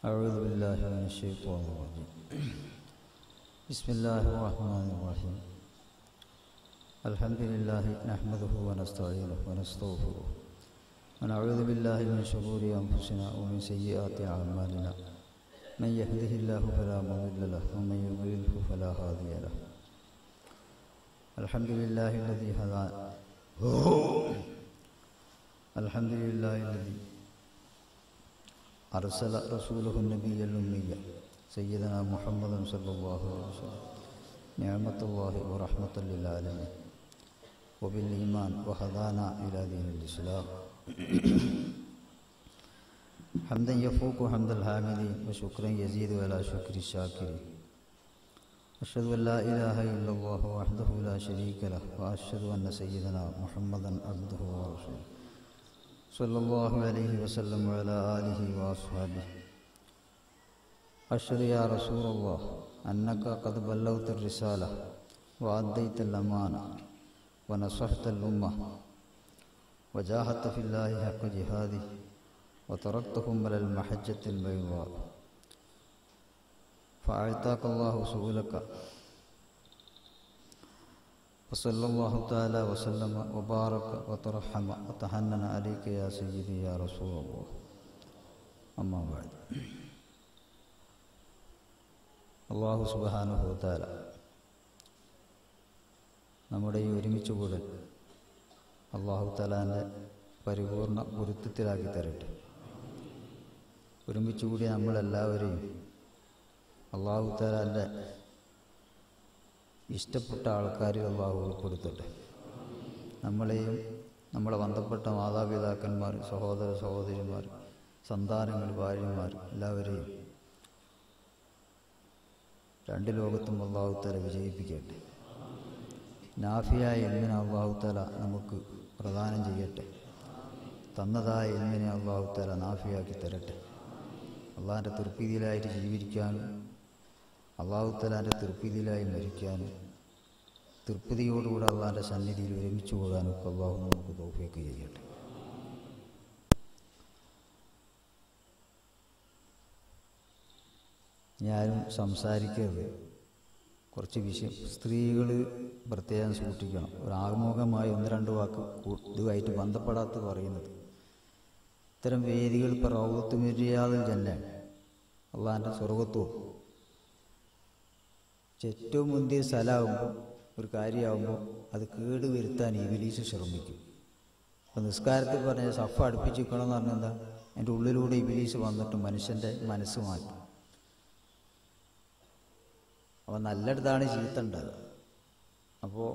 أعوذ بالله من الشيطان الرجيم. بسم الله الرحمن الرحيم. الحمد لله نحمده ونستعينه ونستغفره ونعوذ بالله من شرور أنفسنا ومن سيئات أعمالنا. من يهده الله فلا مضل له ومن يضلله فلا هادي له. الحمد لله الذي هدانا الحمد لله الذي أرسل رسوله النبي الأمي سيدنا محمد صلى الله عليه وسلم نعمة الله ورحمة للعالمين وبالإيمان وهدانا إلى دين الإسلام. حمدا يفوق حمد الحامدين وشكرا يزيد على شكر الشاكرين. أشهد أن لا إله إلا الله وحده لا شريك له وأشهد أن سيدنا محمدا عبده ورسوله صلى الله عليه وسلم وعلى آله وأصحابه. أشهد يا رسول الله أنك قد بلغت الرسالة وأديت الأمانة ونصحت الأمة وجاهدت في الله حق جهاده وتركتهم على المحجة البيضاء فأعطاك الله سؤلك. وصلى الله تعالى وسلم وبارك وترحم وتحنن عليك يا سيدي يا رسول الله. أما بعد. അല്ലാഹു സുബ്ഹാനഹു വ തആല നമ്മുടെ ഈ ഒരുമിച്ച് കൂടൽ അല്ലാഹു തആലാന്റെ പരിപൂർണ ഗുരുത്വത്തിലാക്കി തരട്ടെ. ഒരുമിച്ച് കൂടി നമ്മളെല്ലാവരെയും അല്ലാഹു തആലാന്റെ ഇഷ്ടപ്പെട്ട ആൾക്കാരിൽ അല്ലാഹു ഉൾപ്പെടുത്തട്ടെ. നമ്മളെയും നമ്മളെ ബന്ധപ്പെട്ട മാതാപിതാക്കന്മാർ, സഹോദര സഹോദരിമാർ, സന്താനങ്ങൾ, ഭാര്യമാർ എല്ലാവരെയും രണ്ട് ലോകത്തും അല്ലാഹു തആല വിജയിപ്പിക്കട്ടെ. നാഫിയായ ഇൽമിനെ അല്ലാഹു തആല നമുക്ക് പ്രദാനം ചെയ്യട്ടെ. തന്നതായ ഇൽമിനെ അല്ലാഹു തആല നാഫിയാക്കി തരട്ടെ. അള്ളാഹിൻ്റെ തൃപ്തിയിലായിട്ട് ജീവിക്കാനും അല്ലാഹു തആലാൻ്റെ തൃപ്തിയിലായി മരിക്കാനും തൃപ്തിയോടുകൂടെ അള്ളാഹിൻ്റെ സന്നിധിയിൽ ഒരുമിച്ച് കൂടാനും ഒക്കെ അല്ലാഹു നമുക്ക് തൗഫീഖ് ചെയ്യട്ടെ. ഞാനും സംസാരിക്കരുത്. കുറച്ച് വിഷയം സ്ത്രീകൾ പ്രത്യേകം സൂക്ഷിക്കണം. ഒരു ആമുഖമായി ഒന്ന് രണ്ട് വാക്ക് ഇതുമായിട്ട് ബന്ധപ്പെടാത്ത പറയുന്നത്, ഇത്തരം വേദികൾ ഇപ്പോൾ റൗദത്ത് മിരിയാദിൽ ജന്നയാണ്, അള്ളാഹിൻ്റെ സ്വർഗത്വം ഏറ്റവും മുന്തിയ സ്ഥലമാകുമ്പോൾ ഒരു കാര്യമാകുമ്പോൾ അത് കേടുവരുത്താൻ ഇബ്ലീസ് ശ്രമിക്കും. അപ്പോൾ നിസ്കാരത്തിൽ പറഞ്ഞ സഫ് അടുപ്പിച്ചിരിക്കണമെന്ന് പറഞ്ഞാൽ എന്താ, എൻ്റെ ഉള്ളിലൂടെ ഇബ്ലീസ് വന്നിട്ട് മനുഷ്യൻ്റെ മനസ്സ് മാറ്റും. അപ്പോൾ നല്ലയിടത്താണ് ചീത്തണ്ടത്. അപ്പോൾ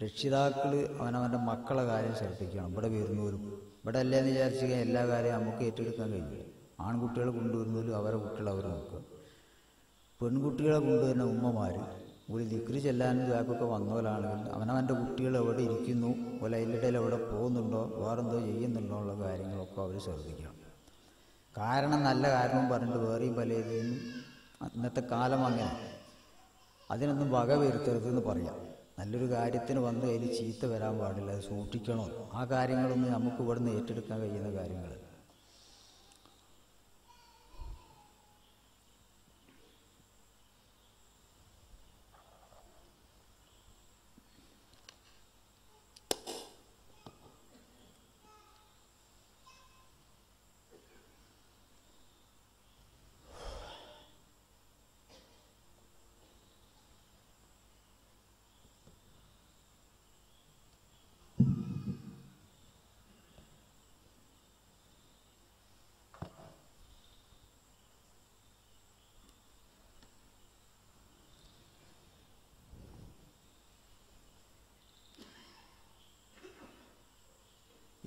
രക്ഷിതാക്കൾ അവനവൻ്റെ മക്കളെ കാര്യം ശ്രദ്ധിക്കണം. ഇവിടെ വരുന്നവരും ഇവിടെ അല്ലേന്ന് വിചാരിച്ചാൽ എല്ലാ കാര്യവും നമുക്ക് ഏറ്റെടുക്കാൻ കഴിയില്ല. ആൺകുട്ടികളെ കൊണ്ടുവരുന്നവരും അവരെ കുട്ടികളെ അവർ നോക്കുക. പെൺകുട്ടികളെ കൊണ്ടുവരുന്ന ഉമ്മമാർ ഒരു ദിക്റ് ചെല്ലാനും ഇതാക്കൊക്കെ വന്നവരാണെങ്കിൽ അവനവൻ്റെ കുട്ടികൾ എവിടെ ഇരിക്കുന്നു, പോലെ അതിൻ്റെ എവിടെ പോകുന്നുണ്ടോ, വേറെന്തോ ചെയ്യുന്നുണ്ടോ ഉള്ള കാര്യങ്ങളൊക്കെ അവർ ശ്രദ്ധിക്കണം. കാരണം നല്ല കാരണം പറഞ്ഞിട്ട് വേറെയും പലതിനും ഇന്നത്തെ കാലം അങ്ങനെ അതിനൊന്നും വക വരുത്തരുതെന്ന് പറയാം. നല്ലൊരു കാര്യത്തിന് വന്ന് അതിൽ ചീത്ത വരാൻ പാടില്ല, അത് സൂക്ഷിക്കണോ. ആ കാര്യങ്ങളൊന്നും നമുക്ക് ഇവിടുന്ന് ഏറ്റെടുക്കാൻ കഴിയുന്ന കാര്യങ്ങൾ.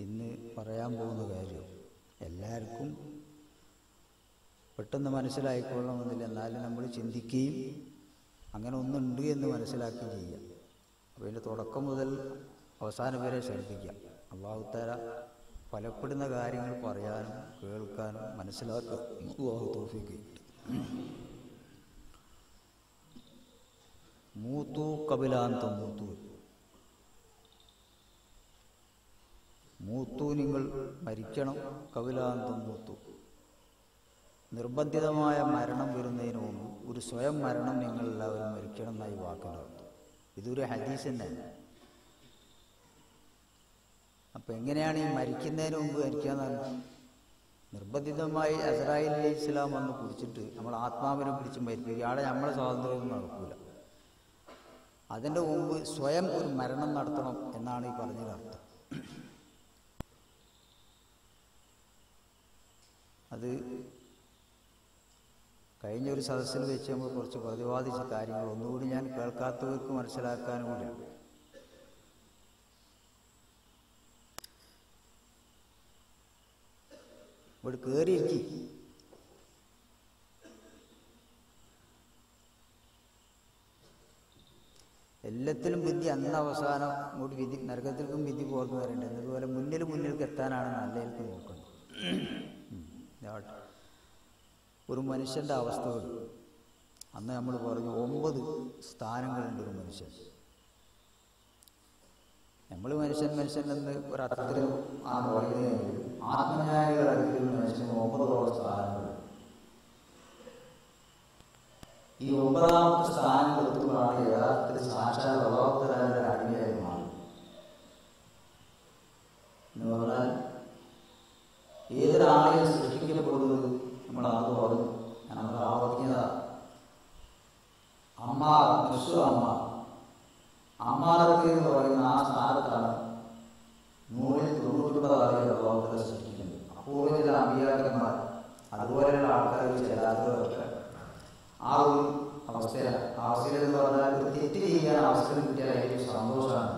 ഇന്ന് പറയാൻ പോകുന്ന കാര്യം എല്ലാവർക്കും പെട്ടെന്ന് മനസ്സിലായിക്കൊള്ളണമെന്നില്ല. എന്നാലും നമ്മൾ ചിന്തിക്കുകയും അങ്ങനെ ഒന്നുണ്ട് എന്ന് മനസ്സിലാക്കുകയും ചെയ്യാം. അപ്പോൾ ഇതിൻ്റെ തുടക്കം മുതൽ അവസാനം വരെ ശ്രദ്ധിക്കാം. അല്ലാഹു തആല ഫലപ്പെടുന്ന കാര്യങ്ങൾ പറയാനും കേൾക്കാനും മനസ്സിലാക്കാനും അല്ലാഹു തൗഫീഖ് ചെയ്യട്ടെ. മൂത്തു കബിലാന്തം മൂത്തു മൂത്തു നിങ്ങൾ മരിക്കണം, കവിലാന്തം മൂത്തു നിർബന്ധിതമായ മരണം വരുന്നതിന് മുമ്പ് ഒരു സ്വയം മരണം നിങ്ങളെല്ലാവരും മരിക്കണം എന്നായി വാക്കുണ്ടാവും. ഇതൊരു ഹദീസ് തന്നെയാണ്. അപ്പം എങ്ങനെയാണ് ഈ മരിക്കുന്നതിന് മുമ്പ് മരിക്കാന്ന് പറഞ്ഞാൽ നിർബന്ധിതമായി അസ്രായീൽ അലൈഹിസ്സലാം വന്ന് പിടിച്ചിട്ട് നമ്മൾ ആത്മാവിനെ പിടിച്ച് മരിപ്പിക്കുക. ആടെ നമ്മളെ സ്വാതന്ത്ര്യമൊന്നും നടക്കൂല. അതിൻ്റെ മുമ്പ് സ്വയം ഒരു മരണം നടത്തണം എന്നാണ് ഈ പറഞ്ഞതിനർത്ഥം. അത് കഴിഞ്ഞ ഒരു സദസ്സിൽ വെച്ച് നമ്മൾ കുറച്ച് പ്രതിപാദിച്ച കാര്യങ്ങൾ ഒന്നുകൂടി ഞാൻ കേൾക്കാത്തവർക്ക് മനസ്സിലാക്കാനും കൂടിയാണ്. ഇവിടെ കയറിയിരിക്കി എല്ലാത്തിലും ബുദ്ധി അന്ന് അവസാനം അങ്ങോട്ട് വിധി നരകത്തിൽക്കും വിധി പോർന്നു വരേണ്ടത്. എന്നതുപോലെ മുന്നിലേക്ക് എത്താനാണ് നല്ലതിലേക്ക് നോക്കുന്നത്. ഒരു മനുഷ്യൻ്റെ അവസ്ഥകൾ അന്ന് നമ്മൾ പറഞ്ഞു 9 സ്ഥാനങ്ങളുണ്ട് ഒരു മനുഷ്യൻ. നമ്മൾ മനുഷ്യൻ എന്ന് ഒരർത്ഥത്തിൽ ആണ് പറയുന്നതെങ്കിൽ ആത്മജ്ഞാനികളുടെ അടുത്തുള്ള മനുഷ്യന് 9 സ്ഥാനങ്ങൾ. ഈ 9ാമത്തെ സ്ഥാനം എത്തുമ്പോഴാണ് യഥാർത്ഥത്തിൽ സാക്ഷാൽ അല്ലാഹുവിന്റെ അടിമയായി മാറും. എന്ന് പറഞ്ഞാൽ ഏതൊരാളെയും സൃഷ്ടിക്കപ്പെടുന്നത് നമ്മൾ അത് പറഞ്ഞു. നമ്മൾ ആവർത്തിക്കുന്നതാണ്. അമ്മാറൊക്കെ എന്ന് പറയുന്ന ആ സ്ഥാനത്താണ് 199 ആളുകൾ അല്ലാഹുവിനെ സൃഷ്ടിക്കുന്നത്. അപൂർവ ചില അമ്പിയാക്കന്മാർ അതുപോലെയുള്ള ആൾക്കാർ ചെല്ലാത്തവരൊക്കെ ആ ഒരു അവസ്ഥയിലാണ്. ആ അവസ്ഥയിലെന്ന് പറഞ്ഞാൽ ഒരു തെറ്റ് ചെയ്യാൻ അവസരം കിട്ടിയാൽ ഏറ്റവും സന്തോഷമാണ്.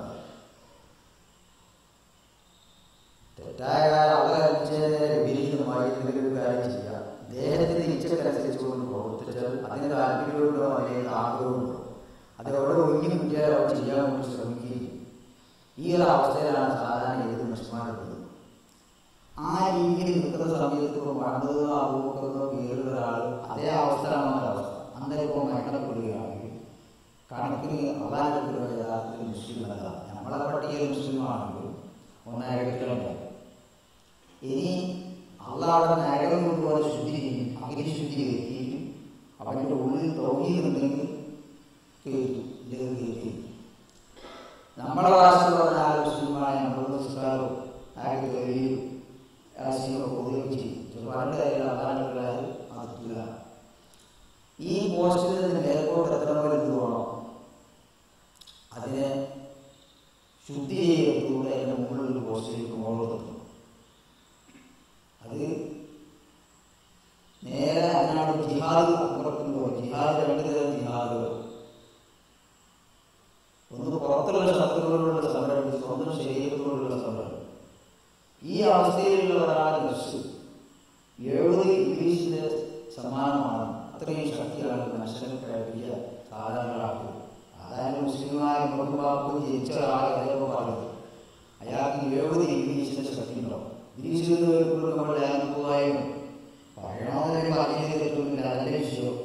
തെറ്റായ കാര്യം അവതരിച്ചതിനെ വിപരീതമായി എന്തെങ്കിലും ഒരു കാര്യം ചെയ്യാം. ദേഹത്തിന്റെ ഇച്ഛക്കനുസരിച്ചുകൊണ്ട് പ്രവർത്തിച്ചാൽ അതിന് താല്പര്യമുണ്ടോ അല്ലെങ്കിൽ ആഗ്രഹമുണ്ടോ അത് എവിടെ ഒഴിഞ്ഞു കിട്ടിയാൽ അവർ ചെയ്യാൻ വേണ്ടി ശ്രമിക്കുകയും ഈ ഒരു അവസ്ഥയിലാണ് സാധാരണ ഏത് മനുഷ്യന്മാരുള്ളത്. ആ രീതിയിൽ നിൽക്കുന്ന സമയത്ത് ഇപ്പോൾ മറന്നതോ അപൂർവ്വതോ വേറൊരു ഒരാൾ അതേ അവസ്ഥയാണ് നമ്മുടെ അവസ്ഥ. അന്നേരം ഇപ്പോൾ മരണപ്പെടുകയാണെങ്കിൽ കണക്കിന് അള്ളാഹുവിന്റെ യഥാർത്ഥത്തിൽ മുസ്ലിമല്ല. നമ്മളെ പട്ടികയിൽ മുസ്ലിമാണെങ്കിൽ നരകത്തിലുണ്ട്. ഇനി അള്ളാഹുടെ നരകം കൊണ്ടുപോലെ ശുദ്ധി ചെയ്യും. അഗ്നി ശുദ്ധീകരിക്കും. അവൻ്റെ ഉള്ളിൽ തൗഹീദുണ്ടെങ്കിൽ കയറ്റി നമ്മളെ ഭാഷയിൽ പറഞ്ഞാൽ മുസ്ലിമായ നമ്മുടെ സംസ്കാരവും ആരുടെ തൊഴിലും രാഷ്ട്രീയമൊക്കെ ഉപയോഗിച്ച് ചെയ്യും. പണ്ട് കാര്യങ്ങൾ അള്ളാഹുകാരും അതില്ല. ഈ പോസ്റ്റിൽ നിന്ന് മേൽക്കോട്ട് എത്തണമെങ്കിൽ എന്ത് വേണം? അതിനെ ശുദ്ധി ചെയ്യത്തൂടെ അതിൻ്റെ മുകളിലൊരു പോസ്റ്റിലേക്ക് മുകളിലെത്തണം. അത് നേരെ അതിനാണ് ജിഹാദ് അപ്പുറത്തുമ്പോൾ ജിഹാദ് 2 തരം ജിഹാദുകൾ. ഒന്ന് പുറത്തുള്ള ശത്രുക്കളോടുള്ള സമരം, സ്വന്തം ശരീരത്തോടുള്ള സമരം. ഈ അവസ്ഥയിലുള്ള ഒരാൾ നഫ്സ് 70 ഇബ്ലീസിന്റെ സമാനമാണ്. അത്രയും ശക്തിയാണ് മനുഷ്യനെ പ്രയോഗിക്കുക സാധാരണ ആൾക്ക്. സാധാരണ മുസ്ലിമായ മുഖഭാഗം ജനിച്ച ഒരാളെ അതേപോലെ പറയുന്നത് അയാൾക്ക് 70 ഇബ്ലീസിന്റെ ശക്തി ഉണ്ടാവും. ഇബ്ലീസിൽ വരുമ്പോൾ നമ്മൾ അനുഭവമായും പറയണമെന്നതിന് പറഞ്ഞതിന് തെറ്റൊന്നുമില്ല. അതിന്റെ വിഷയം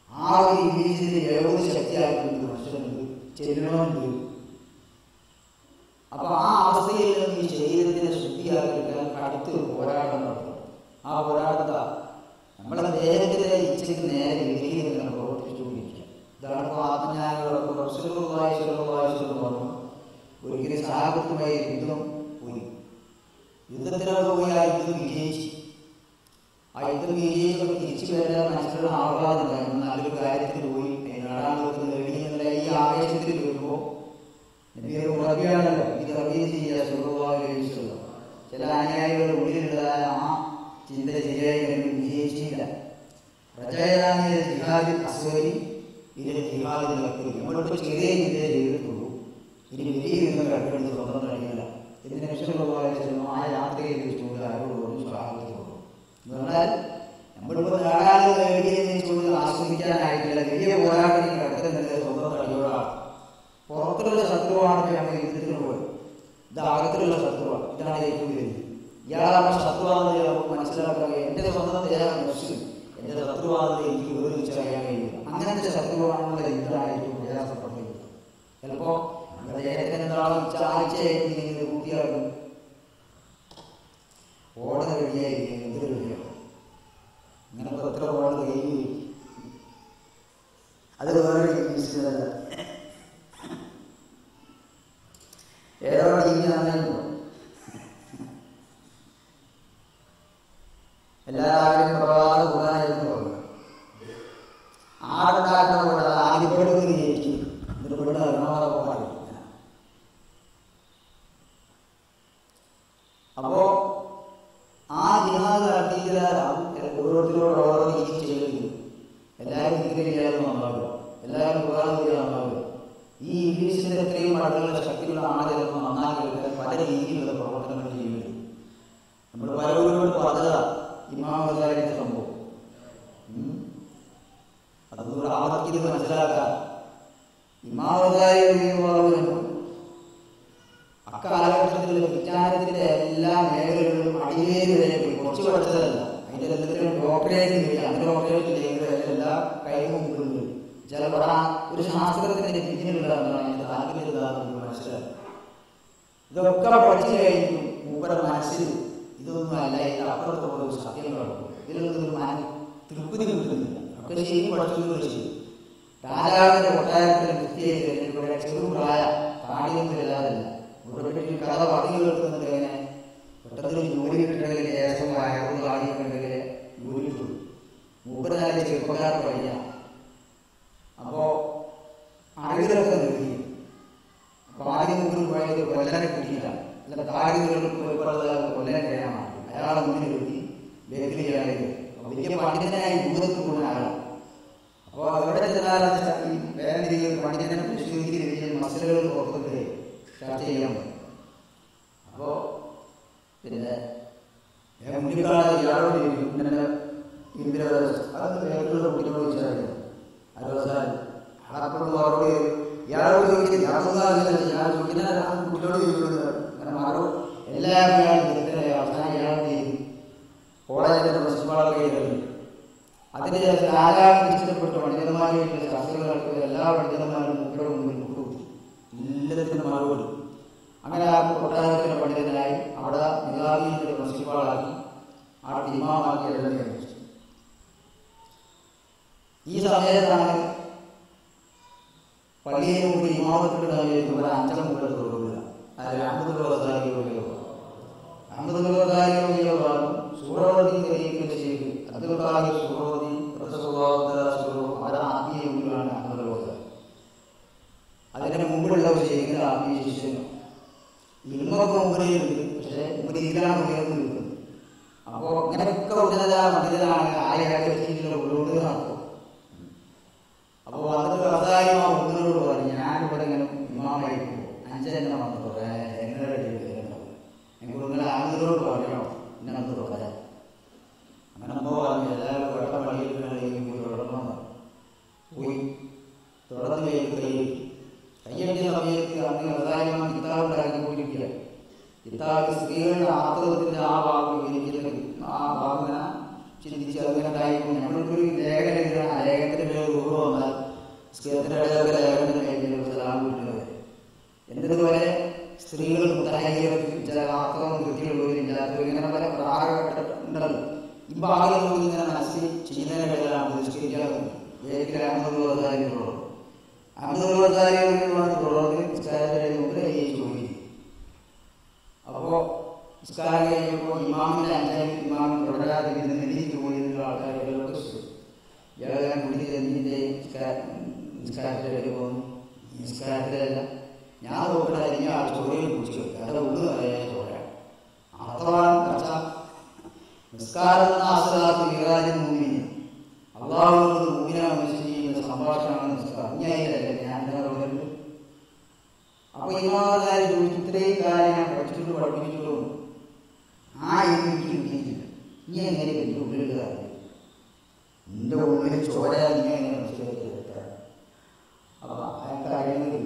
ആ ഒരു ഇബ്ലീസിന്റെ 70 ശക്തിയായിട്ടുണ്ട് മനുഷ്യനുണ്ട്, ചെല്ലണമെന്നുണ്ട്. അപ്പൊ ആ അവസ്ഥയിൽ നിന്ന് ഈ ശരീരത്തിനെ ശുദ്ധിയാക്കിയിട്ട് അടുത്തൊരു പോരാട്ടം നടത്തും. ആ പോരാട്ടത്താ നമ്മളെ ദേഹത്തിലെ ഇച്ഛയ്ക്ക് നേരെ വിപരീതം പ്രവർത്തിച്ചുകൊണ്ടിരിക്കുക. ഇതാണ് ആത്മജ്ഞാനികളൊക്കെ പറഞ്ഞു. ഒരിക്കലും സാഹബത്തുമായി യുദ്ധം പോയി. യുദ്ധത്തിനൊക്കെ പോയി ആ യുദ്ധം വിജയിച്ചു. ആ യുദ്ധം വിജയിച്ചൊക്കെ തിരിച്ചു വരാൻ മനസ്സിലുള്ള ആഹ്ലാദമുണ്ടായിരുന്നു. നല്ലൊരു കാര്യത്തിൽ പോയി നേടാൻ നേടിയെന്നുള്ള ഈ ആവേശത്തിൽ വരുമ്പോൾ റബിയാണല്ലോ ഇത് റബിയ ചെയ്യുക സുഖഭാവിച്ചുള്ള ചില അനുയായികൾ ഉള്ളിലുള്ളതായ ആ ചിന്ത ശരിയായി വിജയിച്ചില്ല. റജായ ജിഹാദിൽ അസ്വരി ഇതിൽ ജിഹാദിൽ നടക്കും. നമ്മളിപ്പോൾ ചെറിയ ചിന്തയെ ചെയ്തിട്ടുള്ളൂ. ഇനി വലിയ യുദ്ധം കണ്ടെടുത്ത് സ്വന്തം കഴിയില്ല. ഇതിന് രക്ഷപ്രഭാവിച്ചു ആ യാത്രയെ കുറിച്ചുകൊണ്ട് ആരോട് പറഞ്ഞു സ്വാഗതത്തോടും എന്ന് പറഞ്ഞാൽ നമ്മളിപ്പോൾ നേടാതെ നേടിയതിനെ ചൂട് ആസ്വദിക്കാനായിട്ടില്ല. വലിയ പോരാട്ടത്തിൽ കിടക്കുന്നത് സ്വന്തം കഴിയോടാണ്. പുറത്തുള്ള ശത്രുവാണെങ്കിൽ നമ്മൾ യുദ്ധത്തിന് പോയി. ഇത് അകത്തിലുള്ള ശത്രുവാണ്. ഇതാണ് ഏറ്റവും വലുത്. ഇയാളാണ് ശത്രുവാണെന്ന് നമുക്ക് മനസ്സിലാക്കാൻ കഴിയും. എൻ്റെ സ്വന്തം ദേഹം നഫ്സ് എൻ്റെ ശത്രുവാണെന്ന് എനിക്ക് വേർതിരിച്ചറിയാൻ കഴിയില്ല. അങ്ങനത്തെ ശത്രുവാണെന്നുള്ള യുദ്ധമാണ് ഏറ്റവും പ്രയാസപ്പെടുന്നത്. ചിലപ്പോൾ നമ്മുടെ ദേഹത്തിന് എന്താളും ചാഴ്ചയായിട്ട് കൂട്ടിയാക്കും. ഓട റെഡിയായിരിക്കും, എന്ത് റെഡിയാക്കും. ഇങ്ങനത്തെ വിളിച്ചതല്ല. ഏതോ ടിവി നന്നായിരുന്നു. എല്ലാവരും പ്രഭാത കൂടാനായിരുന്നു. ആടുണ്ടാക്കുന്ന കൂടെ ആദ്യപ്പെടുന്നത് ജയിക്കും. എന്നിട്ട് പെടുന്ന എറണാകുളം പാടില്ല. അപ്പോ ആ ജിഹാദ് നടത്തിയതാരാണ് ഓരോരുത്തരോട് ഓരോ രീതി ചെയ്യുന്നത്. എല്ലാവരും ഇങ്ങനെ ചെയ്യാതെ നന്നാവുക, എല്ലാവരും ഉപകാരം ചെയ്യാൻ നന്നാവുക. ഈ ഇംഗ്ലീഷിന്റെ എത്രയും മടങ്ങുള്ള ശക്തിയുള്ള ആളുകൾ നന്നാക്കി എടുക്കാൻ പല രീതിയിലുള്ള പ്രവർത്തനങ്ങൾ ചെയ്യുന്നത്. നമ്മൾ പലരോട് പറഞ്ഞതാ ഇമാം ഗസാലിയുടെ സംഭവം. അതുകൊണ്ട് ആവർത്തിക്കുന്നത് മനസ്സിലാക്കാം. ഇമാം ഗസാലി അക്കാലഘട്ടത്തിലുള്ള വിജ്ഞാനത്തിന്റെ എല്ലാ മേഖലകളിലും അടിവേര് വരെ പോയി. കുറച്ച് പഠിച്ചതല്ല, അതിന്റെ എല്ലാത്തിലും ഡോക്ടറേറ്റ് കിട്ടി. അങ്ങനെ ഡോക്ടറേറ്റ് ചെയ്യുന്നത് എല്ലാ കഴിവും കിട്ടുന്നത് ചിലപ്പോൾ ഒരു ശാസ്ത്രത്തിന്റെ പിന്നിലുള്ള അതിന്റെ താല്പര്യം മനസ്സിലാക്കി. ഇതൊക്കെ പഠിച്ചു കഴിഞ്ഞു മൂപ്പരുടെ മനസ്സിൽ ഇതൊന്നും അല്ല, ഇതിന്റെ അപ്പുറത്തുള്ള ഒരു സത്യങ്ങളാണ്. ഇതിലൊന്നും തൃപ്തി കിട്ടുന്നില്ല. ഒക്കെ ശരി പഠിച്ചു ശരി. രാജാവിന്റെ കൊട്ടാരത്തിൽ കൃത്യമായി ചെറുപ്രായ താടിയൊന്നും ഇല്ലാതല്ല. ഇവിടെ കഥ പറഞ്ഞു കേൾക്കുന്നത് എങ്ങനെ പെട്ടെന്ന് ജോലി കിട്ടണമെങ്കിൽ ഏകദേശം അയാളും താടിയൊക്കെണ്ടെങ്കിൽ ജോലി കിട്ടും. മൂപ്പരായ ചെറുപ്പക്കാർ പഠിക്ക. അപ്പോ അറിവിലൊക്കെ നിർത്തി. അപ്പൊ ആദ്യം മുമ്പിൽ പോയത് കൊല്ലനെ കിട്ടിയില്ല. അല്ല താടികളിൽ കൊല്ലനെ കഴിയാനാണ്. അയാളെ മുന്നിൽ കിട്ടി ബേക്കറിയായത് വലിയ പണ്ഡിതനായി ദൂരത്ത് പോകുന്ന ആളാണ്. അപ്പോൾ അവിടെ ചെന്നാലും വേറെ രീതിയിൽ പണ്ഡിതനെ വിശദീകരിച്ച് മസലുകൾ പുറത്തൊക്കെ ചർച്ച ചെയ്യാൻ പറ്റും. അപ്പോ പിന്നെ മുന്നിക്കാളെ ഇയാളോട് അത് വേറൊരു കുട്ടിയോട് ചോദിച്ചായിരുന്നു. അവരോട് ഇയാളോട് ചോദിച്ചത് ഇയാൾ കുട്ടിയോട് ചോദിക്കുന്നത് കാരണം ആരോ എല്ലാവരും അവസാനം ഇയാളോട് ചെയ്തു. കോളേജിന്റെ പ്രിൻസിപ്പാളൊക്കെ ചെയ്തിട്ടുണ്ട്. അതിന് ശേഷം രാജാവിന് ഇഷ്ടപ്പെട്ട പണ്ഡിതന്മാരുമായിട്ടുള്ള ചർച്ചകൾ നടത്തുന്ന എല്ലാ പണ്ഡിതന്മാരും മുഖ്യയുടെ മുമ്പിൽ കൊടുത്തു. എല്ലാത്തിനും മറുപടി. അങ്ങനെ ആ കൊട്ടാരത്തിന്റെ പണ്ഡിതനായി അവിടെ നിലാവിന്റെ പ്രിൻസിപ്പാളാക്കി ആ ഇമാമാക്കി എല്ലാം കഴിച്ചു. ഈ സമയത്താണ് പള്ളിയിൽ മുമ്പ് ഇമാമത്തിന്റെ സമയത്ത് ഒരു 5 മുതൽ തുടങ്ങുക. അതിൽ 50 സൂറോദി തെരീക്കുന്ന ചെയ്ത് അതുകൊണ്ടാണ് സൂറോദി ആത്മീയ ഗുരുവാണ് 50. അതിന് മുമ്പുള്ളവർ ചെയ്യുന്ന ആത്മീയ ശിഷ്യനും ഇൽമൊക്കെ മുമ്പിലുണ്ട്. പക്ഷെ മുമ്പതിലാണ് ഉയർന്നു നിൽക്കുന്നത്. അപ്പോ ഇങ്ങനെയൊക്കെ ഉന്നത മണ്ഡിതനാണ് ആരെയൊക്കെ വെച്ചിട്ടുള്ള ഉള്ളോട് നടക്കും. അപ്പോ അതൊക്കെ അതായും ആ ഉന്നതോട് പറഞ്ഞു, ഞാനിവിടെ ഇങ്ങനെ ഇമാമായി പോകും 5 എന്നെ വന്നു എങ്ങനെ നിങ്ങളെ ആളുകളോട് പറയണോ ഇന്നത് പറയാം. അങ്ങനെ അമ്മ പറഞ്ഞു എല്ലാവരും വെള്ളം പള്ളിയിൽ പോയി തുടർന്ന് കയ്യടിച്ച സമയത്ത് അന്ന് പ്രധാനമായി കിതാബ് ഉണ്ടാക്കിക്കൊണ്ടിരിക്കുക. കിതാബ് സ്ത്രീകളുടെ ആർത്തവത്തിന്റെ ആ ഭാഗം ആ ഭാഗം ചിന്തിച്ച് അങ്ങനെ ഉണ്ടായിരുന്നു. ഞങ്ങൾക്കൊരു ലേഖനം എഴുതണം. ആ ലേഖനത്തിന്റെ പേര് രൂപ വന്നാൽ സ്ത്രീയുടെ ലേഖനത്തിന്റെ പേരിൽ എന്നതുപോലെ സ്ത്രീകൾ ചില ആർത്തവം വൃത്തിയുള്ളവരില്ലാത്തവർ ഇങ്ങനെ പല ഉണ്ടല്ലോ. ഈ ഭാഗങ്ങളിൽ ഇങ്ങനെ മനസ്സിൽ ചെയ്യുന്നതിനെല്ലാം നിഷ്കരിക്കാറുണ്ട്. അഹമ്മദ് അപ്പോ നിസ്കാരം കഴിഞ്ഞപ്പോൾ ഇമാമിന്റെ 5 ഇമാം തുടരാതെ നെല്ലിക്ക് പോയിരുന്ന ആൾക്കാരൊക്കെ ജഗൻ കുടി എന്തിന്റെ നിസ്കാരത്തിലേക്ക് പോകുന്നു. നിസ്കാരത്തിലല്ല ഞാൻ നോക്കണ ആ ചോരയിൽ കുടിച്ചു അത് ഉള്ളു അറിയാൻ ചോരാണ് അർത്ഥമാണ്. നിസ്കാരം ആശ്രാത്ത് വിരാജൻ മൂമിന് അള്ളാഹുവിനോട് മൂമിനാണ് ചെയ്യുന്ന സംഭാഷണമാണ് നിസ്കാരം. അന്യായിട്ടല്ലേ ഞാൻ പറയുന്നുണ്ട്. അപ്പൊ ഇമാകാരി ചോദിച്ചു ഇത്രയും കാര്യം ഞാൻ പഠിച്ചിട്ട് പഠിപ്പിച്ചിട്ടുള്ളൂ. ആ എനിക്ക് കിട്ടിയിട്ടില്ല. നീ എങ്ങനെ എൻ്റെ ഉള്ളിൽ കാര്യം നിന്റെ ഉള്ളിൽ ചോര നീ എങ്ങനെ മനസ്സിലാക്കി എടുക്കാൻ. അപ്പൊ അയാൾക്ക് അറിയുന്നത്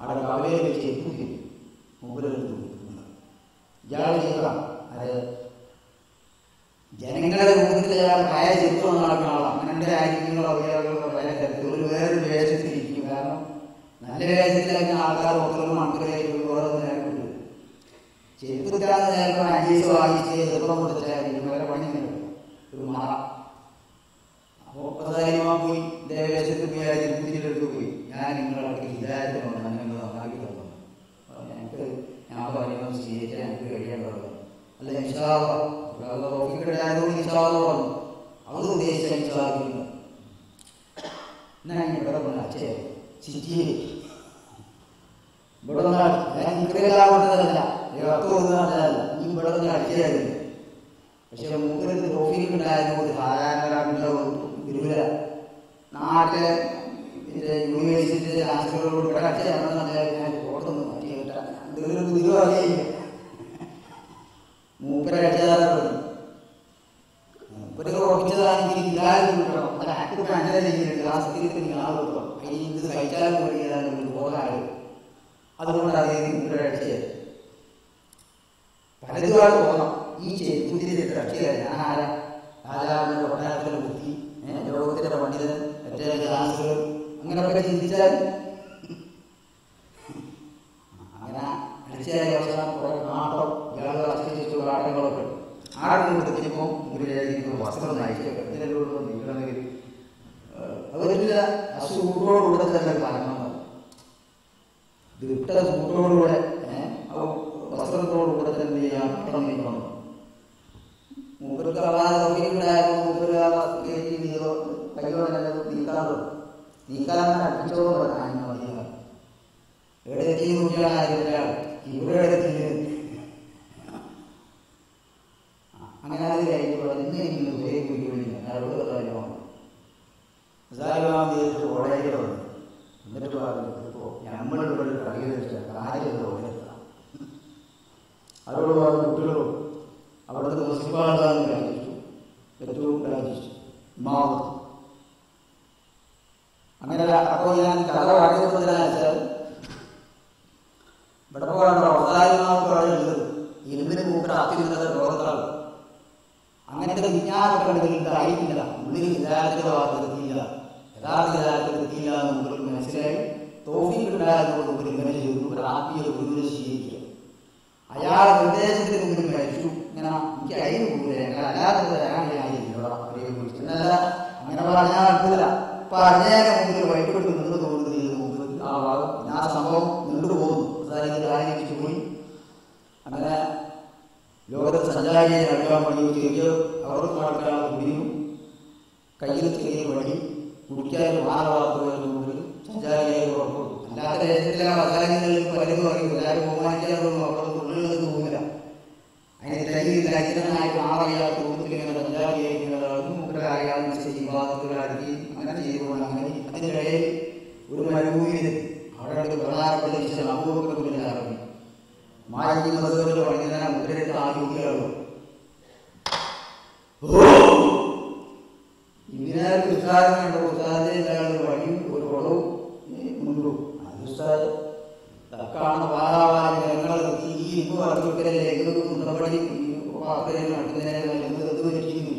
അവിടെ കവലയെ വെച്ച് എത്തിക്കും മുമ്പിലെടുത്ത് ഇയാൾ ചെയ്യണം. അത് ജനങ്ങളുടെ മുഖത്തിൽ അയാൾ ഭയ ചിത്രം നടക്കുന്ന ആളാണ്. അങ്ങനെ രാജ്യങ്ങളോ അവയവങ്ങളോ പല തരത്തിൽ വേറൊരു വേഷത്തിലിരിക്കും. കാരണം നല്ല വേഷത്തിലാക്കുന്ന ആൾക്കാർ ഓർത്തുള്ള മക്കളായിരിക്കും വേറെ നേരമുണ്ട്. ചെറുപ്പത്തിലാണ് നേരത്തെ 5 ദിവസം വാങ്ങിച്ച് ചെറുപ്പം കൊടുത്തായിരിക്കും വേറെ പണി ഒരു മറ. അപ്പോൾ പ്രധാനമാ പോയി ദേവവേഷത്തിൽ പോയി ആ ചെറുപ്പത്തിലെടുത്ത് പോയി ഞാൻ ഞാൻ നിങ്ങളൊക്കെ ഹിദായത്തിനോട് തന്നെ നന്നാക്കി തന്നു. ഞങ്ങൾക്ക് ഞാൻ പറയുന്നത് സ്വീകരിക്കാൻ ഞങ്ങൾക്ക് കഴിയേണ്ടത് അല്ല. നിഷാദോട് നിഷാദോ പറഞ്ഞു അത് ഉദ്ദേശിച്ച നിഷാദിക്കുന്നു. ഞാൻ ഇവിടെ വന്ന് അച്ഛയെ ചിറ്റിയില് ഇവിടെ വന്ന് ഞാൻ നിൽക്കലെല്ലാം കൊണ്ടതല്ല, നീ ഇവിടെ വന്ന് അടിച്ചായിരുന്നു. പക്ഷെ മൂപ്പര് ടോഫിക്ക് ഉണ്ടായതുകൊണ്ട് സാധാരണ ഗുരുവില നാട്ടിലെ യൂണിവേഴ്സിറ്റിയിലെ ചാൻസലറോട് ഇവിടെ അടിച്ചാൽ ഓർത്തൊന്നും എന്തെങ്കിലും ഗുരു അറിയില്ല. മൂപ്പര് അടിച്ചതാണ് മൂപ്പര് ഉറപ്പിച്ചതാണെങ്കിൽ ഇല്ലാതെ കിട്ടണം. അത് ആക്ട് അങ്ങനെ ചെയ്യുന്നുണ്ട്. ആ സ്ഥിരത്തിന് ആൾ കിട്ടണം. അതിന് ഇത് കഴിച്ചാലും കഴിയാനും ബോധമാണ്. അതുകൊണ്ട് അദ്ദേഹം മൂപ്പര് അടിച്ചത് പലതുമായിട്ട് തോന്നാം. ഈ ചെരുപ്പുതിരിട്ട് അടിച്ചത് ഞാൻ ആരാ രാജാവിന്റെ കൊട്ടാരത്തിലെ ബുദ്ധി, ലോകത്തിലെ പണ്ഡിതൻ, മറ്റേ ചാൻസലർ, അങ്ങനെയൊക്കെ ചിന്തിച്ചാൽ അങ്ങനെ അടിച്ചാൽ അവസാനം കുറെ നാട്ടം ഇയാളുകൾ അച്ഛനിച്ചു കാട്ടങ്ങളൊക്കെ ആടുകൊണ്ട് തെറ്റിയപ്പോൾ ഇവരിലേക്ക് വസ്ത്രം നയിച്ചൊക്കെ ഇതിലൂടെ നീക്കണമെങ്കിൽ അവരില്ല. ആ സൂട്ടോടുകൂടെ തന്നെ കാരണം ഇട്ട സൂട്ടോടുകൂടെ വസ്ത്രത്തോടുകൂടെ തന്നെ ചെയ്യാൻ പട്ടം നീക്കണം. മൂപ്പർക്ക് അല്ലാതെ സൗകര്യങ്ങളായാലും മൂപ്പര് കൈയോടെ നീക്കാറുള്ളൂ. നീക്കാൻ അടുപ്പിച്ചോളം പറഞ്ഞു മതിയാണ്. എവിടെ എത്തി നോക്കിയാണ് ഇവിടെ എത്തി. അങ്ങനെ അത് കഴിഞ്ഞപ്പോൾ ഇന്നെങ്കിലും ഉപയോഗിക്കുകയാണ് കാര്യമാണ്. കോളേജിൽ വന്നു. എന്നിട്ട് പറഞ്ഞപ്പോൾ നമ്മളിവിടെ കളി വെച്ചാൽ കാര്യം ഓടിയെത്താം. അവരോട് പറഞ്ഞ കുട്ടികളും അവിടുത്തെ മുനിസിപ്പാലിറ്റി രാജിച്ചു, ഏറ്റവും രാജിച്ചു മാവ്. അങ്ങനെ അപ്പോൾ ഞാൻ കഥ പറയുന്നതിനാച്ചാൽ ഇവിടെ പോകേണ്ട അവതാരമാർക്ക് പറയുന്നത് ഇരുമ്പിന് മൂപ്പർ അത്യുന്നത ലോകത്താണ്. അങ്ങനത്തെ വിജ്ഞാനമൊക്കെ ഉണ്ടെങ്കിൽ ഇതായിട്ടില്ല. ഉള്ളിൽ യഥാർത്ഥ വാർത്തയെത്തിയില്ല, യഥാർത്ഥ യഥാർത്ഥത്തിലെത്തിയില്ല എന്ന് മുമ്പിൽ മനസ്സിലായി. തോഫിക്കുണ്ടായതുകൊണ്ട് മുമ്പിൽ ഇങ്ങനെ ചെയ്തു. ഒരു ആത്മീയ ഗുരുവിനെ സ്വീകരിക്കുക. അയാൾ നിർദ്ദേശത്തിന് മുമ്പിൽ മരിച്ചു. ഇങ്ങനെ എനിക്ക് അതിന് മുമ്പിൽ അല്ലാത്തത് അങ്ങനെ പറഞ്ഞാൽ നടക്കില്ല. അപ്പൊ അതിനേറെ മുമ്പിൽ വൈകിട്ട് നിന്ന് തോന്നുന്നത് മുമ്പ് ആ ഭാഗം ആ സംഭവം നീണ്ടുപോകുന്നു. അതായത് പോയി. അങ്ങനെ ലോകത്തെ സഞ്ചാരിയെ നടക്കാൻ വേണ്ടി ചെറിയ അവർക്ക് നടക്കാൻ കുടിയും കയ്യിൽ ചെറിയ വഴി കുടിക്കാൻ മാനവാർത്തകളുടെ മുമ്പിൽ സഞ്ചാരിയെ ഉറപ്പുള്ളൂ. അല്ലാത്ത ദേശത്തിലെ വസാരികളിൽ പലതും അറിയും. എല്ലാവരും ബഹുമാനിക്കാതൊന്നും അവിടെ തൊഴിലുള്ളത് തോന്നില്ല. അതിന് ലൈംഗികനായിട്ട് ആളറിയാത്ത കുടുംബത്തിലിങ്ങനെ സഞ്ചാരിയായിരിക്കുന്നതാണെന്നും മുഖ്യരായാലും വിവാദത്തിലാക്കി അങ്ങനെ ചെയ്തുകൊണ്ട് അങ്ങനെ അതിനിടയിൽ ഒരു മരുഭൂമിയിൽ അവിടെ പ്രധാനപ്പെട്ട വിഷയം അപൂർവ്വത്തിൽ ഇറങ്ങി മാലിന്യമതുപോലെ പണിതന മുദ്രയിട്ട് ആരോഗ്യമുള്ളൂ. ഇതിനാലും ഉത്സാഹമുണ്ട്. ഉത്സാഹത്തിന്റെ വഴിയും ഒരു കുളവും മുണ്ടും അത് തക്കാണ് പാലാവാൻ ഞങ്ങൾ ഈ ഇന്ന് വർഗ്ഗത്തിലെ നടത്തുന്നതിനെ രക്ഷിക്കുന്നു.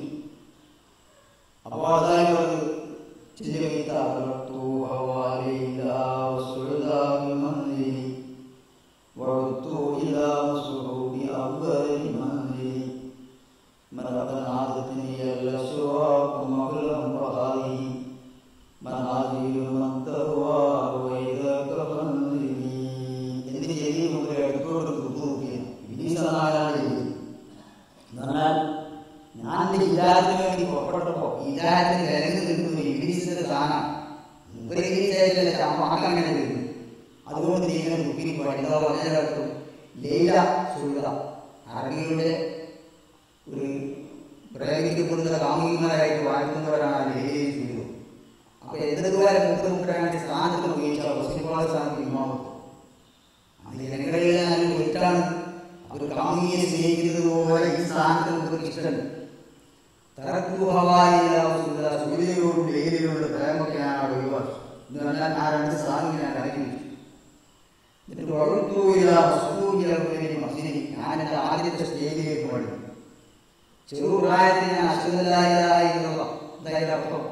അപ്പോൾ അതായത് ഞാൻ ഹിദായത്തിന് വേണ്ടി പുറപ്പെട്ടപ്പോ ഹിദായത്തിന് വിലങ്ങ് കിട്ടുന്നു ഇബ്ലീസിന്റെ സ്ഥാനം അങ്ങനെ വരുന്നു. അതുകൊണ്ട് നീങ്ങനെ കുക്കിരി പഠിതാവ് പറഞ്ഞും ലൈല സുൽത അറബികളുടെ ഒരു പ്രയോഗിക്കപ്പെടുന്ന കാമുകിമാരായിട്ട് വാഴ്ത്തുന്നവരാണ് ലൈലയെ സുൽത. അപ്പൊ എത്രതുവരെ മുഖ്യമന്ത്രി സ്ഥാനത്ത് ഉപയോഗിച്ചാൽ മുസ്ലിം സ്ഥാനത്ത് ഇമാമത്ത് അത് ജനങ്ങളിൽ വിട്ടാണ് ഒരു കാമുകിയെ സ്നേഹിക്കുന്നത് പോലെ ഈ സ്ഥാനത്ത് നമുക്ക് ഇഷ്ടമുണ്ട്. തറക്കു ഹവായില സൂര്യയോടും ലൈലയോടും പ്രേമൊക്കെയാണ് അവിടെ ഒഴിവാക്കി എന്ന് പറഞ്ഞാൽ ആ രണ്ട് സ്ഥാനങ്ങളാണ് ഇറങ്ങി വെച്ചു. എന്നിട്ട് ഞാൻ എൻ്റെ ആദ്യത്തെ സ്റ്റേജിലേക്ക് പഠി ചെറുപ്രായത്തിൽ ഞാൻ അശ്വതരായിരുന്നുള്ള എന്തായാലും അർത്ഥം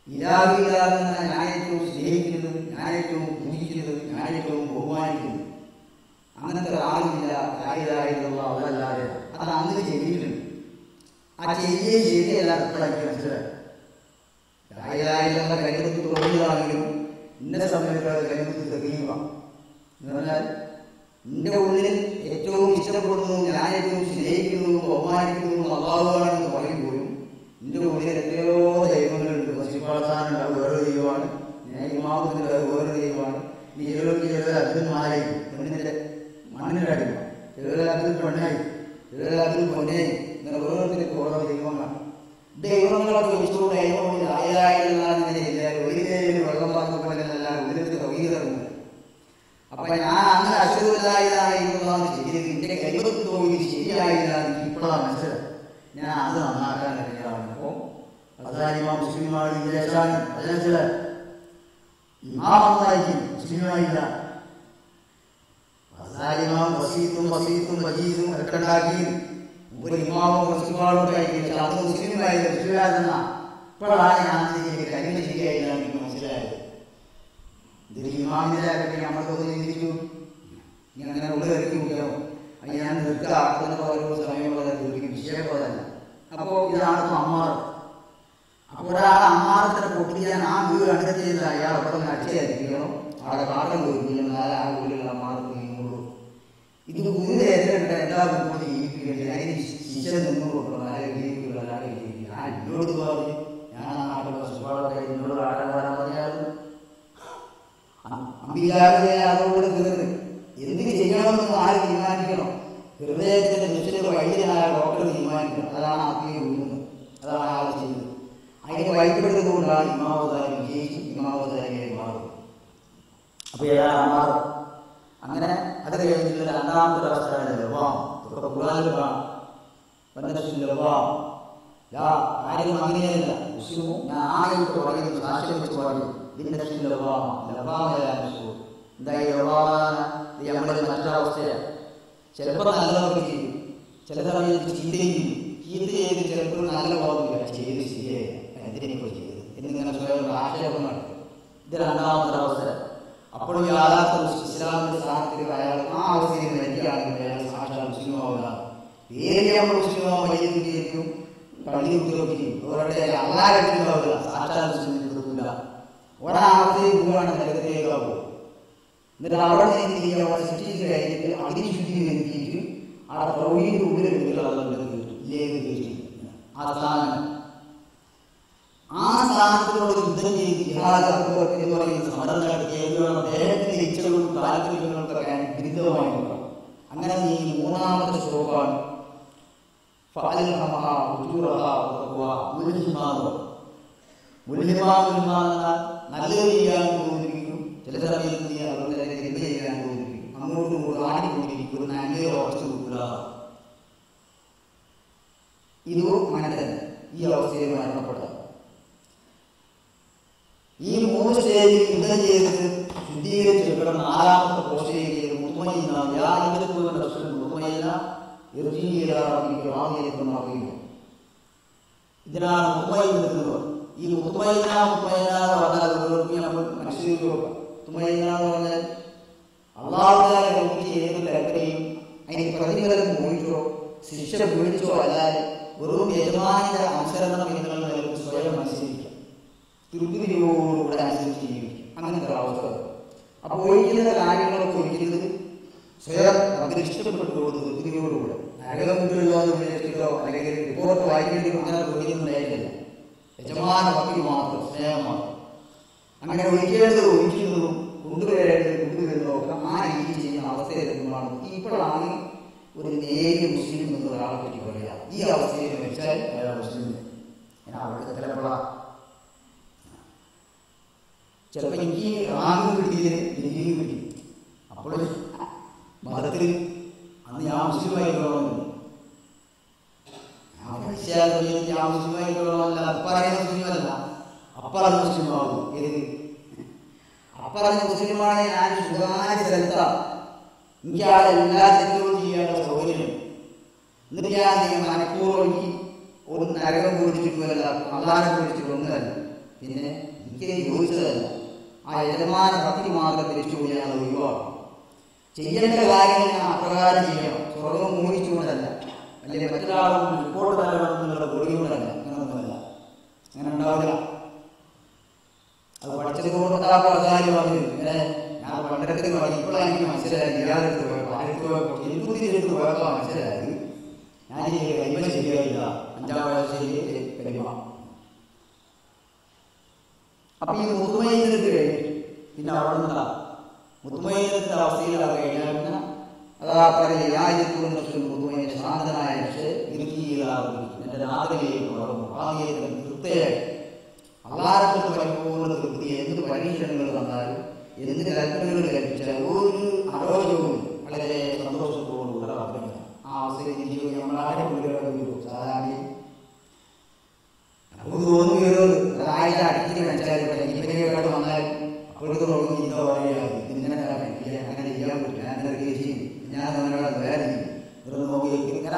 ഇലാവില്ലാതെ ഞാൻ ഏറ്റവും സ്നേഹിക്കുന്നത്, ഞാൻ ഏറ്റവും പൂജിക്കുന്നത്, ഞാൻ ഏറ്റവും ബഹുമാനിക്കുന്നത് അങ്ങനത്തെ ആരുമില്ല രായിലായിരുന്നുള്ള അവളല്ലാതെ. അത് അങ്ങനെ ചെയ്തിട്ടുണ്ട്. ആ ചെയ്യേ ശരിയല്ല എപ്പോഴാക്കി മനസ്സിലായി. രായിലായ ഇലായില്ലെന്ന കലിമത്ത് തോന്നിയതാണെങ്കിലും ഇന്ന സമയത്ത് അത് കലിമത്ത് തെളിയുക എന്ന് പറഞ്ഞാൽ നിന്റെ ഉള്ളിൽ ഏറ്റവും ഇഷ്ടപ്പെടുന്നതും ഞാൻ ഏറ്റവും സ്നേഹിക്കുന്നതും ബഹുമാനിക്കുന്നതും അള്ളാഹുവാണെന്ന് പറയുമ്പോഴും നിന്റെ ഉള്ളിൽ എത്രയോ ദൈവങ്ങളുണ്ട്. വസിപ്പാളത്താനുണ്ട്, അത് വേറെ ദൈവമാണ്. ഞാൻ ഇമാമത്തിൻ്റെ അത് വേറെ ദൈവമാണ്. നീ ചിലർ അച്ഛന്മാരായി പെണ്ണിൻ്റെ മണ്ണിലടിമ, ചിലർ അതിൽ പെണ്ണായി, ചിലർ അതിൽ പൊന്നായി, ഇങ്ങനെ ഓരോരുത്തർക്ക് ഓരോ ദൈവങ്ങളാണ്. ദൈവങ്ങളൊക്കെ വെച്ചുകൊണ്ട് ദൈവമില്ല ആയില്ല ഒരിക്കലും വെള്ളം പാർന്ന പോലെ നല്ല ഉള്ളിൽ തൗഹീദുണ്ട്. അപ്പൊ ഞാൻ അന്ന് അശ്വതായിരുന്നു ചെയ്തത്, എന്റെ കൈവത്ത് തോന്നി ശരിയായില്ല. ഇപ്പോഴാണ് മനസ്സിലായി ഞാൻ അത് നന്നാക്കാൻ അറിയാവുന്ന. അപ്പോ അതാരിമാ മുസ്ലിമാണ് വിദേശാണ് അല്ല ഇമാമായിരിക്കും മുസ്ലിമായില്ല. അതാരിമാം വസീത്തും വജീദും ഒക്കെ ഉണ്ടാക്കി ഒരു ഇമാമും മുസ്ലിമാളും ആയിരിക്കും. അത് മുസ്ലിമായില്ല, മുസ്ലിമായിരുന്ന ഇപ്പോഴാണ് ഞാൻ കരിമ ശരിയായില്ല എനിക്ക് മനസ്സിലായത്. ഇതിൽ ഇമാമിലാകട്ടെ നമ്മൾക്കൊന്ന് ചിന്തിച്ചു ഇങ്ങനെ ഉള്ളിൽ ഇറക്കി മുഖ്യം അത് ഞാൻ നിർത്താക്കുന്ന ഓരോ സമയമുള്ള വിഷയം പോലല്ല. അപ്പോൾ ഇതാണ് ഇപ്പം അമ്മാർ. അപ്പോൾ ഒരാൾ അമ്മാറത്തിനെ പൊട്ടിക്കാൻ ആ വീട് കണ്ടെത്തിയില്ല, അയാൾ അവിടെ നിന്ന് അടിച്ചായിരിക്കണം, അവിടെ കാട്ടം പോയിരിക്കണം, ആ വീടുകൾ അമ്മാർക്ക് നീങ്ങുള്ളൂ. ഇത് ഗുരുവിനെ ഏറ്റെടുത്ത എല്ലാ വീട്ടിലും ജീവിപ്പിക്കേണ്ടത് അതിന് ശിക്ഷ നിന്ന് കൊടുക്കണം. അല്ലാതെ ജീവിക്കുക അല്ലാതെ ജീവിക്കുക. ഞാൻ എന്നോട് പറഞ്ഞു ഞാൻ ആ നാട്ടിലുള്ള സുഖങ്ങളൊക്കെ എന്നോട് ആട്ടം വരാൻ പറഞ്ഞാലും അമ്പികാരെ അതോട് തീർന്ന് എന്തിന് ചെയ്യണമെന്ന് ആര് തീരുമാനിക്കണം? ഹൃദയത്തിന്റെ ദുഷ്ട വൈദ്യനായ ഡോക്ടർ തീരുമാനിക്കണം. അതാണ് ആത്മീയ വീഴുന്നത്, അതാണ് ആൾ ചെയ്യുന്നത്. അതിന് വൈദ്യപ്പെടുന്നത് കൊണ്ടാണ് ഇമാവതാരി വിജയിച്ച് ഇമാവതാരിയായി മാറുന്നത്. അപ്പൊ ഏതാണ് മാറും? അങ്ങനെ അത് കഴിഞ്ഞിട്ട് രണ്ടാമത്തെ അവസ്ഥയാണ് ലവാം. ഇതൊക്കെ ഖുർആനിൽ കാണാം. കാര്യം അങ്ങനെയല്ല. മുസ്ലിമും ഞാൻ ആയിട്ട് പറയുന്നു, സാക്ഷ്യം വെച്ച് പറയും എന്തായി നമ്മളെ മറ്റൊരവസ്ഥയാണ്. ചിലപ്പോൾ നല്ലതൊക്കെ ചെയ്യും, ചില സമയത്ത് ചീത്തയും ചെയ്യും. ചീത്ത ചെയ്ത് ചിലപ്പോൾ നല്ല ബോധമില്ല, ചെയ്ത് ശരിയായി എന്തിനൊക്കെ ചെയ്ത് എന്നിങ്ങനെ സ്വയം ആക്ഷേപം നടത്തും. ഇത് രണ്ടാമത്തെ അവസരം. അപ്പോഴും യാഥാർത്ഥ ഇസ്ലാമിന്റെ സ്ഥാനത്തിൽ അയാൾ ആ അവസ്ഥയിൽ മരിക്കുകയാണെങ്കിൽ അയാൾ സാക്ഷാൽ മുസ്ലിമാവില്ല. പേര് നമ്മൾ മുസ്ലിമാവും വൈദ്യുതിക്കും പള്ളി ഉദ്യോഗം ചെയ്യും. അവരുടെ അള്ളാഹുണ്ടാവില്ല, സാക്ഷാൽ മുസ്ലിം കൊടുക്കില്ല. ഒരാവസ്ഥയിൽ പോവാണ് നരകത്തിലേക്ക് പോകും. എന്നിട്ട് അവിടെ നിന്ന് അവിടെ സൃഷ്ടിച്ച് കഴിഞ്ഞിട്ട് അതിന് ശുദ്ധീകരിച്ചിട്ട് ആ തൗഹീദിന്റെ ഉള്ളിലെടുത്തിട്ട് ആ സ്ഥാനം, ആ സ്ഥാനത്തിനോട് യുദ്ധം ചെയ്ത് ജിഹാദ് എന്ന് പറയുന്ന സമരം നടത്തിയ അദ്ദേഹത്തിന്റെ ഇച്ഛകളും താല്പര്യങ്ങൾക്കൊക്കെ വിരുദ്ധമായി നോക്കാം. അങ്ങനെ ഈ മൂന്നാമത്തെ ശ്ലോകമാണ് നല്ലത് ചെയ്യാൻ തോന്നിപ്പിക്കും, ചില സമയത്ത് അവരുടെ എന്ത് ചെയ്യാൻ തോന്നിപ്പിക്കും, അങ്ങോട്ടും ഇങ്ങോട്ടും ആടിക്കൊണ്ടിരിക്കും, നന്മയെ ഉറച്ചു കൊടുക്കുക. ഇതും അങ്ങനെ തന്നെ ഈ അവസ്ഥയിൽ മരണപ്പെടുക. ഈ മൂന്ന് സ്റ്റേജിൽ യുദ്ധം ചെയ്തിട്ട് ശുദ്ധീകരിച്ചെടുക്കണം. നാലാമത്തെ പോസ്റ്റേജിൽ മുത്തുമയില്ല ഇതിനാണ് മുത്തുമയിൽ നിൽക്കുന്നത്. ഈ മുത്തുമയില എന്ന് പറഞ്ഞാൽ നമ്മൾ മനസ്സിലേക്ക് വെക്കാം. മുത്തുമയില എന്ന് പറഞ്ഞാൽ അള്ളാഹുവിനെ നോക്കി ഏത് ലഹരിയും അതിന് പ്രതിഫലം പോയിട്ടോ ശിക്ഷ വീഴ്ചോ അല്ലാതെ വെറും യജമാനിന്റെ അനുസരണം നിങ്ങൾ സ്വയം അനുസരിക്കാം, തൃപ്തിയോടുകൂടെ അനുസരിച്ച് ജീവിക്കും. അങ്ങനത്തെ അവസ്ഥ. അപ്പൊ ഒഴിക്കുന്ന കാര്യങ്ങളൊക്കെ ഒഴിക്കുന്നത് സ്വയം അതിൽ ഇഷ്ടപ്പെട്ടുകൊണ്ട് തൃപ്തിയോടുകൂടെ നരകമുണ്ടല്ലോ എന്ന് വിചാരിച്ചിട്ടോ അല്ലെങ്കിൽ റിപ്പോർട്ട് വായിക്കേണ്ടി അങ്ങനെ ഒഴിക്കുന്നതായിട്ടില്ല. യജമാന ഭക്തി മാത്രം, സ്നേഹം മാത്രം. അങ്ങനെ ഒഴിക്കേണ്ടത് ഒഴിക്കുന്നതും കൊണ്ടുവരേണ്ടത് കൊണ്ടുവരുന്നതും ഒക്കെ ആ രീതി ചെയ്യുന്ന അവസ്ഥയിലെത്തുമ്പോഴാണ് ഇപ്പോഴാണ് ഒരു നേരിയ മുസ്ലിം എന്ന് ഒരാളെ പറ്റി പറയാം. ഈ അവസ്ഥയിൽ വെച്ചാൽ അയാൾ മുസ്ലിം. അവിടെ ചിലപ്പോഴാണ് ചിലപ്പോൾ എനിക്ക് റാങ്ക് കിട്ടിയതിന് ഡിഗ്രിയും കിട്ടി. അപ്പോൾ മതത്തിൽ അന്ന് ഞാൻ മുസ്ലിമായിട്ടുള്ളവന്നില്ല, ഞാൻ പഠിച്ചാൽ ഞാൻ മുസ്ലിമായിട്ടുള്ളവല്ല. അപ്പറഞ്ഞ മുസ്ലിമല്ല, അപ്പറഞ്ഞ മുസ്ലിമാകും. ഏത് അപ്പറഞ്ഞ മുസ്ലിമാണ് ഞാൻ സുഖമായ സ്ഥലത്താണ്. എനിക്ക് ആ എല്ലാ തെറ്റുകളും ചെയ്യാനുള്ള സൗകര്യം. എന്നിട്ട് ഞാൻ മനഃപൂർവ്വം ഒരു നരകം കുടിച്ചിട്ടുമല്ല, അള്ളാഹനെ കുടിച്ചിട്ടൊന്നുമല്ല, പിന്നെ എനിക്ക് യോജിച്ചതല്ല. ആ യജമാന ഭക്തി മാത്രം തിരിച്ചുകൂടി ഞാൻ ഒഴിവാക്കും. ചെയ്യേണ്ട കാര്യങ്ങൾ ഞാൻ അപ്രകാരം ചെയ്യണം. സ്വർഗം മോഹിച്ചുകൊണ്ടല്ല, അല്ലെങ്കിൽ മറ്റൊരാളും റിപ്പോർട്ട് തരണമെന്നുള്ള പൊടികൊണ്ടല്ല, അങ്ങനൊന്നുമല്ല. അങ്ങനെ ഉണ്ടാവില്ല. പെട്ടെന്ന് പറഞ്ഞു. ഇപ്പോഴാണ് എനിക്ക് മനസ്സിലായത് ഇയാളെടുത്ത് പോയപ്പോൾ എടുത്ത് പോയപ്പോൾ മനസ്സിലായത് ഞാൻ ഈ കരിമ ശരിയായില്ല, 5-ാം വയസ്സിൽ കരിമ. അപ്പൊ ഈ മുത്തുമൈനത്ത് കഴിഞ്ഞിട്ട് പിന്നെ അവിടെ നിന്നാ മുത്തുമൈനത്തിന്റെ അവസ്ഥയിലാണ് കഴിഞ്ഞാൽ പിന്നെ അതാ പറയുന്ന മുത്തുമൈന ശാന്തനായ എന്റെ നാഥനിലേക്ക് വളർന്നു തൃപ്തയായി അള്ളാഹുവിന്റെ പരിപൂർണ്ണ തൃപ്തി. എന്ത് പരീക്ഷണങ്ങൾ വന്നാലും എന്ത് കൽപ്പനകൾ കൽപ്പിച്ചാൽ ഒരു ആരോഗ്യവും വളരെ സന്തോഷത്തോടുകൂടെ വർദ്ധിക്കണം. ആ അവസ്ഥയിൽ നമ്മളാരെ സാധാരണ നമുക്ക് തോന്നുകയോ ഒരാഴ്ച അടുത്ത് വെച്ചാൽ ഇവരെക്കാട്ട് വന്നാൽ അപ്പോഴേക്ക് നോക്കി എന്താ പറയുക, ഇങ്ങനെ അങ്ങനെ ചെയ്യാൻ പറ്റില്ല, ഞാൻ അങ്ങനെ ചെയ്യും, ഞാൻ അവനോട് വേറെ ഇതൊന്ന് നോക്കി ഇങ്ങനെ.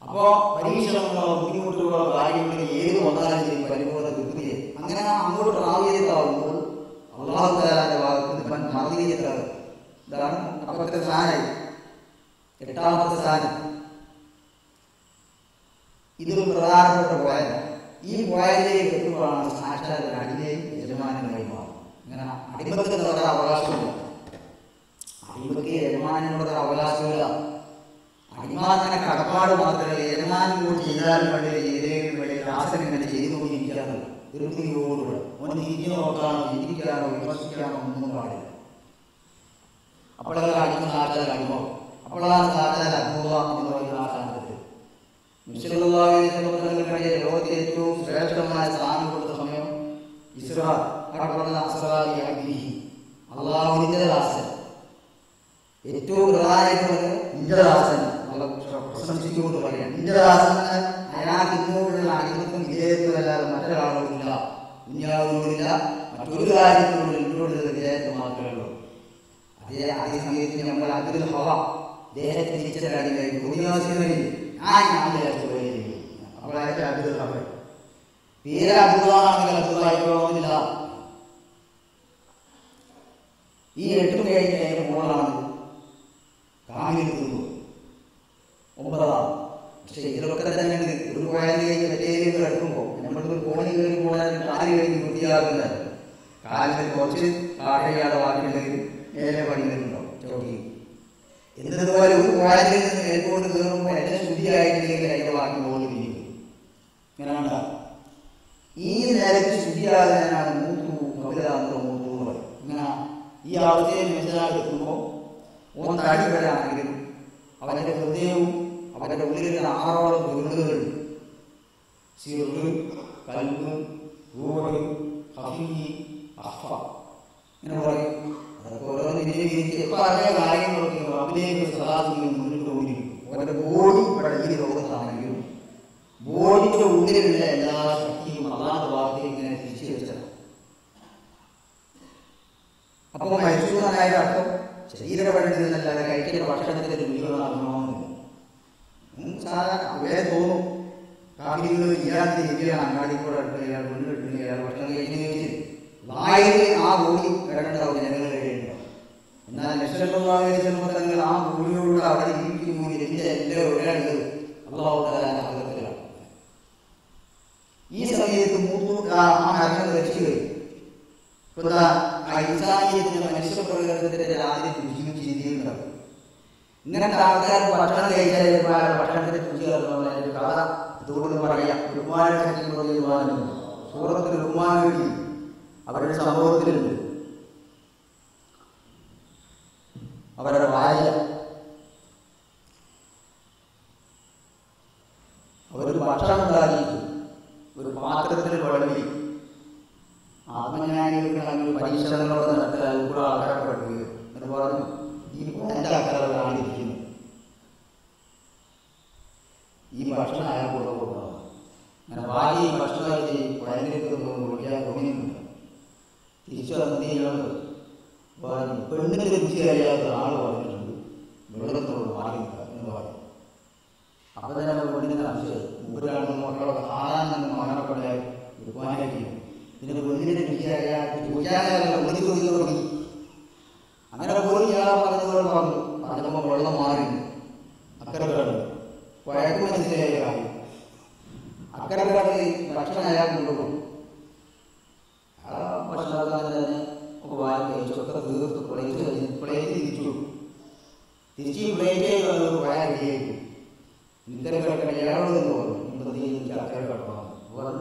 അപ്പോ പരീക്ഷണങ്ങളോ ബുദ്ധിമുട്ടുകളോ കാര്യങ്ങളോ ഏത് വന്നാലും ശരി പരിപൂർണ്ണ തൃപ്തിയെ അങ്ങനെ അങ്ങോട്ട് റാവിയത്താവുമ്പോൾ അള്ളാഹുവിന്റെ ഭാഗത്ത് മറവിയത്താകും. ഇതാണ് അപ്പത്തെ സ്ഥാനം, 8ാമത്തെ സ്ഥാനം. ഇതൊരു പ്രധാനപ്പെട്ട പോയിന്റ്. ഈ പോയിന്റിലേക്ക് എത്തുമ്പോഴാണ് സാക്ഷാൽ അടിമയും യജമാനങ്ങളായി മാറും. ഇങ്ങനെ അടിമക്ക് ഒരു അവകാശമില്ല, അടിമക്ക് യജമാനോട് അവകാശമില്ല. അടിമാനെ കടപ്പാട് മാത്രമല്ല, യജമാനും കൂടി ചെയ്താലും വേണ്ടി ചെയ്തേക്കും വേണ്ടി ദാസൻ ഇങ്ങനെ ചെയ്തുകൊണ്ടിരിക്കാറില്ല. തൃപ്തിയോടുകൂടെ ഒന്ന് തിരിഞ്ഞു നോക്കാനോ ചിന്തിക്കാനോ വിമർശിക്കാനോ ഒന്നും പാടില്ല. അപ്പോഴാണ് അടിമ സാക്ഷാൽ അടിമ, അപ്പോഴാണ് സാക്ഷാൽ അത്ഭുത എന്ന് പറയുന്ന ആ സ്ഥാനത്ത് ലോകത്തെ ഏറ്റവും ശ്രേഷ്ഠമായ സ്ഥാനം കൊടുത്ത സമയം അള്ളാഹുവിന്റെ ദാസൻ, ഏറ്റവും പ്രധാനപ്പെട്ടത് നിന്റെ ദാസൻ പ്രശംസിച്ചുകൊണ്ട് പറയാം. നിന്റെ ദാസൻ അയാൾക്ക് ഇങ്ങോട്ടുള്ള അടിമത്തും വിജയത്തിലല്ലാതെ മറ്റൊരാളോടില്ല, കുഞ്ഞാവിനോടില്ല, മറ്റൊരു കാര്യത്തിനോട് എന്നോടുള്ള വിജയത്തിൽ മാത്രമേ ഉള്ളൂ. അതേ സമയത്ത് നമ്മൾ അതിൽ ഹവ ദേഹത്തെ തിരിച്ചടിയായി ഭൂമിവാസികളിൽ അപ്പോഴായിട്ട് അദ്ഭുത തീരെ അദ്ഭുതമാണെങ്കിൽ അദ്ഭുതമായിക്കോണമെന്നില്ല. ഈ 8 കഴിഞ്ഞ് അതിന്റെ മുകളിലാണ് കാമിലെത്തുന്നത്, 9ാം. പക്ഷെ ഇതിലൊക്കെ തന്നെ ഒരു പോയിന്റ് കഴിഞ്ഞ് മറ്റേരിയകൾ എടുക്കുമ്പോൾ നമ്മൾക്ക് കോണി കയറി പോകാൻ കാല് കഴിഞ്ഞ് വൃത്തിയാക്കുന്നത്, കാലിന് കുറച്ച് കാട്ടയാതെ വാക്കിയുണ്ടെങ്കിൽ നേരെ പണികളുണ്ടാവും ചോക്കി. എന്നതുപോലെ ഒരു പോയിന്റിൽ നിന്ന് മേൽപോട്ട് കയറുമ്പോൾ എന്നെ ശുദ്ധിയായിട്ടില്ലെങ്കിൽ അതിന്റെ വാക്കി മുകളിൽ തിരിക്കും. ഇങ്ങനെയാണ് ഈ നിലയ്ക്ക് ശുദ്ധിയാകാനാണ് മൂത്തു കപിലാന്തോ മൂത്തു എന്ന് പറയും. ഇങ്ങനെ ഈ അവസ്ഥയിൽ മനസ്സിലാക്കിയെത്തുമ്പോൾ ഓൻ തടി വരാണെങ്കിലും അവന്റെ ഹൃദയവും അവന്റെ ഉള്ളിലുള്ള 6ഓളം ദുർഗകൾ, സിറ്, കൽബ്, റൂഹ്, ഖഫീ, അഖ്ഫ ഇങ്ങനെ പറയും. അതൊക്കെ ഓരോന്ന് വിജയിച്ച് പല കാര്യങ്ങളൊക്കെ അവലേക്ക് സദാസമയം മുന്നിട്ട് കൊണ്ടിരിക്കും. അവരുടെ ബോഡി ഇവിടെ ഈ ലോകത്താണെങ്കിലും ബോഡിയുടെ ഉള്ളിലുള്ള എല്ലാ ശക്തിയും അള്ളാഹുവിന്റെ ഭാഗത്തേക്ക് ഇങ്ങനെ തിരിച്ചു വെച്ചത്. അപ്പൊ മരിച്ചുവെന്നായ അർത്ഥം ശരീരപഠനത്തിനല്ലാതെ കഴിക്കുന്ന ഭക്ഷണത്തിന്റെ രുചികളാകണമെന്നില്ല. സാധാരണ അവിടെ തോന്നും കാമികൾ ഇയാളുടെ രീതിയാണ് അങ്ങാടി കൂടെ എടുക്കുക, ഇയാൾ മുന്നിലിട്ടുക, ഇയാൾ ഭക്ഷണം കഴിച്ച് വായിൽ ആ ബോഡി കിടക്കേണ്ടാവും ജനങ്ങൾ കഴിയുണ്ടാവും. എന്നാൽ ലക്ഷങ്ങൾ ആ ബോഡിയോടുള്ള അവിടെ ഇരിക്കുന്നു. എന്റെ എവിടെയാണുള്ളത് അള്ളാഹുവിലാണ്. ഈ സമയത്ത് ആ മരണം ധരിച്ചു കഴിയും. ഇൻസാനിയത്തിന്റെ മനുഷ്യപ്രകൃതത്തിന്റെ ആദ്യം രുചിയും ചിന്തയുണ്ടാവും. ഇങ്ങനത്തെ ആൾക്കാർ ഭക്ഷണം കഴിച്ചാൽ ഭക്ഷണത്തിന്റെ രുചി അറിയുന്ന കഥ ഇതുകൊണ്ട് പറയാം. ലുക്മാൻ സൂറത്തിൽ ലുക്മാൻ വേണ്ടി അവരുടെ സംഭവത്തിലുണ്ട്. അവരുടെ ഭാര്യ അവരൊരു ഭക്ഷണം ഉണ്ടാക്കിയിട്ട് ഒരു പാത്രത്തിൽ വിളമ്പി ആത്മജ്ഞാനികൾക്ക് പരീക്ഷണങ്ങളോട് നടത്താൻ കൂടെ ആൾക്കാരെ പഠിപ്പിക്കുക എന്ന് പറഞ്ഞു. ഈ എന്റെ ആൾക്കാരാണ് ഇരിക്കുന്നത്, ഈ ഭക്ഷണം അയാൾ കൂടെ കൊടുക്കണം. അങ്ങനെ ഭാര്യ ഈ ഭക്ഷണം കഴിച്ച് വയലിലേക്ക് ഓടിയാൽ തോന്നിയിട്ടുണ്ട്. തിരിച്ചു വന്നത് ചെയ്യണത് പെണ്ണിന്റെ രുചി അറിയാത്ത ആള് പറഞ്ഞിട്ടുണ്ട് വെള്ളത്തോട് മാറി എന്ന് പറയും. അപ്പൊ തന്നെ പെണ്ണിനെ സംശയം മുമ്പ് മക്കളൊക്കെ സാധാരണ മകനൊക്കെ ഉണ്ടായി ലുക്മാനായിരിക്കും. ഇതിന് പെണ്ണിന്റെ രുചി അറിയാതെ ചോദിക്കാനല്ല ഒളി ചോദിച്ചു തുടങ്ങി. അങ്ങനെ പോയി ഇയാളെ പറഞ്ഞതുപോലെ പറഞ്ഞപ്പോ വെള്ളം മാറി അക്കരെ കിടന്നു. വഴക്ക് മനസ്സിലായ കാര്യം അക്കരെ കിടന്ന് ഭക്ഷണം അയാൾ കൊണ്ടുപോകും. ഭക്ഷണക്കാരൻ തന്നെ ഒക്കെ വാങ്ങി കഴിച്ചു ഒക്കെ തിരിച്ച് പ്ലേറ്റേക്ക് വന്നത് പോയാൽ റെഡിയായിരിക്കും. ഇത്തരത്തിലൊക്കെ കല്യാണം എന്ന് പറഞ്ഞു. ഇപ്പോഴത്തേക്ക് അക്കരെ കിടക്കണം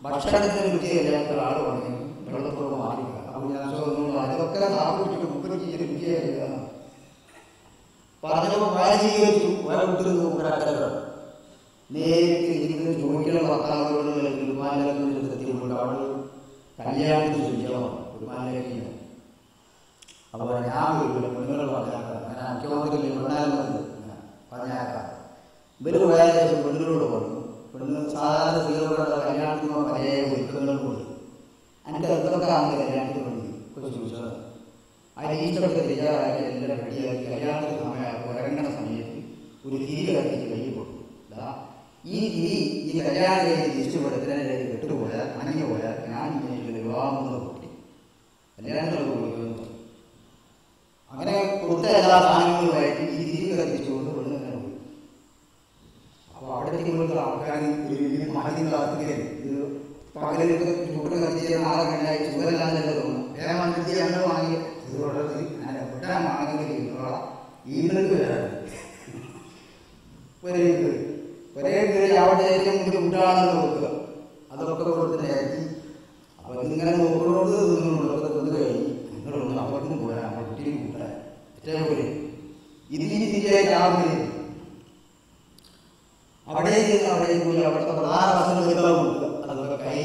ഭക്ഷണത്തിന് രുചിയല്ലാത്ത ആൾ പറഞ്ഞു വെള്ളത്തോട് മാറില്ല. അപ്പോൾ ഞാൻ ചോദിക്കുന്നു അതൊക്കെ സാപ്പിട്ടിട്ട് മുപ്പത്തി രുചിയായില്ല പറഞ്ഞപ്പോൾ പോയ സ്വീകരിച്ചു. പോയ കുട്ടികൾ അക്കരെ നേരിട്ട് ഇരിക്കുന്ന ചോദിക്കുന്ന ഭർത്താവുകളുടെ കുരുമാനത്തിലുണ്ട്. അവൾ കല്യാണത്തിന് ചോദിച്ചാൽ കുരുമാനൊക്കെ അപ്പോൾ ഞാൻ വരില്ല പെണ്ണുങ്ങൾ പറഞ്ഞാക്കാം. അങ്ങനെ മുഖ്യമന്ത്രി പറഞ്ഞാക്കാം. ഇവര് പോയ ശേഷം പെണ്ണുകളോട് പറഞ്ഞു. പെണ്ണ് സാധാരണ സ്ത്രീകളുടെ കല്യാണത്തിന് പല ഒരുക്കങ്ങളുണ്ട്. എനിക്ക് എന്തൊക്കെ ആണ് കല്യാണത്തിന് വേണ്ടി ചോദിച്ചത്. അതിന് ഈസ്റ്റൊക്കെ തയ്യാറാക്കി എല്ലാം റെഡിയാക്കി കല്യാണത്തിന് സമയമാകുമ്പോൾ ഇറങ്ങുന്ന സമയത്ത് ഒരു തിരി കത്തിച്ച് കയ്യിൽ കൊടുക്കും. ഈ തിരി ഈ കല്യാണം കഴിഞ്ഞ് തിരിച്ചുപെടുത്തതിനെ കെട്ടുപോയാൽ അനങ്ങി പോയാൽ ഞാൻ ഇങ്ങനെ വിവാഹം പൊട്ടി കല്യാണത്തിനൊക്കെ കൊടുക്കുന്നു. അങ്ങനെ കൊടുത്ത എല്ലാ സാധനങ്ങളുമായിട്ട് ഈ തിരി കത്തിച്ചുകൊണ്ട് പെണ്ണ് തന്നെ പോയി. അപ്പോൾ അവിടത്തേക്ക് നിങ്ങൾക്ക് ആൾക്കാർ ഒരു മഹതിയും കാത്തുകയും ഇത് പകലൊക്കെ ചൂട് കത്തിച്ച് നാളെ കഴിഞ്ഞാൽ ചൂടല്ലാന്നല്ല തോന്നുന്നു. വേറെ വന്നിട്ട് ഞങ്ങൾ വാങ്ങി ഇതുള്ളത് ഞാൻ എവിടെ വാങ്ങുന്നില്ല ഈ നിങ്ങൾക്ക് വരാറ് ഒരേ കീഴിൽ അവിടെ ഏറ്റവും വലിയ ഫുഡാണെന്ന് നോക്കുക. അതൊക്കെ കൊടുത്ത് നേരത്തി അപ്പോൾ ഇതിങ്ങനെ നോക്കുന്നോട് തിന്നുള്ളതൊക്കെ തിന്നു കഴിഞ്ഞ് നിങ്ങളൊന്നും അവർക്കും പോരാ നമ്മൾ കുട്ടിയും കൂട്ടാൻ ഏറ്റവും പോലെ ഇതിന് തിരിച്ചായിട്ട് ആവുകയും അവിടെ പോയി അവിടുത്തെ പ്രധാന വസ്തുക്കൾ എടുക്കാൻ കൊടുക്കുക. അതൊക്കെ കൈ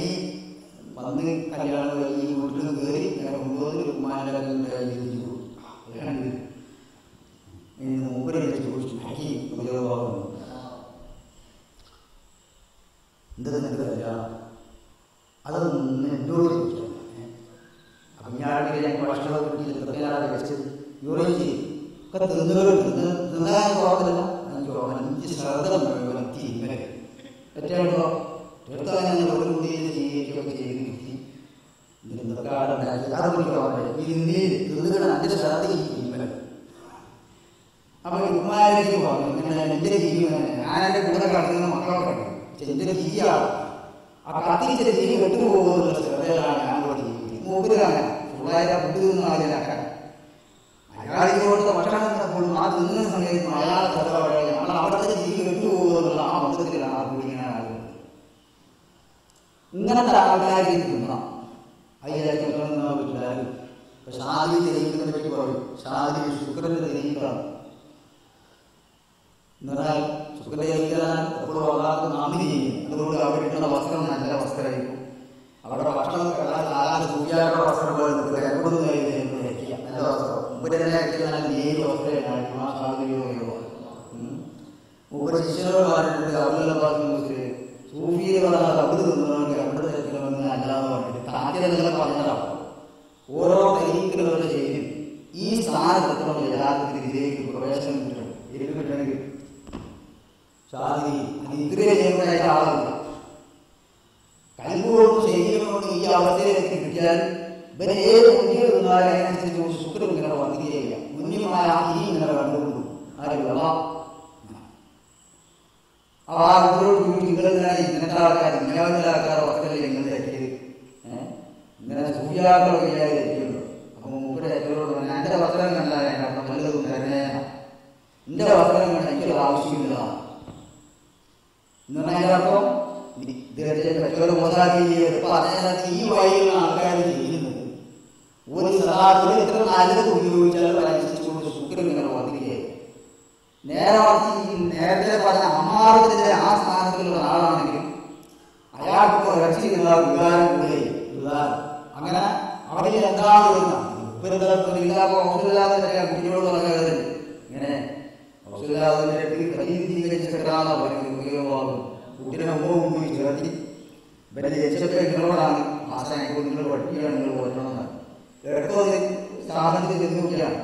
വന്ന് കല്യാണം കഴിഞ്ഞ് വീട്ടിൽ നിന്ന് കയറി അങ്ങനെ കൊണ്ടുവന്ന് മാനേജറിൻ്റെ കയ്യിൽ മൂപ്പരെ ചോദിച്ചു ഉപയോഗമാകുന്നു എന്ത് നിനക്ക് കല്യാണം അതൊന്ന് എന്നോട് ചോദിച്ചു. അപ്പം ഞാനാണെങ്കിൽ ഞങ്ങൾക്ക് ഭക്ഷണം കിട്ടി എത്രയാണ് വെച്ചത് യോജിച്ച് ചെയ്യും ഒക്കെ തിന്നാൻ പോകത്തില്ല. എനിക്ക് ശ്രദ്ധ വ്യക്തി ഇന്നലെ പറ്റുണ്ടോ എടുത്താൽ ഞങ്ങൾ ഒരു കുടിയിൽ ചെയ്യുകയൊക്കെ ചെയ്ത് കിട്ടി അതിന്റെ ശ്രദ്ധ ഇന്നലെ. അപ്പൊ ഉമ്മാരേക്ക് പറഞ്ഞു ഇങ്ങനെ എന്റെ ജീവിതം ഞാൻ എന്റെ കൂടെ കളിക്കുന്ന മക്കളൊക്കെ ഉണ്ട്. എന്റെ ജീവിയാണ് ആ കത്തിച്ചിട്ട് ജീവി കെട്ടുപോകുന്നുള്ള ശ്രദ്ധയിലാണ് ഞാൻ കൂടെ ജീവിക്കുന്നത്. മൂപ്പരാണ് ഫുള്ളായിട്ട് ഫുഡ് തിന്നാലിലാക്കാൻ അയാളിക്ക് കൊടുത്ത ഭക്ഷണം ആ തിന്നുന്ന സമയത്ത് അയാളെ ശ്രദ്ധ ഞങ്ങൾ അവിടുത്തെ ജീവി കെട്ടുപോകുന്നുള്ള ആ മൊത്തത്തിലാണ് ആ കൂടിയാണ് ആളുകൾ. ഇങ്ങനത്തെ ആൾക്കാർക്ക് തിന്നാം അയ്യാഴ്ച തിന്നാൻ പറ്റില്ല. ഇപ്പൊ ഷാദി തെളിയിക്കുന്നതിനെ പറ്റി പറയും. ഷാദി ശുക്രന്റെ തെളിയിക്കാണ് എന്നാൽ ശുക്രന്റെ തെളിയിക്കാൻ എപ്പോഴും അള്ളാഹ് നാമിനി ചെയ്യും. അതുകൊണ്ട് അവിടെ ഇട്ടുന്ന വസ്ത്രം നല്ല വസ്ത്രമായിരിക്കും. അവിടെ ഭക്ഷണം സാധാരണ സൂര്യാരുടെ വസ്ത്രം പോലെ എപ്പോഴും നല്ല വസ്ത്രം മുമ്പ് നല്ല നേരിയ വസ്ത്രമായിരിക്കും. ആ സാഹചര്യം മുമ്പ് ശിഷ്യനോട് പറഞ്ഞിട്ടുണ്ട് അവരുടെ സൂഫിയെ പറഞ്ഞാൽ അവിടെ നിന്നുകൊണ്ട് അവിടെ തരത്തിലെന്ന് അല്ലാതെ പറഞ്ഞിട്ട് താജ്യതെല്ലാം പറഞ്ഞതാണ്. ഓരോ തരീക്കുകളുടെ ചെയ്യും ഈ സ്ഥാനത്തെത്തണം യഥാർത്ഥത്തിൽ ഇതിലേക്ക് പ്രവേശനം കിട്ടണം. ഇതിൽ കിട്ടണമെങ്കിൽ ഷാദി അത് ഇത്രയും ചെയ്യുന്നതായിട്ട് ആളല്ല. കൽബുകൊണ്ടും ശരീരങ്ങളോട് ഈ അവസ്ഥയിലേക്ക് കിട്ടിയാൽ ഇവരെ ഏത് മുന്നിൽ നിന്നാലും അതിനനുസരിച്ച് ശുക്രൻ ഇങ്ങനെ വന്നിരിക്കുക. മുന്നിമായ ആ ഈ ഇങ്ങനെ കണ്ടുകൊണ്ടു ആരുള്ള ആ ഇവരോട് കൂടി ഇങ്ങനത്തെ ആൾക്കാർ ഇങ്ങനത്തെ ആൾക്കാർ വർക്കല്ലേ ഇങ്ങനെ തെറ്റിയത് ഇങ്ങനെ സൂര്യാക്കളൊക്കെ ഇല്ലാതെ തെറ്റിയുള്ളൂ. അപ്പൊ മൂപ്പര് ഏറ്റോട് പറഞ്ഞാൽ എന്റെ വസ്ത്രം കണ്ടാൽ അതിനർത്ഥം നല്ലതും തരണേന എന്റെ വസ്ത്രം കണ്ട എനിക്കത് ആവശ്യമില്ല എന്ന് പറഞ്ഞാൽ അതിനർത്ഥം മറ്റൊരു മോശാക്കി അതിനകത്ത് ഈ വഴിയുള്ള ആൾക്കാർ ചെയ്യുന്നത് ഒരു സദാത്തിൽ എത്ര നല്ലത് ഉപയോഗിച്ചാൽ അതിനനുസരിച്ചുകൊണ്ട് ശുക്രൻ ഇങ്ങനെ വന്നിരിക്കുകയായി. നേരത്തെ പറഞ്ഞ അമ്മാറത്തിന്റെ ആ സ്ഥാനത്തുള്ള ആളാണെങ്കിലും അയാൾക്ക് ഇറച്ചി വികാരം കൂടെ അങ്ങനെ അവിടെ എന്താണ് വരുന്നത് കുട്ടികളോട് പറഞ്ഞത് ഇങ്ങനെ ഉപയോഗമാകും. കുട്ടിയുടെ മുമ്പ് പോയി ചേർത്തി ഇവരെ ജനിച്ചൊക്കെ നിങ്ങളോടാണ് ആശാനപ്പോൾ നിങ്ങൾ പഠിക്കുകയാണ് നിങ്ങൾ പോറ്റണമെന്ന് എടുത്തോ സ്ഥാപനത്തിൽ ചെന്ന് നോക്കിയാണ്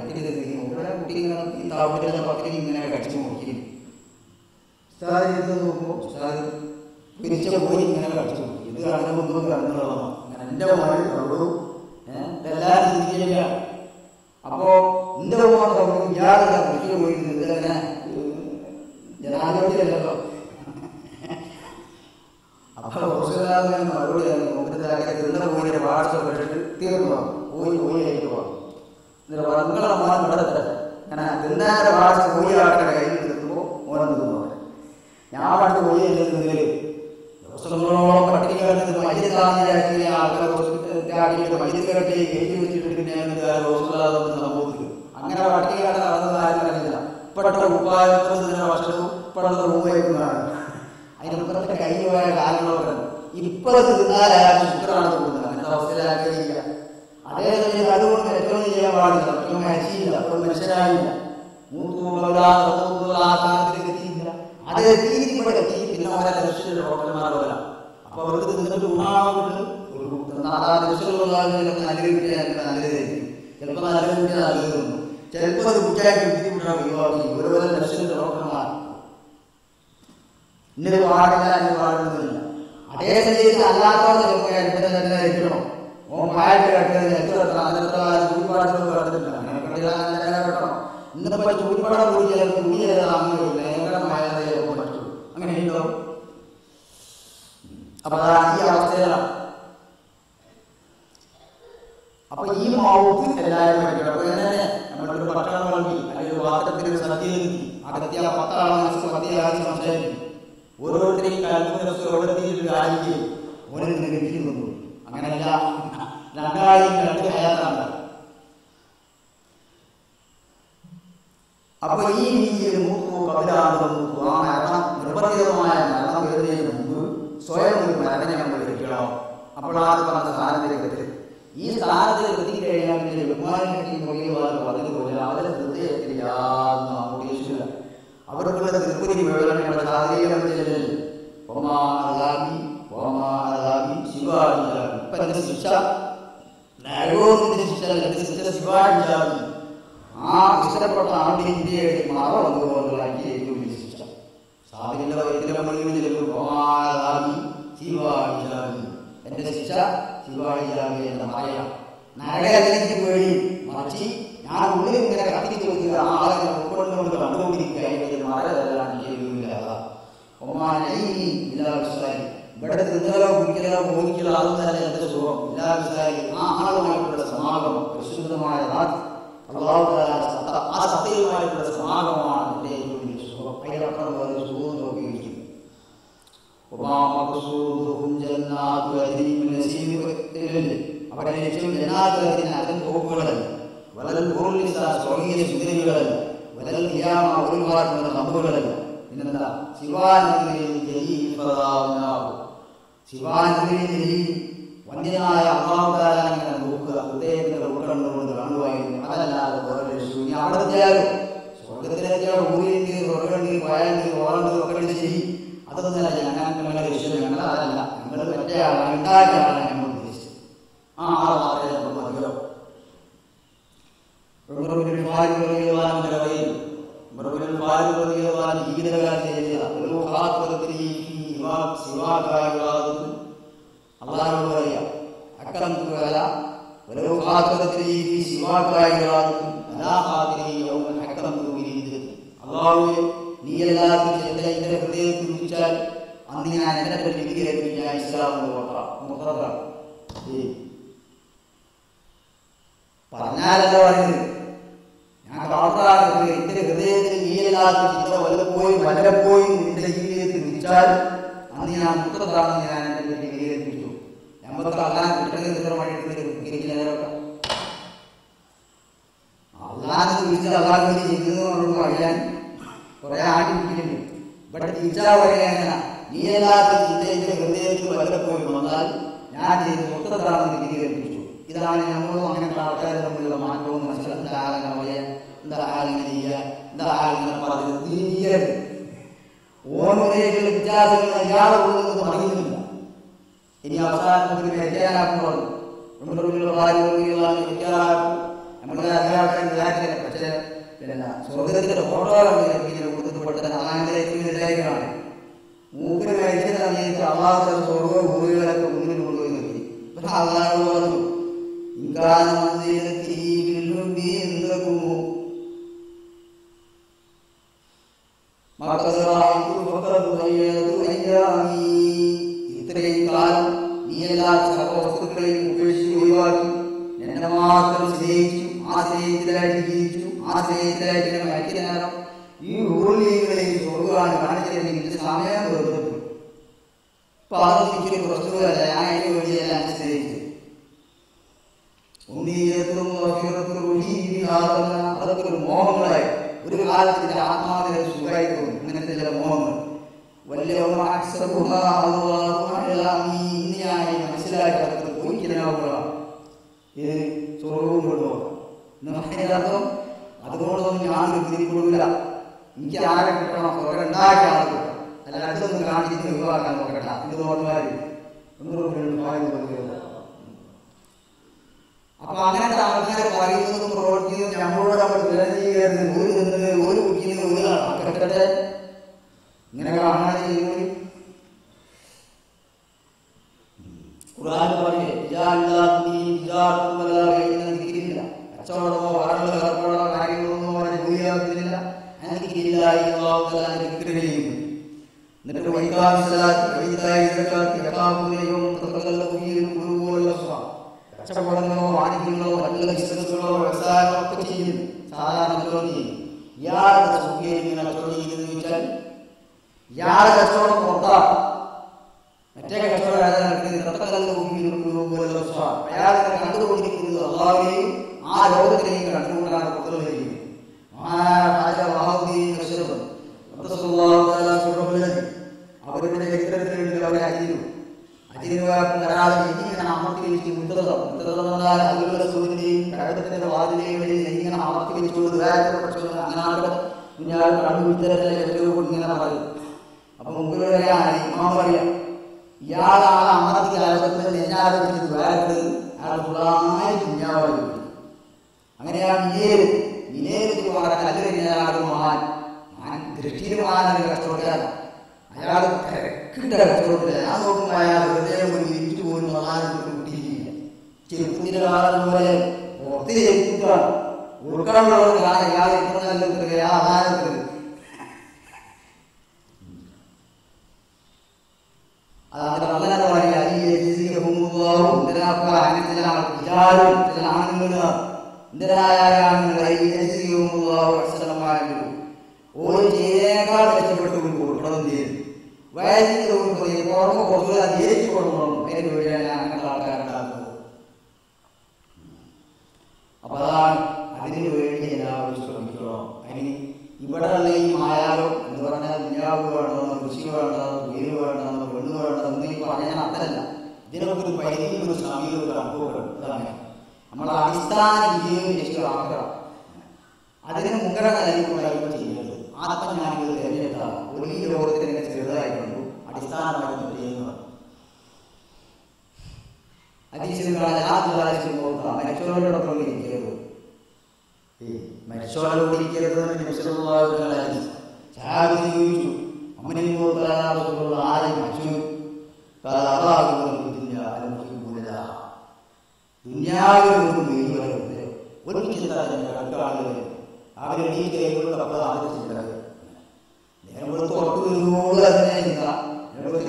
കുട്ടി ഇങ്ങനെ ഈ താപത്തിന്റെ പക്കരി ഇങ്ങനെ കടിച്ചു നോക്കിയും ഉസ്താദ് ചെയ്ത് നോക്കുമ്പോൾ ഉസ്താദ് പിരിച്ച പോയി ഇങ്ങനെ കടിച്ചു നോക്കി. ഇത് കടന്നു ഒന്നും കടന്നുള്ളതാണ് അങ്ങനെ എന്റെ മോനെ കണ്ടു എല്ലാവരും ചിന്തിക്കില്ല. അപ്പോ എന്റെ മോനെ കണ്ടു ഇയാളെ കൃഷിക്ക് പോയി ഇതങ്ങനെ ജനാധിപത്യമല്ലല്ലോ. അപ്പൊ മറുപടി തിന്ന പോയിന്റെ വാട്സപ്പ് ഇട്ടിട്ട് തീർന്നു പോയി പോയി ആയിട്ട് പോകാം. നിങ്ങളെ അമ്മ ഇവിടെ തരാം അങ്ങനെ തിന്നാൻ്റെ പാട് കോഴിയാട്ടെ കയ്യിൽ നിൽക്കുമ്പോൾ ഓരോ തിന്നു. ഞാൻ പണ്ട് കോഴി നിന്നതിൽ ദിവസങ്ങളോളം പട്ടിണി കിടന്നിട്ട് മയ്യത്താണെന്ന് ആൾക്കാർ ഹോസ്പിറ്റലിൽ മയ്യത്ത് കെട്ടി കയറ്റി വെച്ചിട്ട് സംഭവിച്ചു. അങ്ങനെ പട്ടിണി കിടന്ന നടന്നത് ആരും അറിയില്ല. ഇപ്പോഴത്തെ ഉപ്പായത്തിന് വർഷവും ഇപ്പോഴത്തെ റൂമായിരുന്നതാണ്. അതിനപ്പുറത്തെ കഴിഞ്ഞു പോയ കാലങ്ങളൊക്കെ ഇപ്പോഴത്തെ തിന്നാലായാലും ശുക്രാണ് തോന്നുന്നത്. അങ്ങനത്തെ അവസ്ഥയിലാക്കിയില്ല. അതേസമയം അതുകൊണ്ട് ഏറ്റവും ചെയ്യാൻ പാടില്ല. ഏറ്റവും മരിച്ചില്ല, അപ്പോൾ മനുഷ്യരായില്ല, ആ സ്ഥാനത്തേക്ക് എത്തിയില്ല. അത് എത്തിയിരിക്കുമ്പോൾ എത്തി. പിന്നെ ഓരോ ലക്ഷ്യത്തിൽ ഡോക്ടർമാർ വരാം. അപ്പൊ അവർക്ക് തിന്നിട്ട് ഗുണമാകുന്നുണ്ട്. നല്ലത് കിട്ടിയാൽ നല്ലതായിരിക്കും, ചിലപ്പോൾ നല്ലത് കിട്ടിയാൽ നല്ലത് തോന്നും, ചിലപ്പോൾ അത് കുട്ടിയായിട്ട് ബുദ്ധിമുട്ടാണ് ഒഴിവാക്കി. ഓരോ ലക്ഷ്യത്തിൽ ഡോക്ടർമാർ ഇന്നത് പാടില്ല, ഇന്നത് പാടുന്നില്ല. അതേ സമയത്ത് അല്ലാത്തവർ ചിലപ്പോൾ ഇവിടെ തന്നെ ഇരിക്കണം. ഓൻ പായിട്ട് കെട്ടത് എത്ര ചൂടുപാടുകൾ കണ്ടിട്ടില്ല. അങ്ങനെ കണ്ടില്ല കെട്ടണം. ഇന്നിപ്പോ ചൂടുപാടം പോയി ചിലപ്പോൾ തുണി അങ്ങനെയില്ല, ഭയങ്കരമായതേ ചിലപ്പോൾ പറ്റും. അങ്ങനെ ഉണ്ടോ? അപ്പൊ ഈ അവസ്ഥയിലാണ്. അപ്പൊ ഈ മൗത്ത് എല്ലാവരും പറ്റും. അപ്പൊ എങ്ങനെ നമ്മളൊരു പട്ടണം വളർത്തി അല്ലെങ്കിൽ വാർത്തത്തിൽ സദ്യ അകത്തിയ 10 ആളെ മനസ്സിൽ സദ്യ ആദ്യം സംസാരിക്കും. ഓരോരുത്തരെയും കൽപ്പനത്തിൽ കാര്യം ഓരോ കിട്ടിക്കുന്നു. അങ്ങനെയല്ല, രണ്ടാളെയും 2 ഹയാത്താണ്. അപ്പൊ ഈ രീതിയിൽ മൂത്തു കവിതാന്തം മൂത്തു ആ മരണം നിർബന്ധിതമായ മരണം വരുന്നതിന് മുമ്പ് സ്വയം ഒരു മരണം നമ്മൾ എടുക്കണം. അപ്പോഴാണ് പറഞ്ഞ സ്ഥാനത്തിലേക്ക് എത്തും. ഈ സ്ഥാനത്തിലേക്ക് എത്തിക്കഴിഞ്ഞാൽ പിന്നെ ബഹുമാനം പറഞ്ഞതുപോലെ അവരുടെ ഹൃദയത്തിൽ യാതൊന്നും ആഘോഷിച്ചില്ല. അവർക്കുള്ള തിരുപ്പതി വേളനയുടെ സാധീകരണത്തിൽ ശിവാജി ശിക്ഷ നരകോത്തിന്റെ ശിക്ഷ ശിവാജി ആ ഇഷ്ടപ്പെട്ട ആളുടെ ഇന്ത്യയുടെ മറ വന്നുകൊണ്ടുള്ള ഏറ്റവും വലിയ ശിക്ഷ സാധിക്കുന്ന ശിവാജി എന്റെ ശിക്ഷ ശിവാജി എന്ന മറയാണ്. നരകത്തിലേക്ക് പേടി മറിച്ച് ഞാൻ ഉള്ളിൽ ഇങ്ങനെ കത്തിച്ചു വെക്കുക ആ ആളുകൾ ഉൾക്കൊണ്ടുകൊണ്ട് കണ്ടുകൊണ്ടിരിക്കുക മറകളെല്ലാം ഇവിടെ തിന്നലോ കുടിക്കലോ ഭോഗിക്കലോ അതൊന്നല്ല എന്റെ സുഖം. എല്ലാ വിസാരി ആ ആളുമായിട്ടുള്ള സമാഗമം പരിശുദ്ധമായ ആ സത്യവുമായിട്ടുള്ള സമാഗമമാണ് എന്റെ ഏറ്റവും വലിയ സുഖം. അതിനപ്പുറം വേറെ സുഖം നോക്കിയിരിക്കുന്നു. അവിടെ ലക്ഷ്യം ജനാധിപത്യത്തിന് അതൻ തോക്കുകളല്ല, വലൽ പൂർണ്ണിസ സ്വർഗീയ സുന്ദരികളല്ല, വലൽ ഖിയാമ ഒരുപാടുള്ള കമ്പുകളല്ല. പിന്നെന്താ? ശിവാനന്ദി വന്യനായ അള്ളാഹുദാനെ നോക്കുക, ഹൃദയത്തിന്റെ ഉൾക്കണ്ണുകൊണ്ട് കാണുവായിരുന്നു. അതല്ലാതെ വേറെ ലക്ഷ്യം അവിടെ എത്തിയാലും സ്വർഗത്തിലെത്തിയാൽ ഊരിണ്ട് സ്വർഗണ്ട് വയണ്ട് ഓറണ്ട് ഒക്കെ ശരി, അതൊന്നല്ല ഞങ്ങളുടെ ലക്ഷ്യം. ഞങ്ങൾ അതല്ല, ഞങ്ങൾ മറ്റേ ആളാണ്, ഉണ്ടാക്കിയ ആളാണ് ഞങ്ങൾ ഉദ്ദേശിച്ചത്. ആ ആളെ മാത്രമേ നമ്മൾ മതിയോ. അള്ളാഹുവോട് പറയാ അക്കംതുകല അള്ളാഹുവെ നീ എല്ലാവർക്കും എന്റെ ഹൃദയത്തിൽ വിളിച്ചാൽ അന്ന് ഞാൻ എന്നെ പറ്റി വിധികേൽപ്പി ഞാൻ ഇസ്ലാമെന്ന് നോക്കാം. പറഞ്ഞാലല്ലോ പറയുന്നത് ഞാൻ കാട്ടാറുണ്ട്. എന്റെ ഹൃദയത്തിൽ നീ എല്ലാവർക്കും ചിന്ത വല്ലപ്പോയും നിന്റെ ജീവിതത്തിൽ വിളിച്ചാൽ അന്ന് ഞാൻ മുത്തത്താണെന്ന് ഞാൻ എന്നെ പറ്റി വിധികേൽപ്പിച്ചു. നമുക്ക് അള്ളാൻ കിട്ടുന്നതിനൊക്കെ അള്ളാൻ വിളിച്ചാൽ അള്ളാൻ വേണ്ടി ചെയ്യുന്നതെന്നുള്ളത് അറിയാൻ കുറെ ആട്ടി പിടിക്കുന്നുണ്ട്. ഇവിടെ തിരിച്ചാ പറയുക നീ എല്ലാവർക്കും ചിന്തയുടെ ഹൃദയത്തിൽ വല്ലപ്പോഴും വന്നാൽ ഞാൻ ചെയ്ത് മുത്തത്താണെന്ന് വിധികേൽപ്പിച്ചു. ഇതാണ് നമ്മളും അങ്ങനത്തെ ആൾക്കാരെ തമ്മിലുള്ള മാറ്റവും മനസ്സിലാക്കി. എന്താ ആളിങ്ങനെ പറയാൻ, എന്താ ആളിങ്ങനെ ചെയ്യാൻ, എന്താ ആളിങ്ങനെ പറഞ്ഞത് ചെയ്യരുത്. ഓരോരേക്കുള്ള വ്യത്യാസങ്ങൾ അയാളെ ഉള്ളത് അറിയുന്നില്ല. ഇനി അവസാനത്തിൽ വ്യത്യാനാക്കുമ്പോൾ നമ്മുടെ വ്യത്യാനാക്കും നമ്മുടെ അധ്യാപകൻ വിചാരിക്കില്ല. പക്ഷേ പിന്നെ സ്വർഗത്തിന്റെ ഫോട്ടോകളാണ് ആഗ്രഹിക്കുന്നതാണ്. മൂക്കിന് കഴിക്കുന്ന സമയത്ത് അള്ളാഹുടെ സ്വർഗവും ഭൂമികളൊക്കെ മുന്നിൽ കൊണ്ടുപോയി നിർത്തി. പക്ഷെ അള്ളാഹു പറഞ്ഞു ഇത്രയും കാലം നീ എല്ലാ സർവവസ്തുക്കളെയും ഉപേക്ഷിച്ച് ഒഴിവാക്കി എന്നെ മാത്രം സ്നേഹിച്ചു, ആ സ്നേഹത്തിലായിട്ട് ജീവിച്ചു, ആ ആ സ്നേഹത്തിലായിട്ട് മരിക്കുന്നേരം ഈ ഊർലീകളെയും സ്വർഗമാണ് കാണിച്ചിരുന്നെങ്കിൽ സമയം വെറുതെ പോയി. അപ്പൊ അതൊന്നും എനിക്കൊരു പ്രശ്നമല്ല. ഞാൻ അതിന് വേണ്ടിയല്ല എന്നെ സ്നേഹിച്ചത്. അതൊക്കെ ഒരു മോഹങ്ങളായി ഒരു കാലത്തിന്റെ ആത്മാവിനെ സുഖമായി തോന്നും. ഇങ്ങനത്തെ ചില മോഹങ്ങൾ വലിയ ഇന്നിയായി മനസ്സിലാക്കി അതൊക്കെ പോയിക്കാവുന്നതാണ്. ഇത് സ്വർഗവും കൊണ്ടുപോകാം അർത്ഥം. അതുകൊണ്ടൊന്നും ഞാൻ തിരിക്കൊള്ളില്ല. എനിക്ക് ആരെ കിട്ടണം, സ്വർഗം ഉണ്ടാക്കിയ ആളെ കിട്ടണം. അല്ല അടുത്തൊന്നും കാണിച്ചിട്ട് ഒഴിവാക്കാൻ നോക്കട്ടെ. ഇത് നോർമാര് അപ്പൊ അങ്ങനത്തെ ആൾക്കാർ പറയുന്നതും പ്രവർത്തിക്കുന്നതും നമ്മളോട് നമ്മൾ തിരഞ്ഞെടുക്കരുത്. ഒരു നിന്നത് ഒരു കുടിക്കുന്നത് ഒരു കിട്ടട്ടെ ഇങ്ങനെ കാണാൻ ചെയ്യുന്നത്. ഖുർആൻ പറഞ്ഞേ കച്ചവടമോ വാടകളോ ഏർപ്പാടോ കാര്യങ്ങളൊന്നും അവരെ ജോലിയാക്കുന്നില്ല. എന്നിട്ട് കച്ചവടങ്ങളോ വാണിജ്യങ്ങളോ നല്ല ബിസിനസ്സുകളോ വ്യവസായങ്ങളോ ഒക്കെ ചെയ്യുന്നു. സാധാരണ കച്ചവടം ചെയ്യും. ഇയാളുടെ സുഖിങ്ങനെ കച്ചവടം ചെയ്യുന്നത് ചോദിച്ചാൽ ഇയാളെ കച്ചവടം പുറത്താണ്. മറ്റേ കച്ചവടം അയാളെ കണ്ടുകൊണ്ടിരിക്കുന്നത് അള്ളാഹുവിനെയും ആ ലോകത്തിനെയും കണ്ടുകൊണ്ടാണ് പുറത്തുവരിക്കുന്നത്. അവരുടെ ചരിത്രത്തിൽ അവരെ അജിനുവരാതെ ഇങ്ങനെ അമർത്തി വെച്ച് മുദ്രതയുടെ സൂര്യനെയും കഴകത്തിന്റെ വാതിലെയും ഇങ്ങനെ അമർത്തി വെച്ചുകൊണ്ട് അങ്ങനെ കുഞ്ഞാൾ കണ്ടുപിടിച്ചോട് ഇങ്ങനെ പറയും. അപ്പൊ മുമ്പ് പറയാൻ ഇമാം പറയാം ഇയാളാണ് അമർത്തി കഴകത്തിൽ നെഞ്ഞാടെ വെച്ചത് വേറെടുത്ത് അയാൾ ഫുള്ളായി കുഞ്ഞാവായി. അങ്ങനെയാണ് വിനേര് കല്ലുകഴിഞ്ഞാൽ മഹാൻ ദൃഷ്ടിയിൽ മഹാനൊരു കച്ചവടക്കാരൻ. അയാൾ തിരക്കിട്ട കച്ചവടത്തില്ല. ഞാൻ നോക്കുമ്പോൾ അയാൾ ഹൃദയം ഒരു മിനിറ്റ് പോലും മഹാനത്തിൽ കൂട്ടിയിരിക്കില്ല. ചെറുപ്പത്തിന്റെ കാലം പോലെ പുറത്ത് ചെറുപ്പാണ് ഉൾക്കാടുള്ളവർ കാണാൻ ഇയാൾ ഇത്ര നല്ല ആഹാരത്തിൽ അതങ്ങനെ പറയാ. ചില ആണുങ്ങൾ ഓരോ ചെയ്തേക്കാൾ മെച്ചപ്പെട്ട് കൊടുക്കണം ചെയ്തു വയസ്സിന് പുറമെ കുറച്ച് അത് ഏറ്റി കൊടുക്കണം. അതിന് വേണ്ടിയാണ് അങ്ങനത്തെ ആൾക്കാരുണ്ടാകുന്നത്. അപ്പൊ അതാണ് അതിന് വേണ്ടി എല്ലാവരും ശ്രമിക്കണം. അതിന് ഇവിടെയുള്ള ഈ മായാലോ എന്ന് പറഞ്ഞാൽ ദുനിയാവ് വേണമെന്നോ കൃഷി വേണമെന്നോ വീട് വേണമെന്നോ പെണ്ണ് വേണമെന്നോ ഈ പറഞ്ഞാൽ അത്രല്ല. ഇതിനൊക്കെ ഒരു പരിധി ഒരു സമയം ഒരു അനുഭവപ്പെടും. ഇതാണ് നമ്മളെ അടിസ്ഥാന വിജയം ലക്ഷ്യമാക്കണം. അതിന് മുൻഗണന നൽകിക്കൊണ്ടായിരുന്നു ചെയ്യുന്നത്. ആത്മജ്ഞാനികൾ തിരഞ്ഞെടുത്ത ഒരു ഈ ലോകത്തിന് ചെറുതായിട്ടുണ്ട് അടിസ്ഥാനമായിട്ട് ചെയ്യുന്നത്. മരിച്ചവരോടൊപ്പം ഇരിക്കരുത്. മരിച്ചവരോട് ഇരിക്കരുത് ചോദിച്ചു. ആരെയും മരിച്ചു ദുനിയാവിലൊന്നും ഒരു ചിന്ത കണ്ടാളുകൾ അവരുടെ ഈ കൈകളുടെ ചിന്തകൾ തന്നെ ചിന്ത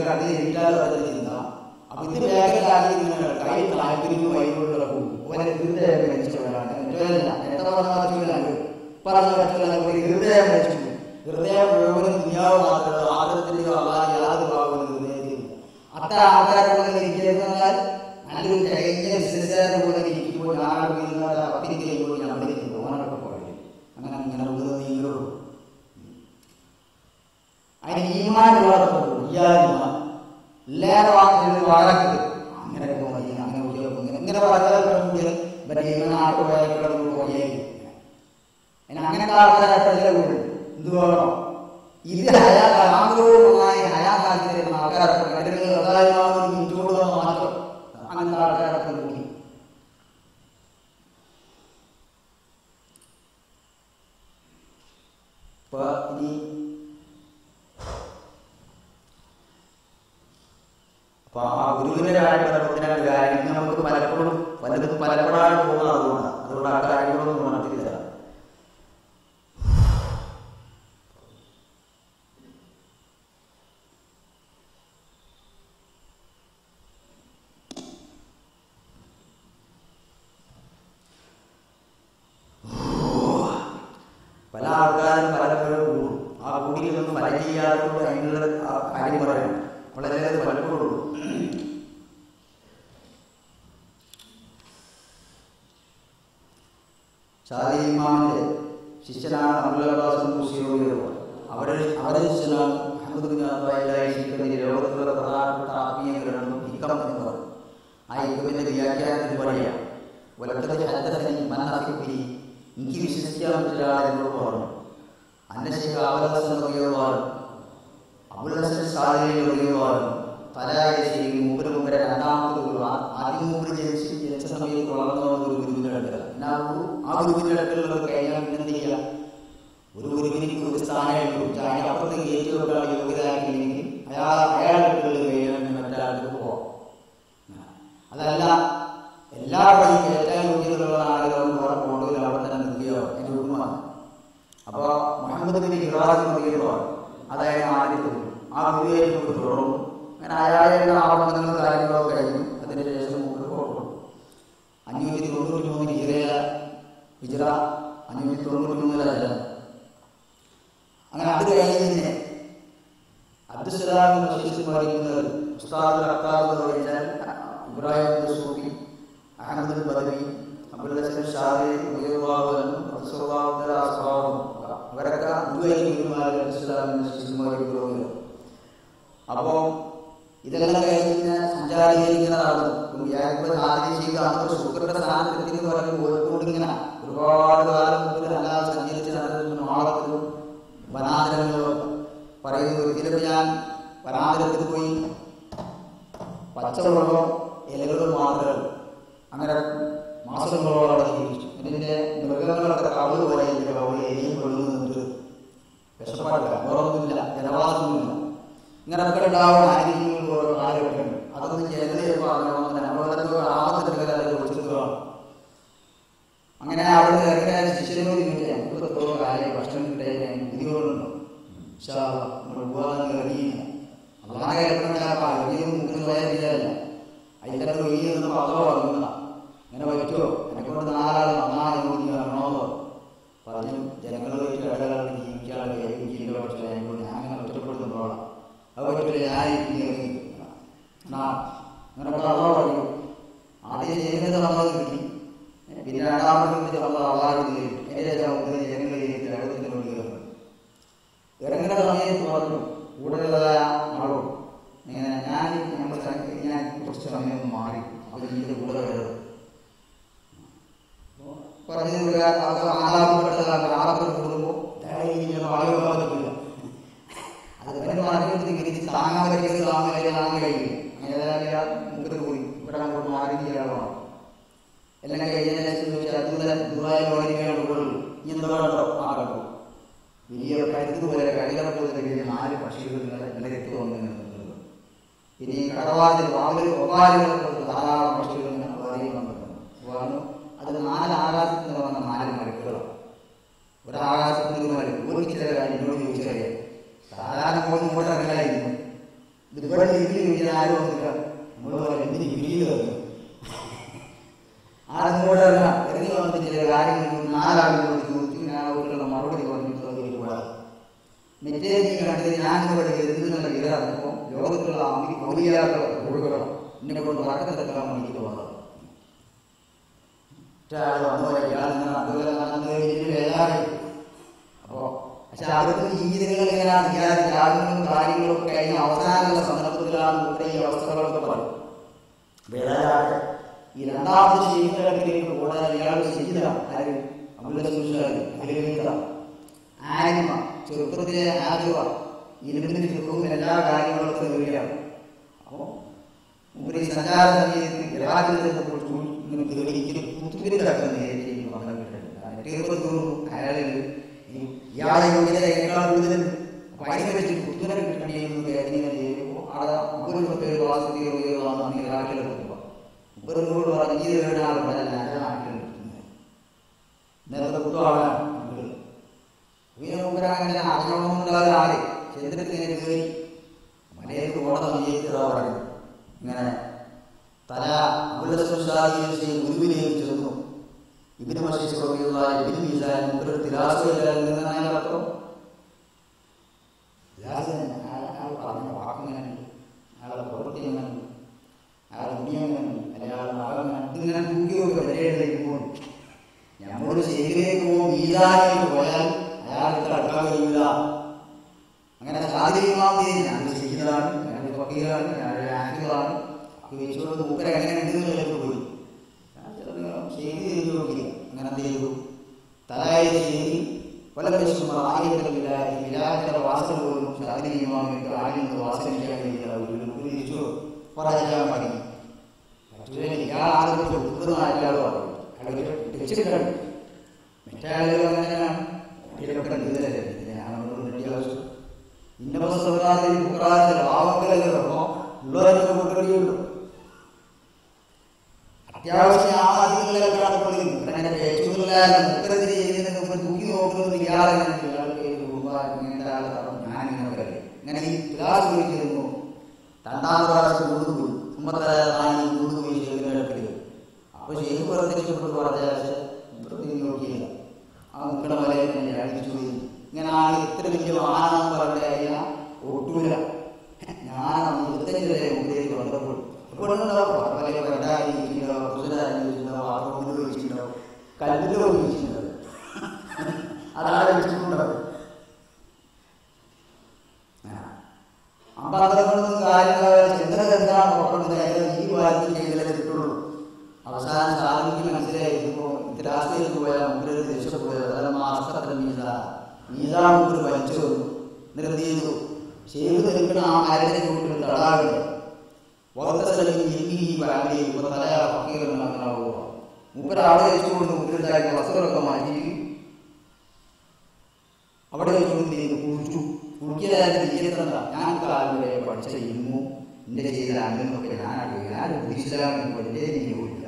കടയിൽ ഇല്ലാതെ തന്നെ ചിന്ത. അപ്പൊ ഇത് വേഗത്തിലാക്കി കൈ താല്പര്യവും വൈകുള്ള പോകും. ഹൃദയം മരിച്ചവരാണ് ഹൃദയം മരിച്ചു. ഹൃദയം മുഴുവനും ദുനിയാവ് മാത്രമല്ല ആദരത്തിന്റെ യാതൊരു ഭാവം ഹൃദയത്തിൽ. അത്ര ആൾക്കാരുടെ ഇരിക്കുന്നതിനാൽ നല്ലൊരു കഴിഞ്ഞ ബിസിനസ്സുകാരുടെ കൂടെ ഇരിക്കുമ്പോൾ നാളെ പത്തിന് കഴിയുമ്പോൾ നമ്മുടെ ഓണറൊക്കെ പറയും. അങ്ങനെ അങ്ങനെ ഉള്ളത് നീങ്ങളുള്ളൂ. അതിന് ഈമാനുള്ളവർക്ക് എല്ലാവരും വളർത്തത് അങ്ങനെ പോയി അങ്ങനെ ഇങ്ങനെ വളർത്താൻ നാട്ടു പോയാൽ അങ്ങനത്തെ ആൾക്കാരായിട്ടല്ല വീട് എന്ത് വേണം. ഇത് ആഗ്രഹവുമായി ഹയാകാലത്തിരുന്ന ആൾക്കാരൊക്കെ കടലുകൾ ചൂടുക മാത്രം അങ്ങനത്തെ ആൾക്കാരൊക്കെ നോക്കി. ഇപ്പൊ ഇനി അപ്പൊ ആ ഗുരുവിനായിട്ടുള്ള കാര്യം നമുക്ക് പലപ്പോഴും പലതും പലപ്പോഴാണ് പോകുന്നത്. അതുകൊണ്ട് ആ കാര്യങ്ങളൊന്നും ഉണർത്തില്ല. ഷാദി ഇമാമിന്റെ ശിഷ്യനാണ് അബ്ദുൽ അബ്ബാസ് മുസ്ലിം. അവരുടെ ശിഷ്യനാണ് അഹ്മദ് ബിൻ അബ്ബായി. ലോകത്തിലുള്ള പ്രധാനപ്പെട്ട ആത്മീയങ്ങളാണ് ഹിക്കം എന്ന് പറയുന്നത്. ആ ഹിക്കമിന്റെ വ്യാഖ്യാനത്തിന് പറയാം, എനിക്ക് വിശ്വസിക്കാൻ പറ്റില്ല എന്നോട് പറഞ്ഞു. അന്നശേഖ അബുൽ ഹസൻ സാദിഖ് തലായി മൂപ്പര് മൂപ്പര് രണ്ടാമത്തെ ആദ്യം മൂപ്പര് ജനിച്ച സമയത്ത് വളർന്ന ഒരു ഗുരുവിന്റെ അടുക്കല. പിന്നെ ആ ഗുരുവിന്റെ അടുക്കലുള്ളത് കഴിഞ്ഞാൽ പിന്നെന്ത് ചെയ്യാം? ഒരു ഗുരുവിന് ഒരു സ്ഥാനമായിട്ടു അതിനപ്പുറത്തേക്ക് ഏറ്റു വെക്കാനുള്ള യോഗ്യത ആക്കിയില്ലെങ്കിൽ അയാളുടെ അടുക്കൽ കഴിയാൻ മറ്റൊരാൾക്ക് പോവാം. അതല്ല എല്ലാ വഴിയും ഏറ്റവും യോഗ്യതയുള്ള ആളുകളും വേറെ പോകണമെങ്കിൽ അവിടെ തന്നെ നിർത്തിയോ അതിന്റെ ഉണ്മാണ്. അപ്പൊ മുഹമ്മദ് ബിൻ ഇബ്രാഹിം പറയുമ്പോൾ അതായത് ആദ്യത്തെ ആ ഗുരുവായിട്ട് തുടർന്നു. അങ്ങനെ അയാളുടെ ആവർത്തനങ്ങളും കാര്യങ്ങളൊക്കെ കഴിഞ്ഞു. അതിനുശേഷം മുമ്പ് പുറപ്പെട്ടു. 593 ഹിജ്റ 593 അങ്ങനെ അത് കഴിഞ്ഞ് അബ്ദുസ്സലാം പറയുന്നത് ഉസ്താദ് അക്കാദ് എന്ന് പറഞ്ഞാൽ ഇബ്രാഹിം സൂഫി, അഹമ്മദ് ബദവി, അബ്ദുൽ ഹസൻ ഷാദിഖ്, അവരൊക്കെ അപ്പോ ഇതെല്ലാം കഴിഞ്ഞ് സഞ്ചാരീകരിക്കുന്നതാണ്. ശുക്രന്റെ സ്ഥാനത്ത് എന്ന് പറയുന്നത് കോഴിക്കോട് ഇങ്ങനെ ഒരുപാട് കാലം മുമ്പ് അല്ലാതെ സഞ്ചരിച്ച് നാളത്തിലും വനാന്തരങ്ങളോ പറയുന്നു. ഒരിക്കലും ഞാൻ വനാന്തരത്തിൽ പോയി പച്ചവെള്ളമോ ഇലകളും മാത്രം അങ്ങനെ മാസങ്ങളോളം അവിടെ ജീവിച്ചു. ഇതിന്റെ മൃഗങ്ങളൊക്കെ കവള് പോലെ കവള് എരിയും വെള്ളം നിന്നിട്ട് വിശപ്പാടില്ല, വേറൊന്നുമില്ല, ജനവാസമൊന്നുമില്ല. ഇങ്ങനെയൊക്കെ ഉണ്ടാവുന്ന ആരോഗ്യങ്ങൾ ഓരോ ആരോഗ്യം ഉണ്ട്. അതൊന്നും ജനതയെപ്പോൾ നമ്മളെന്തോ ആപത്തെടുക്കലൊക്കെ വിളിച്ചതാണ്. അങ്ങനെ അവിടെ ഇറങ്ങിയ ശിഷ്യനോട് നമുക്ക് എത്രയോ കാര്യം ഭക്ഷണം കിട്ടിയ ബുദ്ധിമുട്ടുണ്ടോ? നമ്മൾ പോകാൻ കഴിയില്ല. അല്ലാതെ ഇറങ്ങുന്ന മുന്നിൽ പോയാൽ ചെയ്യാറില്ല. അതിൻ്റെ ഒഴിയുന്ന പതോ ഇറങ്ങുന്ന അങ്ങനെ പറ്റുമോ? എന്നെക്കൊണ്ട് 4 ആൾ നന്നായി നോക്കി വരണോന്നോ പറഞ്ഞു. ജനങ്ങൾ പോയിട്ട് ഇടകളാണ് ജീവിക്കാതെ ജീവിക്കേണ്ട. പക്ഷേ ഞാൻ അങ്ങനെ ഒറ്റപ്പെടുത്തുമ്പോഴാണ് അത് പറ്റില്ല. ഞാൻ അങ്ങനെ അതോ പറഞ്ഞു. ആദ്യം ചെയ്യുന്നത് നമ്മളത് കിട്ടി. പിന്നെ രണ്ടാമത്തെ നമ്മൾ അള്ളാഹ് എൻ്റെ ജനങ്ങൾ എഴുപത്തിനോട് ഇറങ്ങുന്ന സമയത്ത് പറഞ്ഞു കൂടുതലുള്ളതായ ആളോ ഇങ്ങനെ ഞാൻ കുറച്ച് സമയം മാറി അവർ ഇതിൻ്റെ കൂടെ വരുന്നത് പറഞ്ഞു. ആളാപ്പെട്ടതാണ് കൂടുമ്പോൾ ആളുകളാകില്ല. അത് പിന്നെ മാറി താങ്ങാൻ പറ്റിയത് താങ്ങാൻ കഴിയും. അങ്ങനെ മുഖത്ത് കൂടി ഇവിടെ അങ്ങോട്ട് മാറി ചെയ്യാറാണ് എല്ലാം കഴിഞ്ഞാൽ ദുബായിലാണ് ഇനി എന്താണോ ആ കണ്ടു. വലിയ കരുത്ത് പോലെ കൈകളെ പോലെ 4 പക്ഷികൾ നിലനിരത്ത് വന്നു. പിന്നെ ഈ കടവാതിൽ ധാരാളം പക്ഷികൾ വന്നു. അത് 4 ആകാശത്തിൽ നിന്ന് വന്ന 4 മരക്കുകളാണ്. ഒരാകാശത്തിൽ നിന്ന് മരക്ക് ഒരു ചില കാര്യം എന്നോട് ചോദിച്ചറിയാം. സാധാരണ പോകുന്ന ഇങ്ങോട്ട് അറിയായിരുന്നു. ഇവിടെ ഇതിൽ ചോദിച്ചാൽ ആരും വന്നില്ല. നമ്മൾ എന്തിന് വിരിയിൽ വന്നു ആളിങ്ങോട്ട് ഇറങ്ങി വന്നിട്ട് ചില കാര്യങ്ങൾ 4 ആളുകളോട് ചോദിച്ചു. ഞാൻ അവർക്കുള്ള മറുപടി പറഞ്ഞിട്ട് മറ്റേ കണ്ടത് ഞാനിവിടെ എന്നുള്ള വിവരപ്പോൾ ലോകത്തുള്ള ഔലിയാക്കൾ ഒഴുകണം എന്നെ കൊണ്ട് വടക്കത്തെക്കാൻ വേണ്ടിയിട്ട് വന്നത്. അപ്പോ പക്ഷെ അവർക്ക് ജീവിതങ്ങൾ എങ്ങനെയാണ് ത്യാഗങ്ങളും കാര്യങ്ങളും കഴിഞ്ഞ അവസാനമുള്ള സന്ദർഭത്തിലാണ് ഇവിടെ ഈ അവസ്ഥകളൊക്കെ പറയും. ഈ രണ്ടാമത്തെ ശരീരത്തിലേക്ക് കൂടാതെ ഇയാളുടെ ശരീര ആരും ആനിമ ചെറുപ്പത്തിലെ ആജുവ ഇരുന്നിന് ചെറുപ്പവും എല്ലാ കാര്യങ്ങളൊക്കെ നേടിയാണ്. അപ്പോൾ ഒരു സഞ്ചാര സമയത്ത് അയാളിൽ ഇയാളെ യോഗ്യതയേക്കാൾ കൂടുതൽ പൈസ വെച്ച് കുത്തുവരെ കിട്ടേണ്ടത് ചെയ്യുമ്പോൾ അവിടെ ഇവരോട് പറഞ്ഞ് ഈ നാട്ടിലുണ്ട് നേരത്തെ കുത്തുവാളാണ് അങ്ങനെ അറിയണമെന്നുണ്ടാകുന്ന ആര് ചരിത്രത്തിന് കയറി മലയിലേക്ക് പോണ സമയത്ത് പറയുന്നു. ഇങ്ങനെ തല ഗുരുവിനെയും ചെന്നു ഇബിന് തിരാസർത്ഥം പറഞ്ഞ വാക്കുങ്ങനുണ്ട്, അയാളുടെ പ്രവൃത്തി എങ്ങനുണ്ട്, അയാളുടെ മുടിയെങ്ങനുണ്ട്, അയാളുടെ ഭാഗം ഇതിങ്ങനെ തൂക്കി വെക്കുക വിലയിലേക്ക് പോകുന്നു. നമ്മൾ അതുകൊണ്ട് ശരിയിലേക്ക് പോകും മീതാനിലേക്ക് പോയാൽ അയാൾക്ക് അടുക്കാൻ കഴിയില്ല. അങ്ങനെ സാധ്യമാവുന്നതിന് ഞാൻ ചെയ്യുന്നതാണ്, ഞാൻ ഫക്കീറാണ്, ഞാൻ ആക്റ്റീവാണ് ചോദിച്ചോട് മൂപ്പര് എങ്ങനെ ഉണ്ടെന്നുള്ളതൊക്കെ പോയി ശരി ചെയ്ത് നോക്കില്ല. അങ്ങനെ എന്ത് ചെയ്തു? തലായി ശരി പല വിലാസ വാസന പോലും സാധനമായിട്ട് ആരും വാസനിക്കാൻ കഴിയില്ല. പറയാൻ മതി ഇയാൾ ആളുകൾ ഉൾപ്പെടുന്ന ആൾക്കാരോ വെച്ചിട്ടുണ്ട്. മറ്റേ ആളുകൾ അങ്ങനെയാണ് അത്യാവശ്യം ആദ്യങ്ങളൊക്കെ തൂക്കി നോക്കുന്നത് ഇങ്ങനെ ഈ ക്ലാസ് ചോദിച്ചിരുന്നു. രണ്ടാം പ്രാവശ്യം കൂടുപോയി കൂടുപോയി ശേഖരത്തിൽ. അപ്പൊ ശേഖരത്തിൽ നോക്കിയില്ല. ആ മുക്കട മലയിൽ അടിച്ചു പോയി. ഇങ്ങനെ ആൾ ഇത്ര വലിയ വാഹനം പറഞ്ഞ കഴിഞ്ഞാൽ ഒട്ടൂല. ഞാൻ 25 വരെ മുമ്പിലേക്ക് വന്നപ്പോൾ കല്ലിലോ വീശിട്ടുണ്ടാവും. അതാണ് വെച്ചിട്ടുണ്ടാവും. അമ്പലങ്ങളൊന്നും കാര്യങ്ങൾ ചന്ദ്രകന്താണ് നോക്കുന്നത്. ഈ വാർത്ത ചെയ്തേ കിട്ടുള്ളൂ. അവസാനം സാധിക്കും മനസ്സിലായിരിക്കുമ്പോൾ രാഷ്ട്രീയത്തിൽ പോയാൽ മുമ്പിൽ രക്ഷപ്പെടുക. മീതാമുക്ക് വലിച്ചു വന്നു, നിർത്തിയതു ചെയ്തു നിൽക്കുന്ന ആ മരത്തെ കൂട്ടിൽ തടാകുന്നു. മുപ്പര അവിടെ വെച്ചുകൊണ്ട് മുപ്പിലുണ്ടാക്കിയ വസ്തുക്കളൊക്കെ മാറ്റി അവിടെ വെച്ചുകൊണ്ട് കുഴിച്ചു. കുഴിക്കാതെ നീക്കത്തണ്ട. ഞാൻ കാലിലൂടെ പഠിച്ച ഇന്നും എന്റെ ചെയ്ത അന്നൊക്കെ ഞാൻ ഉദ്ദേശിച്ചാലും പഠിച്ചേ നീ പോയില്ല.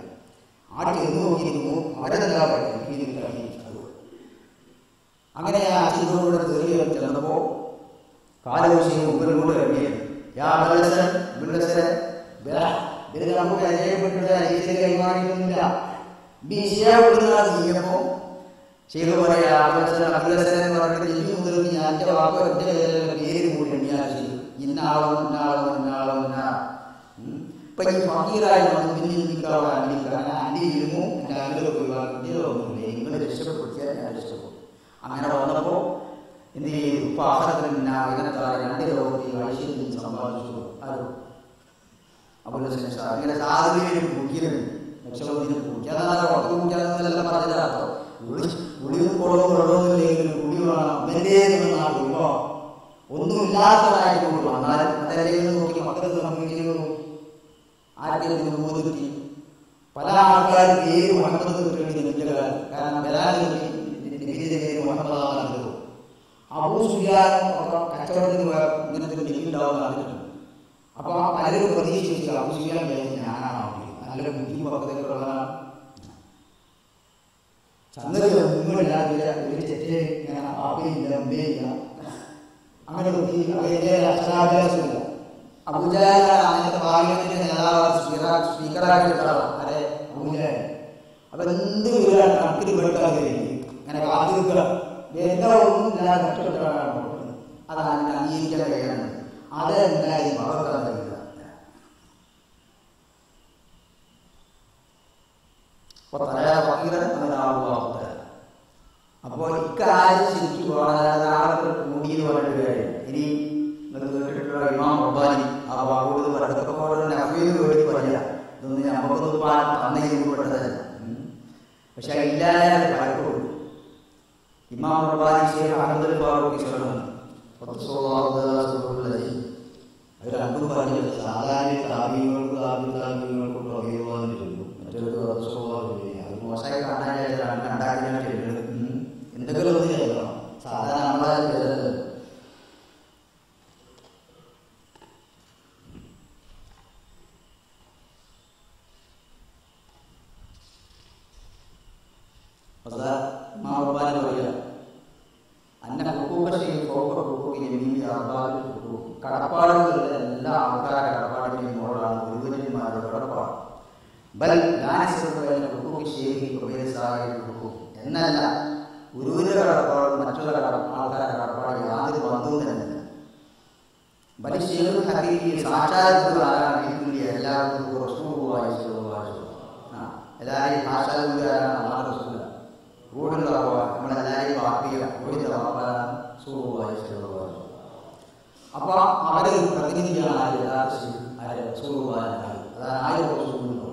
ആ ചെന്ന് നോക്കിയിരുന്നു അവരെന്താ പഠിക്കും. അങ്ങനെ ആ ചിന്തോടെ തെറിയ ചെന്നപ്പോ കാലവിഷയം മുമ്പിലൂടെ ഇറങ്ങിയത് നമുക്ക് അനുഭവപ്പെട്ടിട്ട് അരീക്ഷ കൈമാറിയിട്ടൊന്നുമില്ല. നീയപ്പോ ചെയ്തു പറയാ അഭിലസൻ എന്ന് പറഞ്ഞിട്ട് ഇനി മുതൽ ഞാൻ എന്റെ വാക്ക് ഒറ്റ പേര് കൂടി എണ്ണിയാൽ ചെയ്തു. ഇന്നാളോ ഇന്നാളോ ഇന്നാളോ ഇന്നാ ഇപ്പൊ ഈ ഫക്കീറായി അണ്ടിയിരുന്നു. എന്റെ അങ്കിലൊക്കെ ഒഴിവാക്കിയൊന്നുമില്ല. നിങ്ങൾ രക്ഷപ്പെടുത്തിയാൽ ഞാൻ രക്ഷപ്പെടും. അങ്ങനെ വന്നപ്പോ എന്ത് ചെയ്തു? ഇപ്പൊ ആഹാരത്തിന് ഇതിനകത്ത് 2 ലോകത്തിൽ ഐശ്വര്യം സമ്പാദിച്ചു. ആരോ ഇങ്ങനെ സാധുവിന് കുടിക്കലുണ്ട്. ലക്ഷത്തിന് കുടിക്കാതെ ഉറക്കം കുടിക്കാതെല്ലാം പറഞ്ഞില്ലാത്തോ. കുടിയും കുളവും വെള്ളമൊന്നുമില്ലെങ്കിലും കുടി വേണം. അവന്റെ ഒന്നുമില്ലാത്തതായിട്ട് വന്നാൽ അതല്ലെങ്കിൽ നോക്കി മക്കളെ സംബന്ധിച്ചു ആർക്കെങ്കിലും മോദിർത്തി പല ആൾക്കാരും പേര് മുഹമ്മദ് കിട്ടേണ്ടി. കാരണം ബലാലിന്റെ പേര് മുഹമ്മദ്. അബൂ സുഫിയാനും ഒക്കെ കച്ചവടത്തിന് ഇങ്ങനത്തെ ഡിഗ്രിണ്ടാവുന്ന ആളുകളുണ്ട്. അപ്പൊ പലരും പ്രതീക്ഷിച്ചു അബൂ സുഫിയാൻ ഞാനാണ് നല്ല ബുദ്ധി പക്കത്തേക്കുള്ളതാണ്. സംഗതി ഒന്നുമില്ലാതില്ല. ഒരു ചെറ്റേ ഇങ്ങനെ ആപ്പയില്ല അമ്പയില്ല. അങ്ങനെ അഷ്ടാഭ്യാസമില്ല. അബൂജഹലാണ് അങ്ങനത്തെ പാർലമെന്റിന്റെ നേതാവ് സ്പീക്കറാക്കിയിട്ടാണ്. അതെ അബൂജഹൽ. അപ്പൊ എന്ത് കണക്കിൽ പെട്ടാൽ അങ്ങനെ കാത്തിരിക്കുക. എന്താ ഒന്നുമില്ലാതെ കഷ്ടപ്പെട്ടാണ്. അതാണ് അംഗീകരിക്കാൻ കഴിയുന്നത്. അതെന്തായാലും അവർക്കാൻ കഴിയില്ല. അപ്പോ ഇക്കാര്യം ശരിക്കും കൂടിയെന്ന് പറഞ്ഞിട്ട് കാര്യം. ഇനി കേട്ടിട്ടുള്ള ഇമാം റബ്ബാനി ആ വാക്കുകൾ പറഞ്ഞതൊക്കെ വേണ്ടി പറഞ്ഞില്ല. ഇതൊന്നും നമുക്കൊന്നും തന്നതിന് പെട്ടതല്ല. പക്ഷെ ഇല്ലാതെ പലപ്പോഴും ഇമാം റബ്ബാനി ശേഖ് അഹമ്മദ് ഫാറൂഖി അത് രണ്ടും പറഞ്ഞത് സാധാരണ താപീയങ്ങൾക്കും പ്രവീവാന്ന് ചൊല്ലും. മറ്റൊരു അത് മോശമായി കണ്ടാൽ എന്തെങ്കിലും ഒന്ന് ചെയ്യണം. സാധാരണ നമ്മളെ കടപ്പാടുകളുടെ എല്ലാ ആൾക്കാരുടെ കടപ്പാടിന്റെയും മോളാണ് ഗുരുവന്യന്മാരുടെ കടപ്പാട്. എന്നല്ല ഗുരുവിന്റെ കടപ്പാട് മറ്റുള്ള ആൾക്കാരുടെ കടപ്പാട് യാതൊരു ബന്ധവും തന്നെയല്ല. ബലിശേഖർ ഹബീബി സാക്ഷാത്കാരാണ്. എല്ലാവർക്കും റസൂലുള്ളാഹി സ്വല്ലല്ലാഹു അലൈഹി വസല്ലം എല്ലാവരും സാക്ഷാത്കാരാണ്. അല്ലാഹു റസൂല നമ്മളെല്ലാവരെയും വാപ്പിയ ഒഴിഞ്ഞ വാപ്പാണ് സൂറുവായി. അപ്പൊ അവര് പ്രതിനിധിയാണ് ആര് യഥാർത്ഥ സൂറുവാനായി, അതാണ് 1000 സൂറുണ്ടോ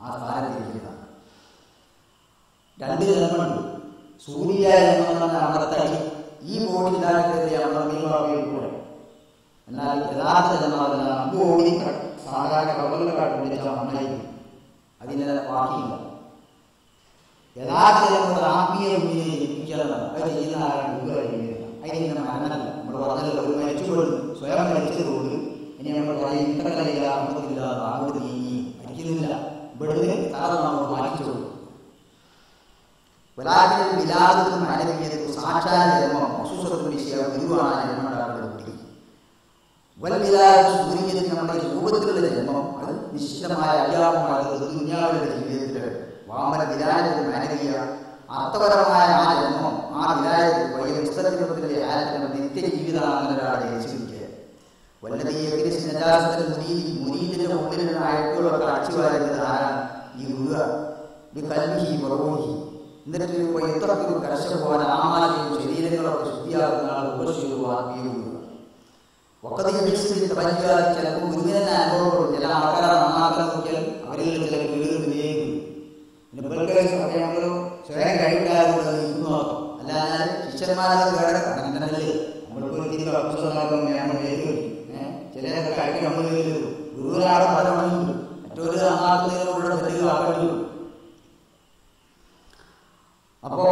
ആ സ്ഥാനത്തിരിക്കുന്ന. 2 ജന്മമുണ്ട്. സൂര്യ ജന്മം അമർത്തടി ഈ ബോഡി ഉണ്ടാക്കിയത് നമ്മുടെ മീൻവാപ്പിയിൽ കൂടെ. എന്നാൽ യഥാർത്ഥ ജന്മമല്ല, ബോഡി സാധാരണ കവറിനെക്കാട്ട് വിളിച്ചാൽ നന്നായിരിക്കും, അതിന് ബാക്കിയില്ല. യഥാർത്ഥ ജന്മത്തിൽ ആത്മീയ ഭൂമിയെ ജനിപ്പിക്കണം. അത് ചെയ്യുന്ന ആരാണ്? അതിന് മരണമല്ല. നമ്മൾ പറഞ്ഞല്ലോ, ഒരു മരിച്ചുകൊണ്ട് സ്വയം മരിച്ചതുകൊണ്ട് ഇനി നമ്മൾ പറയും ഇത്രക്കറിയില്ല അമ്മത്തില്ല അങ്ങോട്ട് നീങ്ങി മരിക്കുന്നില്ല. ഇവിടുന്ന് താഴെ നമ്മൾ മാറ്റിച്ചോളൂ. ഒരാളുടെ വിലാദത്തും അനവിയതും സാക്ഷാൽ ജന്മം അസുസത്തും വിഷയം ഗുരുവാണ് ജന്മണ്ടാകുന്ന കുട്ടി. സൂര്യത്തിന് നമ്മുടെ രൂപത്തിലുള്ള ജന്മം അത് നിശ്ചിതമായ അധ്യാപകമാകുന്നത് ദുനിയാവിലെ ജീവിതത്തിൽ വാമന വിരാജത്തിൽ അനവിയ അർത്ഥപരമായ ആ ജന്മം ആ വിരാജത്തിൽ വലിയ പുസ്തകത്തിലെ ആരംഭം നിത്യ ജീവിതമാണ് ഒരാളെ രചിക്കുക. മുരീദിന്റെ ഉള്ളിലുള്ള അയക്കുകളൊക്കെ അടിച്ചുവാരുന്നത് ആരാണ്? ഈ ഗുരു കൽഹി പ്രബോഹി. എന്നിട്ട് എത്രക്കും കർശന പോലെ ആമാശയും ശരീരങ്ങളൊക്കെ ശുദ്ധിയാകുന്ന ആൾ ഉപശീലവും ചിലപ്പോൾ ഗുരുവിനെ തന്നെ അനുഭവപ്പെടും. ചില ആൾക്കാരെ നന്നാക്കാൻ നോക്കിയാൽ അവരിൽ ചില വീടുകൾ വേഗം സ്വയം കഴിവില്ലാതെ ഇന്നു അല്ലാതെ ശിഷ്യന്മാരത് കേടല്ലേ ചിലരൊക്കെ കഴിക്കാൻ നമ്മൾ ഗുരുവിനാണ് പല പണിയുണ്ട്. മറ്റൊരു നന്നാക്കുന്നതിനുള്ള തെറ്റുകളാക്കി. അപ്പോ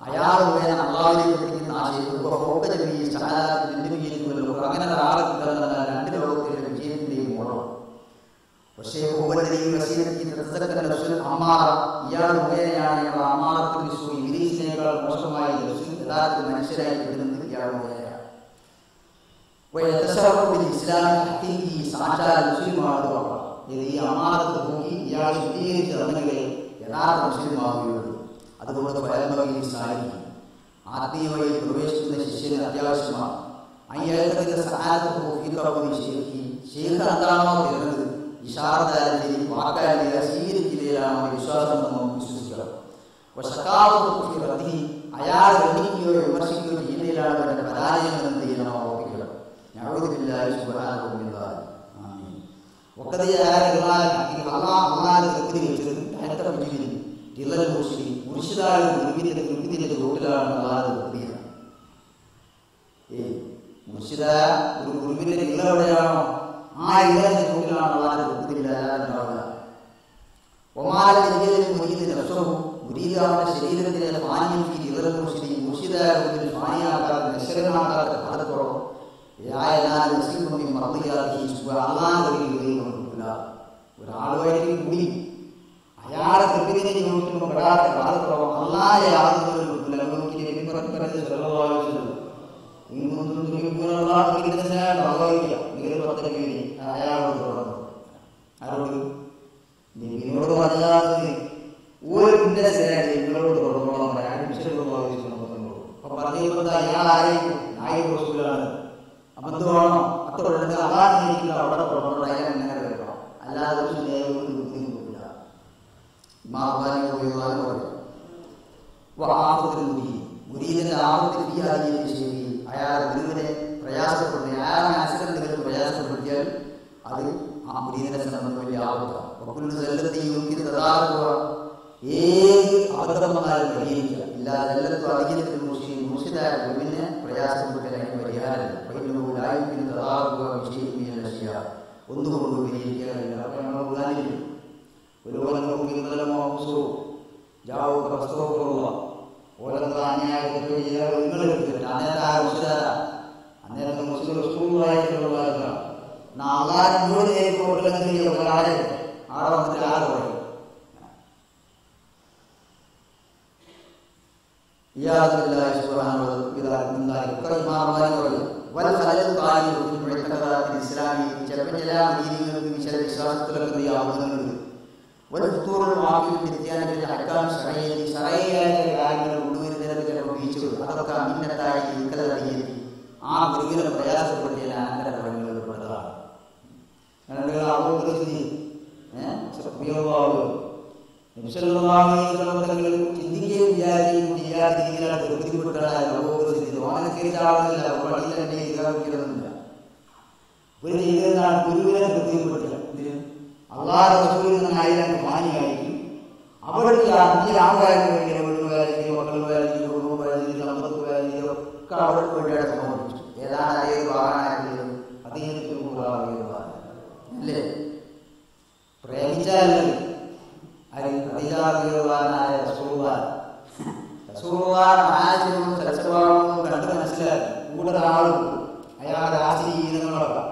അയാൾ അള്ളാഹുവിനെ അങ്ങനെ ഒരാളെ രണ്ട് ലോകത്തിലെ വിജയത്തിന്റെയും ഗുണം. പക്ഷേ ഇയാൾ മുഖേനയാണ് ഞങ്ങൾ അമാറത്തിൽ ഇംഗ്ലീഷിനേക്കാൾ മോശമായ യഥാർത്ഥ മനുഷ്യരായി വിടുന്നത് ഇയാൾ മുഖേനയാണ്. സാക്ഷാൽ മുസ്ലിമാണ്. ഈ അമാറത്ത് നോക്കി ഇയാൾ ശുദ്ധീകരിച്ച് തന്നെങ്കിലേ യഥാർത്ഥ മുസ്ലിമാവുകയുള്ളൂ. അതുകൊണ്ട് പരമവയിൽ സാധിക്കും. ആത്മീയമായി പ്രവേശിക്കുന്ന ശിഷ്യന് അത്യാവശ്യമാണ്. അയ്യായിരത്തിന്റെ സഹായത്തോടെ ശേഖ് എന്താണോ തരുന്നത് ഇഷാറത്തായാലും വാക്കായാലും സ്വീകരിക്കുകയാണ് വിശ്വാസം നമുക്ക് വിശ്വസിക്കണം. അയാൾ ഗണിക്കുകയോ വിമർശിക്കുകയോ ചെയ്യുന്നതിലാണ് അവരുടെ പരാജയം എന്ത് ചെയ്യണം ഓർപ്പിക്കണം. ഗുരുവിന്റെ ഇല എവിടെയാണോ ആ ഇലയുടെ ചൂട്ടിലാണ് അള്ളാഹ് തൃപ്തിയില്ലാതെ. മുരീദാവിന്റെ ശരീരത്തിലെ പാനീയം മുർഷിദാവിൽ പാനിയാക്കാത്ത നിശ്ചലമാക്കാത്ത കാലത്തോളം ഒരാളുമായിട്ട് കൂടി അയാളെ തൃപ്തിനെ ചോദിക്കുമ്പോൾ പെടാത്ത കാലത്തോളം അള്ളാഹെ യാതൊരു നിങ്ങളോട് പറഞ്ഞാൽ ഒരു നിങ്ങളോട് തുടർന്നോളാൻ പറയാൻ അപ്പൊ പറയുന്നത് അയാൾ ആരെയും നായികളാണ് അബദ്ധമാണോ അത്ര അതാണ് അവിടെ തുടർന്നോളൂ അയാൾ എങ്ങനെ കേൾക്കണം. അല്ലാതെ ഒരു ബുദ്ധിമുട്ടില്ല. മുരീദിന്റെ ആപത്തിൽ ശരി അയാൾ ഗുരുവിനെ പ്രയാസപ്പെടുത്തി അയാൾ മനസ്സിലെന്തെങ്കിലും പ്രയാസപ്പെടുത്തിയാൽ അത് ആ മുരീദിനെ സംബന്ധം വലിയ ആപത്താണ്. ഏത് അബദ്ധം വന്നാലും പരിഹരിക്കുക. ഇല്ലാതെ എല്ലാത്തും അധികത്തിൽ മുർഷിദായ ഗുരുവിനെ പ്രയാസപ്പെട്ടാൽ അതിന് പരിഹാരമില്ല. ഒന്നുകൊണ്ട് പരിഹരിക്കാറില്ല. അപ്പൊ നമ്മൾ ഉദാഹരിക്കും ഒരു അന്നേരത്തെ മുസ്ലിം സ്കൂളായിട്ടുള്ള നാലായിരം ആടെ വന്നിട്ട് ആറ് പറയും ഇസ്ലാമി ചിലപ്പോൾ ചില രീതികൾക്കും ചില വിശ്വാസത്തിലൊക്കെ ഈ ആവുന്നുണ്ട്. കാര്യങ്ങൾ കൊണ്ടുവരുന്നതിനൊക്കെ ചിലപ്പോൾ വീഴ്ചകൾ അതൊക്കെ അമിന്നത്തായി ഇക്കലറിയി ആ ഗുരുവിനെ പ്രയാസപ്പെടുത്തിയ അനന്തരഫലങ്ങളിൽ പെട്ടതാണ്. മുഖാമുഖങ്ങൾ ചിന്തിക്കുകയും വിചാരിക്കുകയും ചെയ്യാതെ രീതിയിലാണ് ബുദ്ധിമുട്ടുകളായ ലോകത്തിൽ ഓനക്കേറ്റാവുന്നില്ല, പള്ളിയിൽ തന്നെ ഇതാക്കിയതൊന്നുമില്ല. ഒരു ചെയ്തതാണ് ഗുരുവിനെ ബുദ്ധിമുട്ടില്ല. അള്ളാഹ് റസൂലിൽ നിന്നായിരുന്നു മാനിയായിരിക്കും. അവർക്ക് ആൾക്കാർക്ക് വേണ്ടി വീട് വേദനയോ മക്കൾ വേദനയോ കുടുംബ വേദനയോ സമ്പത്ത് വേദനയോ ഒക്കെ അവർക്ക് വേണ്ടിയാണ് സംഭവിച്ചു. ഏതാണ് അതേ വാഹനമാക്കിയത് അദ്ദേഹത്തിന് അല്ലേ പ്രേമിച്ചാലേ അതിജാതിവാനായ റസൂലുള്ളാഹിയുടെ സൽസ്വഭാവവും കണ്ട് മനസ്സിലാക്കി. കൂടുതൽ ആളും അയാളുടെ ആശീലങ്ങളൊക്കെ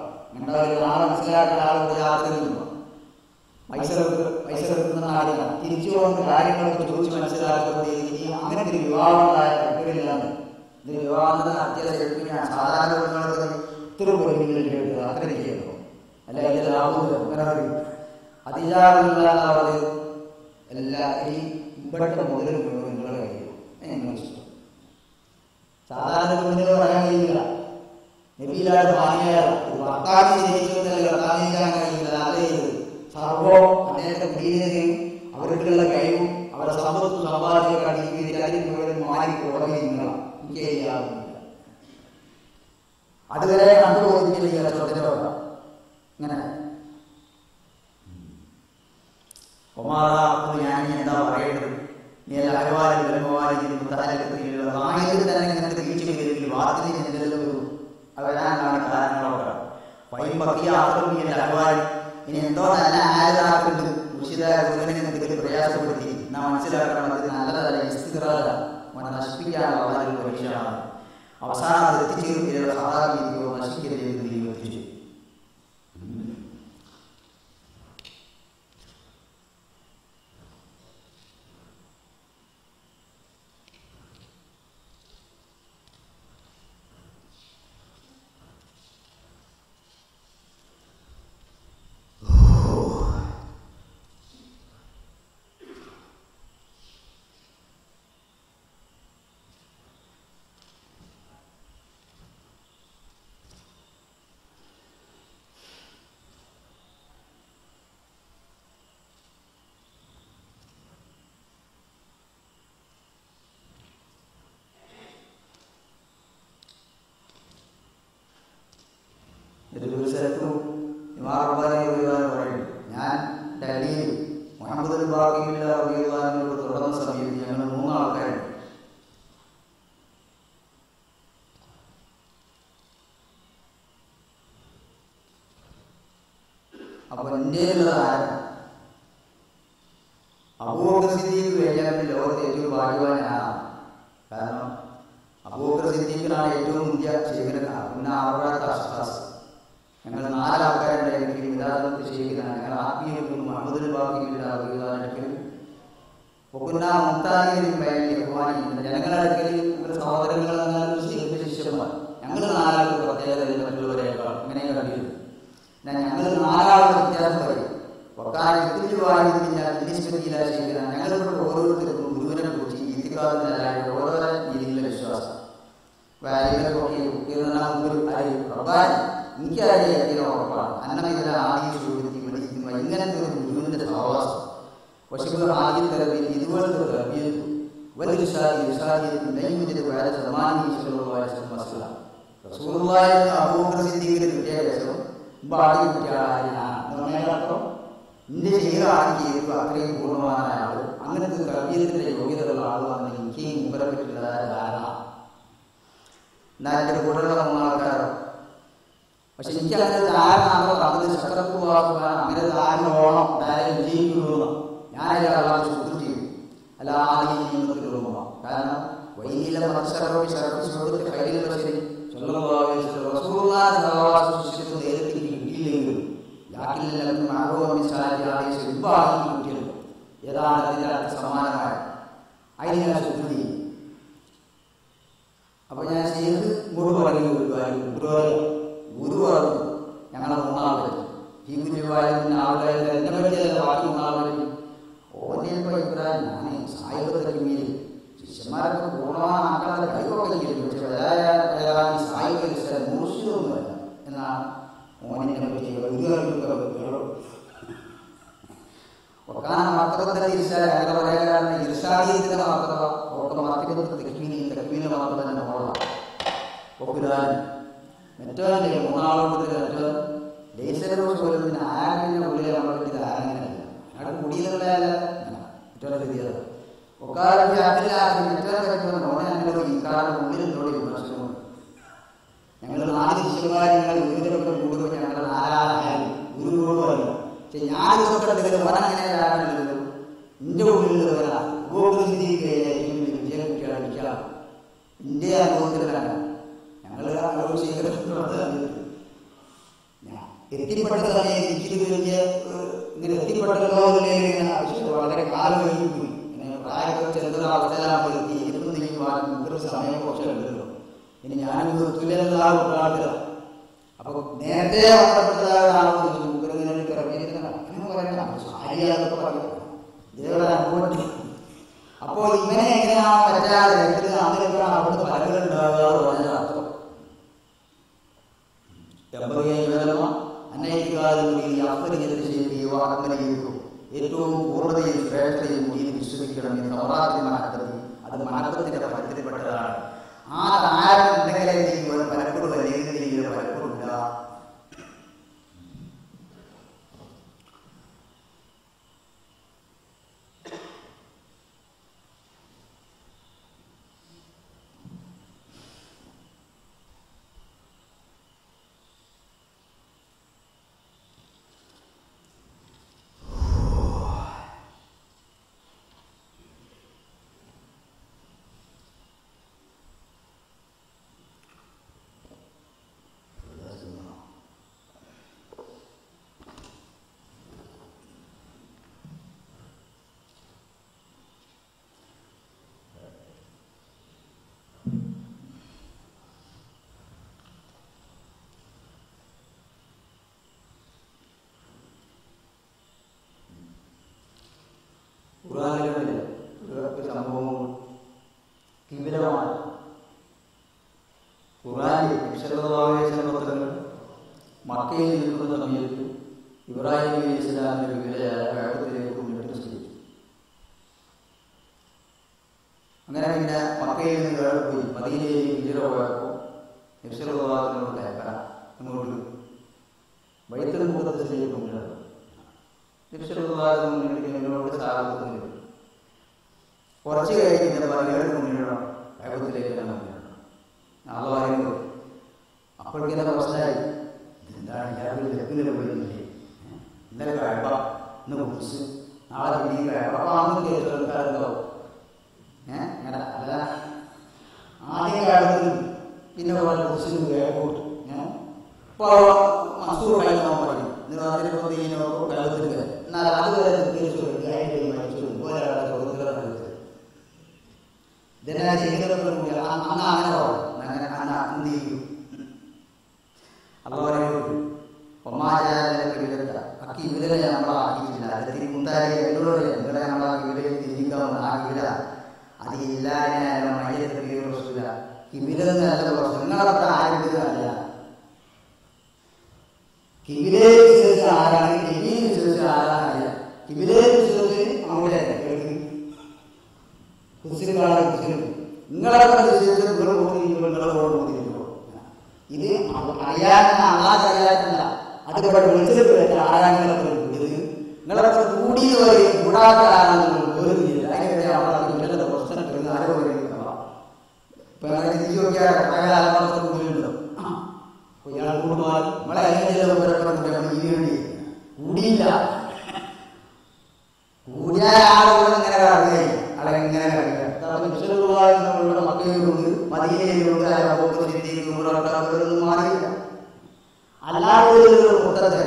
ആളെ മനസ്സിലാക്കുന്ന ആളുടെ യാത്രയില്ല. പൈസ എടുക്കുന്ന ആളുകൾ തിരിച്ചു പോകുന്ന കാര്യങ്ങളൊക്കെ ചോദിച്ച് മനസ്സിലാക്കുന്നത് അങ്ങനത്തെ ഒരു വിവാഹമായ പ്രക്രിയയിലാണ്. ഇത് വിവാഹത്തിന് അത്യാവശ്യം സാധാരണ ഇത്ര പേരെങ്കിലും കേട്ടത് അത്ര ചെയ്യുന്നു. അല്ല ഇതിൽ അതിജാതില്ലാതെ എല്ലാ ഈ ഇവിടുത്തെ മുതൽ നിങ്ങളുടെ കയ്യിൽ സാധാരണ പെണ്ണുകൾ പറയാൻ കഴിയില്ല. നബിയിലാതെ മാനിയാൽ ഭർത്താവിനെ ജയിക്കുന്നതല്ല, ഭർത്താവിനെ ചെയ്യാൻ കഴിയില്ല. അതേ സർവവും അദ്ദേഹത്തെ കുടിയേറിയും അവർക്കുള്ള കഴിവും അവരുടെ സമ്പത്തും സമ്പാദിക്കാൻ ഈ രാജ്യം മുഴുവൻ മാറി തുടങ്ങി നിങ്ങളാണ്. എനിക്ക് ചെയ്യാവുന്നില്ല. അതുവരെ കണ്ടുപോകുന്നില്ല. ചോദ്യം ഇങ്ങനെ ഞാൻ എന്താ പറയേണ്ടത്? നീ അഹ്വാലിൽ തന്നെ ഇങ്ങനത്തെ വീഴ്ച വരികയും വാർത്തയിൽ എന്തെങ്കിലും വരാനാണ് കാരണങ്ങളൊക്കെ അഹ്വാൽ ഇനി എന്തോ നല്ല ആരാക്കുണ്ട് മുഷിതായ പ്രയാസപ്പെടുത്തി നാം മനസ്സിലാക്കണം. അത് നല്ലതല്ല, നശിപ്പിക്കാനുള്ള ഒരു പരീക്ഷയാണ്. അവസാനം അത് എത്തിച്ചേരുകയോ സാധാരണയോ നശിക്കുകയോ എത്തിച്ചു. ഒരു സ്ഥലത്തും പറയും, ഞാൻ ഡൽഹിയിൽ മുഹമ്മദ് ബാബിയോട് തുടർന്ന സമയത്ത് ഞങ്ങൾ 3 ആൾക്കാരുണ്ട്. അപ്പൊ ഇന്ത്യയിലുള്ളതായ അബൂബക്കർ സിദ്ദീഖ് കഴിഞ്ഞാൽ ലോകത്തെ ഏറ്റവും ഭാഗ്യവാനാണ്. കാരണം അബൂബക്കർ സിദ്ദീഖിനാണ് ഏറ്റവും മുന്തിയ ശേഖരനാണ്. പിന്നെ അറുപതാമത്തെ അഷ്ഖാസ് ഞങ്ങൾ 4 ആൾക്കാരുണ്ടായിരിക്കും. യഥാർത്ഥ ശേഖരനാണ്. ഞങ്ങൾ ആത്മീയത്തിൽ മുഹമ്മദ് ബാബിയുടെ ജനങ്ങളുടെ അടുക്കൽ സഹോദരങ്ങൾ ശിഷ്യന്മാർ ഞങ്ങൾ 4 ആൾക്ക് പ്രത്യേകത മറ്റുള്ളവരെക്കാൾ ഇങ്ങനെ കണ്ടിരുന്നു. ഞങ്ങൾ 4 ആളുടെ വ്യത്യാസം പറയും. ഞങ്ങൾ ഓരോരുത്തർക്കും ഗുരുവിനെ കുറിച്ച് ഇത്തിക്കാവുന്നതായ ഓരോ രീതിയിലുള്ള വിശ്വാസം എനിക്കറിയാം ഉറപ്പാണ്. അന്നമിതിലെ ആദ്യം ചോദിക്കുമ്പോൾ ഇങ്ങനത്തെ ഒരു ഗുരുവിന്റെ സഹവാസം പക്ഷേ ആദ്യം തരത്തിൽ ഇതുപോലത്തെ വിദ്യാഭ്യാസം ഇന്ത്യ ചെയ്തു അത്രയും പൂർണ്ണമായ ആള് അങ്ങനത്തെ കവ്യത്തിന്റെ യോഗ്യതയുള്ള ആളുമാണ് എനിക്ക് മുമ്പരെ പറ്റിയുള്ളതായ ധാരണ. എന്നാൽ എൻ്റെ കൂടെയുള്ള 3 ആൾക്കാരോ പക്ഷെ എനിക്ക് അങ്ങനെ ധാരണ ശക്തപ്പൂവാക്കുക അങ്ങനെ ധാരണ ഓണം ഡയറി വിജയിക്കുന്നു. ഞാനയാളെ ശുദ്ധം ചെയ്യും. അല്ലാതെ നിയമത്തിലുള്ള കാരണം വൈകില്ല ഏതാണ് അതിൻ്റെ സമാനമായ അതിന് ഞാൻ ശുദ്ധം ചെയ്യും. അപ്പൊ ഞാൻ ചെയ്ത് ഗുരു പറഞ്ഞു ഗുരു പറഞ്ഞു ഞങ്ങളെ 3 ആളുകൾ ഈ ഗുരുവായൂരിന് ആളുകളെ എന്നെ പറ്റിയല്ല ബാക്കി 3 ആളുകൾ ഓനിയപ്പോ അഭിപ്രായം ഞാൻ സായിബത്തിൽ മീതി ശിഷ്യന്മാരൊക്കെ പൂർണ്ണമാക്കാതെ കൈവൊക്കെ ചെയ്തു. പക്ഷെ സായിബ മൂർഷിതൊന്നുമല്ല എന്നാണ് ഓനിനെ പറ്റി وكان مرتبة الإرشاد على وجهان إرشادية مرتبة وكمرتبة تكوين مرتبة نقول وقرآن متى لمناولة متى ليس الرسول من عالم ولا أمر بدعاء هذا كودية لا متى كذي وقال في أكل آخر متى كذي نونا نقول إنكار ممكن نقول يمسون ഞങ്ങൾ നാല് ശിഷ്യന്മാർ ഞങ്ങൾ ഗുരുവിനൊക്കെ കൂടുമ്പോൾ ഞങ്ങൾ നാലാളായാലും ഗുരുവിനോട് ഞാൻ ഇതൊക്കെ വനങ്ങനെയാണല്ലോ എൻ്റെ ഉള്ളിൽ വരാം ഉപയോഗിക്കുകയായിരിക്കും വിജയം കിട്ടിയാൽ എൻ്റെ അനുഭവത്തിലാണ് ഞങ്ങൾ എത്തിപ്പെട്ട സമയം ഇച്ചിരി വലിയ ഇങ്ങനെ എത്തിപ്പെട്ടല്ലോ ആവശ്യം വളരെ കാലം കഴിഞ്ഞു പ്രായമൊക്കെ ചെറുത അവസരമാകുമ്പോൾ എത്തി ഇരുന്ന് നീങ്ങുവാൻ സമയം കുറച്ച് ഉണ്ടല്ലോ ഇനി ഞാനിത് തുല്യതാ അപ്പൊ നേരത്തെ ബന്ധപ്പെട്ടതാണെന്ന് അപ്പോ ഇങ്ങനെ എങ്ങനെയാണ് പറ്റാതെ അങ്ങനെയൊക്കെയാണ് അവിടുത്തെ ഫലങ്ങൾ ഉണ്ടാകാതെ പറഞ്ഞത് ഏറ്റവും പൂർണ്ണതയും ശ്രേഷ്ഠയും ഈ വിശ്വസിക്കണമെന്ന് അത് മഹത്വത്തിന്റെ ഫലത്തിൽപ്പെട്ടതാണ്. ആ താരം ഉണ്ടെങ്കിലേ ജീവിതം പലപ്പോഴും ജീവിതം പലപ്പോഴും ഇല്ല. ഖുർആനിലെ സംഭവം വിപുലമാണ്. ഖുർആനിൽ മക്കയിൽ നിൽക്കുന്ന സമയത്ത് ഇബ്രാഹിം അലൈഹി ഇസ്ലാമിന്റെ വിവരയായ കഅബത്തിലേക്ക് മുന്നിട്ട് സ്വീകരിച്ചു. അങ്ങനെ പിന്നെ മക്കയിൽ നിന്ന് വേറെ പോയി മദീനയിലേക്ക് ഹിജ്റ പോയപ്പോൾ നബിസല്ലല്ലാഹു കേൾക്കാൻ അങ്ങോട്ട് ബൈത്തുൽ മുഖദ്ദസിലേക്ക് മുന്നിട്ട് എന്നോട് സ്ഥാപനത്തിൽ കുറച്ച് കഴിഞ്ഞ് പലരും മുന്നിടണം കഅബത്തിലേക്ക് തന്നെ മുന്നിടണം. നാളെ പറയുമ്പോൾ അപ്പോഴേക്കും പ്രശ്നമായി. എന്താണ് ലഭിലെ പോയിരുന്നില്ലേ ഇന്നലെ കഅബ ഇന്ന് കുറിച്ച് നാളെ പിന്നെ കഅബാന്ന് കേൾക്കാറുണ്ടോ? അങ്ങനെ അല്ല, ആദ്യം കഅബത്തിൽ പിന്നെ കുറിച്ച് കേൾക്കോട്ട് ഇപ്പോൾ മസൂർ കഴിക്കാൻ പറയും കഅബത്തിൽ. എന്നാൽ അതുവരെ ഇതെല്ലാം ചെയ്യുന്നവർ അന്ന് അങ്ങനെ പറയും. അങ്ങനെ എന്ത് ചെയ്യും? അതുപോലെ വിവരം നമ്മളാക്കിയിട്ടില്ല. അതിൽ മുന്തായി എന്നോട് നിങ്ങളെ നമ്മളാ വിവരം തിരിക്കാവുന്ന ആ വിവര അത് ഇല്ലായ്മ മയ്യത്തില്ല. കിവിലെന്നല്ല പ്രശ്നം. നിങ്ങളവിടെ ആരും വിവരമല്ല. കിവിലെ വിശ്വസിച്ച ആരാണ്, കിവിയിൽ വിശ്വസിച്ച ആരാണ്? കിവിലെ വിശ്വസിച്ച് അവിടെ കുസിലുകളാണ് കുസിലും. നിങ്ങളവിടെ വിശ്വസിച്ച് ഇത് അറിയാൻ അറിയാനില്ല. അതുപോലെ വിളിച്ചത് ആരാങ്ങളൊക്കെ നിങ്ങളെ കൂടി കൂടാത്തരാണെന്ന് വേർതിരില്ല. അതിനെ അവിടെ പ്രശ്നം ആരോഗ്യം ഇപ്പൊ തിരിച്ചു നോക്കിയാൽ കൂടിയുണ്ടോ? ഇയാൾ കൂടുമാൽ നമ്മളെ വേണ്ടി കൂടിയില്ല. കൂടിയ ആളുകൾ ഇങ്ങനെ അറിയായി അളെങ്ങനെ അറിയാം. മക്കയിലുണ്ട്, മദീനയിലുണ്ട്, മാറിയില്ല. അല്ലാതെ കൂട്ടത്തെ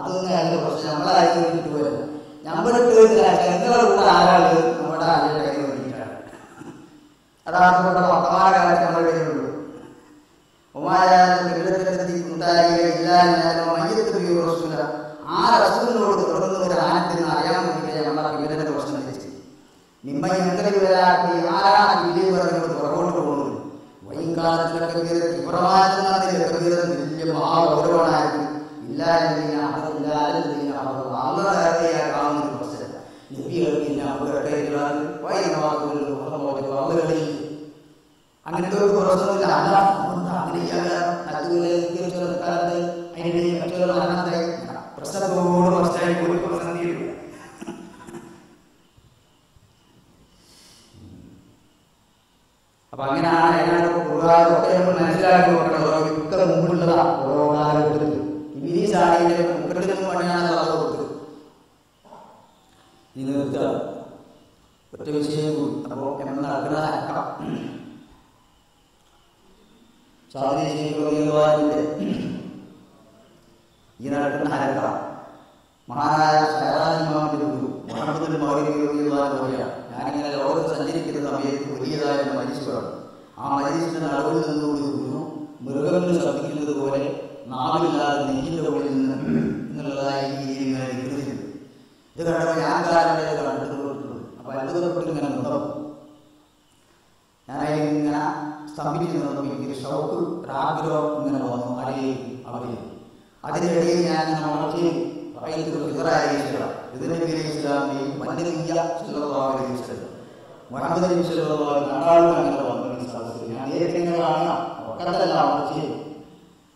അതൊന്നും അതിന്റെ പ്രശ്നം നമ്മളായിട്ട് വേണ്ടിട്ട് പോയത്. നമ്മളിട്ട് നിങ്ങളുടെ കൂടെ ആരാള് നമ്മുടെ ആരുടെ കയ്യിൽ വേണ്ടിയിട്ടാണ്. അതാണ് നമ്മുടെ വർത്തമാന കാലത്ത് നമ്മൾ വരുന്നുള്ളൂ. ആ റസൂലിനോട് തുടർന്ന് ഒരു ആനത്തിന് അറിയാൻ വേണ്ടിയിട്ട് നമ്മളെ വിവരന്റെ പ്രശ്നം വെച്ച് നിമ്മ എന്തൊക്കെ വിവരാക്കി ആരാണ് വിജയ് പറഞ്ഞോട് പുറകോട്ട് പോകുന്നത്. കാലത്തിലൊക്കെ വലിയ മഹാഗൗരവമായിരിക്കും. ഇല്ല അങ്ങനത്തെ ഒരു പ്രശ്നമില്ല. അതിനിടെ മറ്റുള്ള പ്രശ്നത്തോട് പ്രശ്നമായി ഒരു പ്രശ്നം തീരില്ല. അപ്പൊ അങ്ങനെയാണ് അതിനൊക്കെ നമ്മൾ മനസ്സിലാക്കി നോക്കണം. ഓരോ യുക്ത മുമ്പുള്ളതാ ഓരോ കാലഘട്ടത്തിൽ ഇബിലീസാണെങ്കിൽ മുക്കത്തിൽ നിന്ന് പണിയാണ് അത് കൊടുത്തത്. ഈ നിർത്തുക ഒറ്റ വിഷയം കൂടി. അപ്പോ നമ്മൾ നടക്കുന്നത് അടക്കാം സാധുവാന്റെ ഈ നടക്കുന്ന ഹരക്കാം മഹാനായ ഷഹറാനിമാമിന്റെ ഗുരു മുഹമ്മദ് പറയുകയാണ്, ഞാനിങ്ങനെ ലോകത്ത് സഞ്ചരിക്കുന്ന സമയത്ത് വലിയതായ മരിച്ചുകളാണ്. ആ മരിച്ചിന്റെ നടുവിൽ നിന്നുകൊണ്ട് ഗുരു മൃഗങ്ങൾ ശബ്ദിക്കുന്നത് പോലെ നാവില്ലാതെ നെഞ്ചിന്റെ ഉള്ളിൽ നിന്ന് എന്നുള്ളതായി ഇങ്ങനെ നിൽക്കുന്നുണ്ട്. ഇത് കണ്ടപ്പോൾ ഞാൻ കാലങ്ങളെ അത്ഭുതപ്പെട്ടിട്ടുണ്ട്. അപ്പൊ അത്ഭുതപ്പെട്ട് ഇങ്ങനെ നിന്നപ്പോൾ ഞാനിങ്ങനെ സ്തംഭിച്ചു നിന്നപ്പോൾ എനിക്ക് ഷൗക്ക് ഒരാഗ്രഹം ഇങ്ങനെ വന്നു. അവിടെയും അതിനിടയിൽ ഞാൻ വളർച്ചയിൽ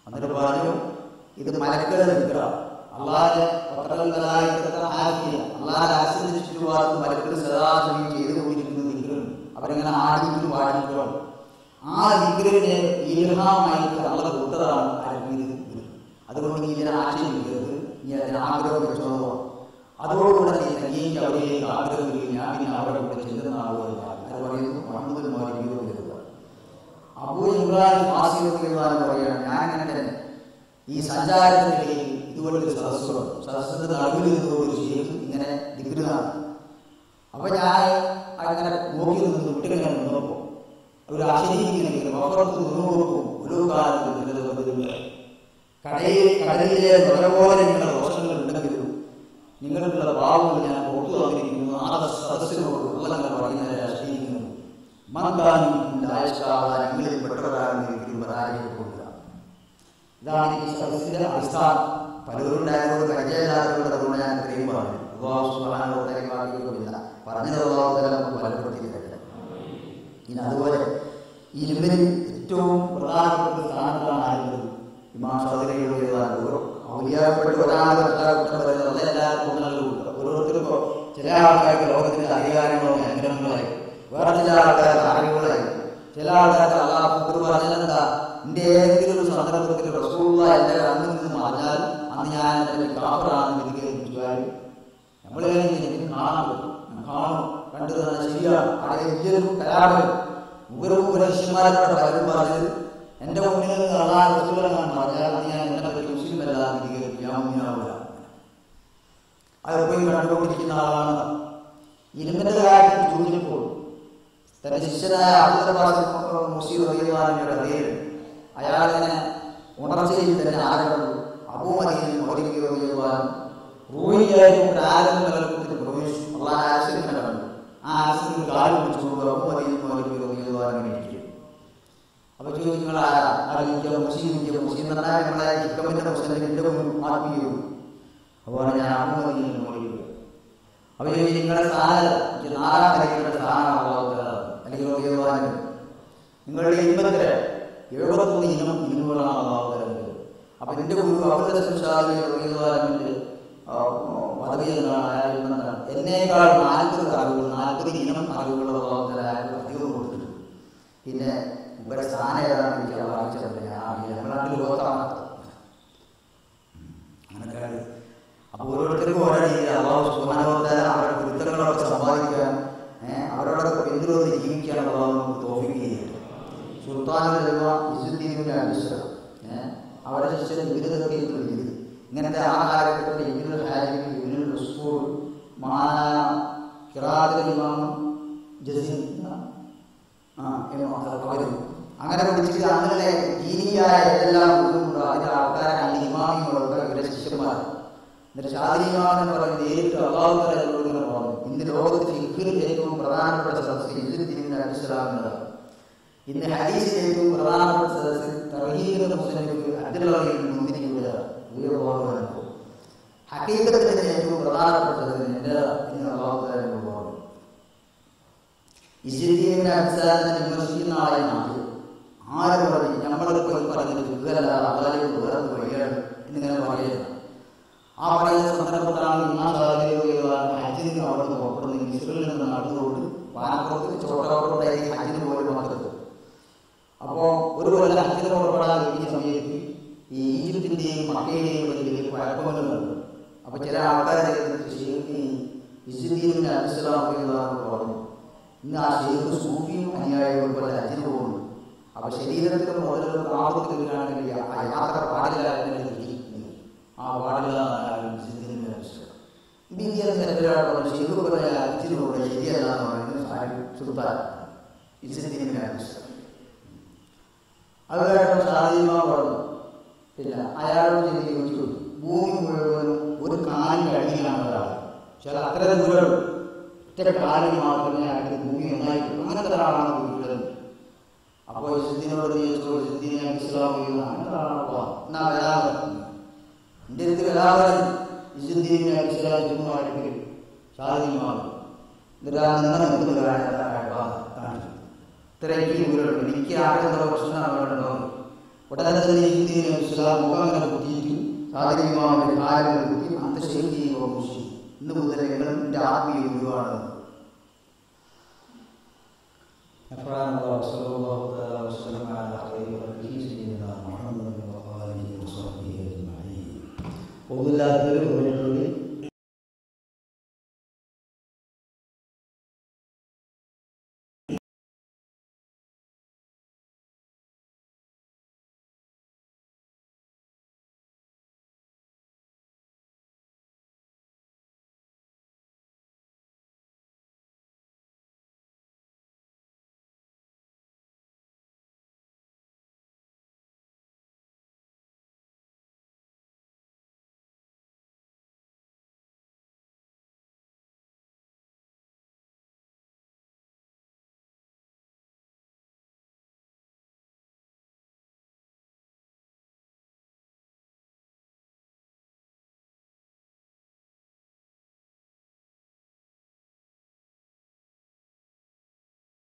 എന്നിട്ട് പറഞ്ഞു, ഇത് മലക്കൾ നിൽക്കുക അള്ളാഹെ അള്ളാഹ് മലക്കൾ സദാസമയം ചെയ്തുകൊണ്ടിരിക്കുന്ന ദിക്റുണ്ട്. അവരെങ്ങനെ ആടിയിട്ടും പാടിയിട്ടും ആ ദിക്റിനെ ഈർഹമായിട്ട് അള്ള കൊടുത്തതാണ് ആരംഭിക്കുന്നത്. അതുകൊണ്ട് ഇതിനെ ആശയിക്കരുത്, നീ അതിന് ആഗ്രഹം വെച്ചോളൂ. അതോടുകൂടെ നീ തനിക്ക് അവിടേക്ക് ആഗ്രഹമില്ല, ഞാൻ പിന്നെ അവിടെ കൂടെ ചെല്ലുന്ന ആളുകൾ അത് പറയുന്നു. മുഹമ്മദ് അബൂ ഇബ്രാഹിം ഫാസിയാണ് പറയുകയാണ്, ഞാൻ അങ്ങനെ തന്നെ ഈ സഞ്ചാരത്തിനിടയിൽ ഇതുപോലൊരു സദസ്സിന്റെ നടുവിൽ നിന്നുകൊണ്ട് ചെയ്ത് ഇങ്ങനെ ദിക്റാണ്. അപ്പൊ ഞാൻ അങ്ങനെ നോക്കി നിന്ന് വിട്ടിങ്ങനെ നിന്നപ്പോ ഒരു ആശയിക്കുന്നെങ്കിലും അപ്പുറത്ത് നിന്നോർക്കും ഒരു കാലത്ത് കടലിലെ പോലെ നിങ്ങളുടെ ദോഷങ്ങൾ ഉണ്ടെങ്കിലും നിങ്ങളുടെ ഭാവങ്ങൾ ഞാൻ പുറത്തു വന്നിരിക്കുന്നു. ആ സദസ്സിനോട് ഉള്ളങ്ങനെ പറയുന്നതിനെ ആശ്രയിക്കുന്നു. ഞങ്ങളിൽ പെട്ടവരാകുന്ന പരാജയപ്പെടുക. ഇതാണ് ഈ സദസ്സിന്റെ അടിസ്ഥാനം. പലരുണ്ടായതോട് പരിചയമില്ലാത്തവരുടെ ഞാൻ ഇത്രയും പറഞ്ഞു. പറഞ്ഞത് നമുക്ക് ഫലപ്പെടുത്തിയില്ല. ഇനി അതുപോലെ ഇരുമിൽ ഏറ്റവും പ്രധാനപ്പെട്ട സ്ഥാനത്താണ് ആയിരുന്നത് ഇമാം ഷാദിലിയുടേതാണ്. ഔലിയാപ്പെട്ട ഓരോരുത്തർക്കും ചില ആൾക്കാർക്ക് ലോകത്തിന്റെ അധികാരങ്ങളോ അനുഗ്രഹങ്ങളായി, വേറെ ചില ആൾക്കാർക്ക് അറിവുകളായി, ചില ആൾക്കാർക്ക് അള്ളാഹ് പറഞ്ഞതെന്താ, എന്റെ ഏതെങ്കിലും ഒരു സന്ദർഭത്തിൽ റസൂലുള്ളാഹി എന്റെ കണ്ണിൽ നിന്ന് പറഞ്ഞാൽ അന്ന് ഞാൻ എന്റെ കാഫറാണെന്ന് വിധിക്കുകയും നമ്മളെ എനിക്ക് കാണാൻ പറ്റും, കാണും, കണ്ടു തന്നെ ശരിയാണ്. അവിടെ വലിയൊരു കലാപം ഉപരശിഷ്യന്മാരുടെ പലരും പറഞ്ഞത് എന്റെ മുന്നിൽ നിന്ന് അള്ളാഹ് റസൂലെന്നാണ് പറഞ്ഞാൽ അത് ഞാൻ എന്നെ പറ്റി മുസ്ലിമല്ലാതെ വിധിക്കുകയില്ല. അത് പോയി കണ്ടുകൊണ്ടിരിക്കുന്ന ആളാണ്. ഇരുമിന്റെ കാര്യത്തിൽ ചോദിച്ചപ്പോൾ തന്റെ ശിഷ്യനായ മുസ്ലിയുടെ കഥയിൽ അയാളിങ്ങനെ ഉണർച്ചയിൽ തന്നെ ആരംഭം അബൂമദിയിൽ മോദിക്കുകയും റൂഹിയായും ആരംഭത്തിൽ പ്രവേശിച്ചു. അള്ളാഹ് ആശയം കണ്ടു. ആ ആശയത്തിൽ കാലം പിടിച്ചുകൊണ്ട് അബൂമദിയിൽ മോദിക്കുകയും ഇരിക്കും. അപ്പൊ ചോദിക്കുന്ന ആരാ മുസ്ലിം എന്നാ നമ്മളെ ഇക്കമിന്റെ മുസ്ലിമിന്റെ ആത്മീയവും. അപ്പോൾ ഞാൻ അബൂമദിയിൽ മോദിക്കുക. അപ്പൊ നിങ്ങളുടെ സ്ഥാനം നാലാം തലങ്ങളുടെ സ്ഥാനമാണ് അല്ലെങ്കിൽ നിങ്ങളുടെ ഇമ്പത്തില് 73 ഇനം ഇന്നുകളാണ് അള്ളാഹു തരുന്നത്. അപ്പൊ ഇതിന്റെ അവരുടെ സംസാരത്തിന്റെ പദവി എന്താണ്? എന്നേക്കാൾ 40 അറിവുകൾ 40 ഇനം അറിവുകൾ അള്ളാഹു തല അധികം കൊടുത്തിട്ടുണ്ട്. പിന്നെ ഇവരുടെ സ്ഥാനം ഏതാണ് എനിക്ക് വായിച്ചത് ഞങ്ങളുടെ ലോകത്താണ്. അങ്ങനെയൊക്കെയാണ്. അപ്പൊ ഓരോരുത്തർക്കും ഓരോ രീതിയിൽ അള്ളാഹു സുബ്ഹാനഹു വ തആല അവരുടെ കൃത്യങ്ങളൊക്കെ സമ്പാദിക്കാൻ അവരോടൊക്കെ എന്തിനോട് ജീവിക്കാൻ അള്ളാഹു നമുക്ക് തൗഫീഖ് ചെയ്തിട്ടുണ്ട്. സുൽത്താനുൽ അവരുടെ ശിഷ്യൻ വിരുദ്ധത്തിൽ ഇങ്ങനത്തെ ആ കാലഘട്ടത്തിൽ അങ്ങനെ പഠിച്ചിട്ട് അങ്ങനെ ദീനിയായ ഏതെല്ലാം ബുദ്ധിമുട്ടോ അതിന്റെ ആൾക്കാരാണ് ഇമാമികളൊക്കെ ഇവരുടെ ശിഷ്യന്മാർ. എന്നിട്ട് ഷാദിമാൻ എന്ന് പറയുന്നത് നേരിട്ട് അള്ളാഹു തആല പറഞ്ഞു, ഇന്ന് ലോകത്തിൽ ഏറ്റവും പ്രധാനപ്പെട്ട സദസ്സ് ഇസ്ലാമിനതാണ്. ഇന്ന് ഹദീസിലെ ഏറ്റവും പ്രധാനപ്പെട്ട സദസ്സിൽ തൗഹീദ് മുസ്ലിമിക്ക് അബ്ദുള്ളാഹി മുന്തിരിക്കുക ഉയർവാകുന്നു. ഹഖീഖത്തിന്റെ ഏറ്റവും പ്രധാനപ്പെട്ടത് എൻ്റെ അള്ളാഹുവിന്റെ പോകാണ്. ഇസ്ലാമിന്റെ അടിസ്ഥാനത്തിൽ വിമർശിക്കുന്ന ആളെ നാട്ടിൽ ആര് പറയും നമ്മളിപ്പോൾ പറഞ്ഞത് വിവരല്ല വളരെ വേറെ വഴിയാണ് എന്നിങ്ങനെ പറയുന്നത്. ആ പറയുന്ന സന്ദർഭത്തിലാണ് ഇമാം ഹജ്ജിന് അവിടെ നിന്ന് പുറപ്പെടുന്നത്. മിസ്രിൽ നിന്ന് നടന്നുകൊണ്ട് പാലപ്പുറത്ത് ചോട്ടോട്ടായി ഹജ്ജിന് പോയി മക്കത്ത്. അപ്പോൾ ഒരു കൊല്ലം ഹജ്ജിന് പുറപ്പെടാൻ കഴിഞ്ഞ സമയത്ത് ഈ ഈജിപ്തിന്റെയും മക്കയുടെയും വലിയ കുഴപ്പങ്ങളുണ്ട്. അപ്പൊ ചില ആൾക്കാരെ ഇസ്ലാമിന്റെ അനുസരിച്ച് പറഞ്ഞു ഇന്ന് ആ ഷെയ്ഖ് സൂഫിയും അനുയായികളും പോലെ ഹജ്ജിന് പോകുന്നു. അപ്പൊ ശരീരത്തിന് മുതലുള്ള ആപത്തിൽ വരികയാണെങ്കിൽ ആ യാത്ര പാടില്ല എന്നത് ആ പാടില്ല എന്നാണ് ഇസ്ലാമിന്റെ അനുസരിച്ച്. ഷെയ്ഖ് പോലെ ഹജ്ജിനോട് ശരിയല്ല എന്ന് പറയുന്നത് സുൽത്താൻ ഇസ്ലാമിന്റെ അനുസരിച്ച്. അവരായിട്ട് സാധ്യമാ പറഞ്ഞു. പിന്നെ അയാളോട് ചോദിച്ചു ഭൂമി മുഴുവനും ഒരു കാലിന്റെ അടിയിലാണ് ഒരാൾ. ചില അത്തരം ദൂരം ഒറ്റ കാലിൽ മാത്രമേ അയാൾക്ക് ഭൂമി ഒന്നായിട്ടുള്ളൂ. അങ്ങനത്തെ ഒരാളാണ് വീട്ടിൽ. അപ്പോൾ സിദ്ധിനോട് ചോദിച്ചു സിദ്ധിനെ ഇസ്ലാം അങ്ങനത്തെ ആളാണോ എന്നാ വരാതെ എൻ്റെ അടുത്ത് വരാതെ സിദ്ധിനെ ഇസ്ലാം ചുമ്മായിട്ട് സാധ്യമാകും. ഇത്രയ്ക്ക് വീടുണ്ട്. എനിക്ക് ആകെയുള്ള പ്രശ്നമാണ് വേണ്ടോ ഉടനെ തന്നെ ഇസ്ലാം മുഖം അങ്ങനെ കുത്തിയിട്ടു സാധനമാവുന്ന കാര്യങ്ങൾ കുത്തി അന്ത ശൈലിയോ ഇന്ന് മുതൽ എൻ്റെ ആത്മീയ ഗുരുവാണ്. ഒന്നുമില്ലാത്തവർ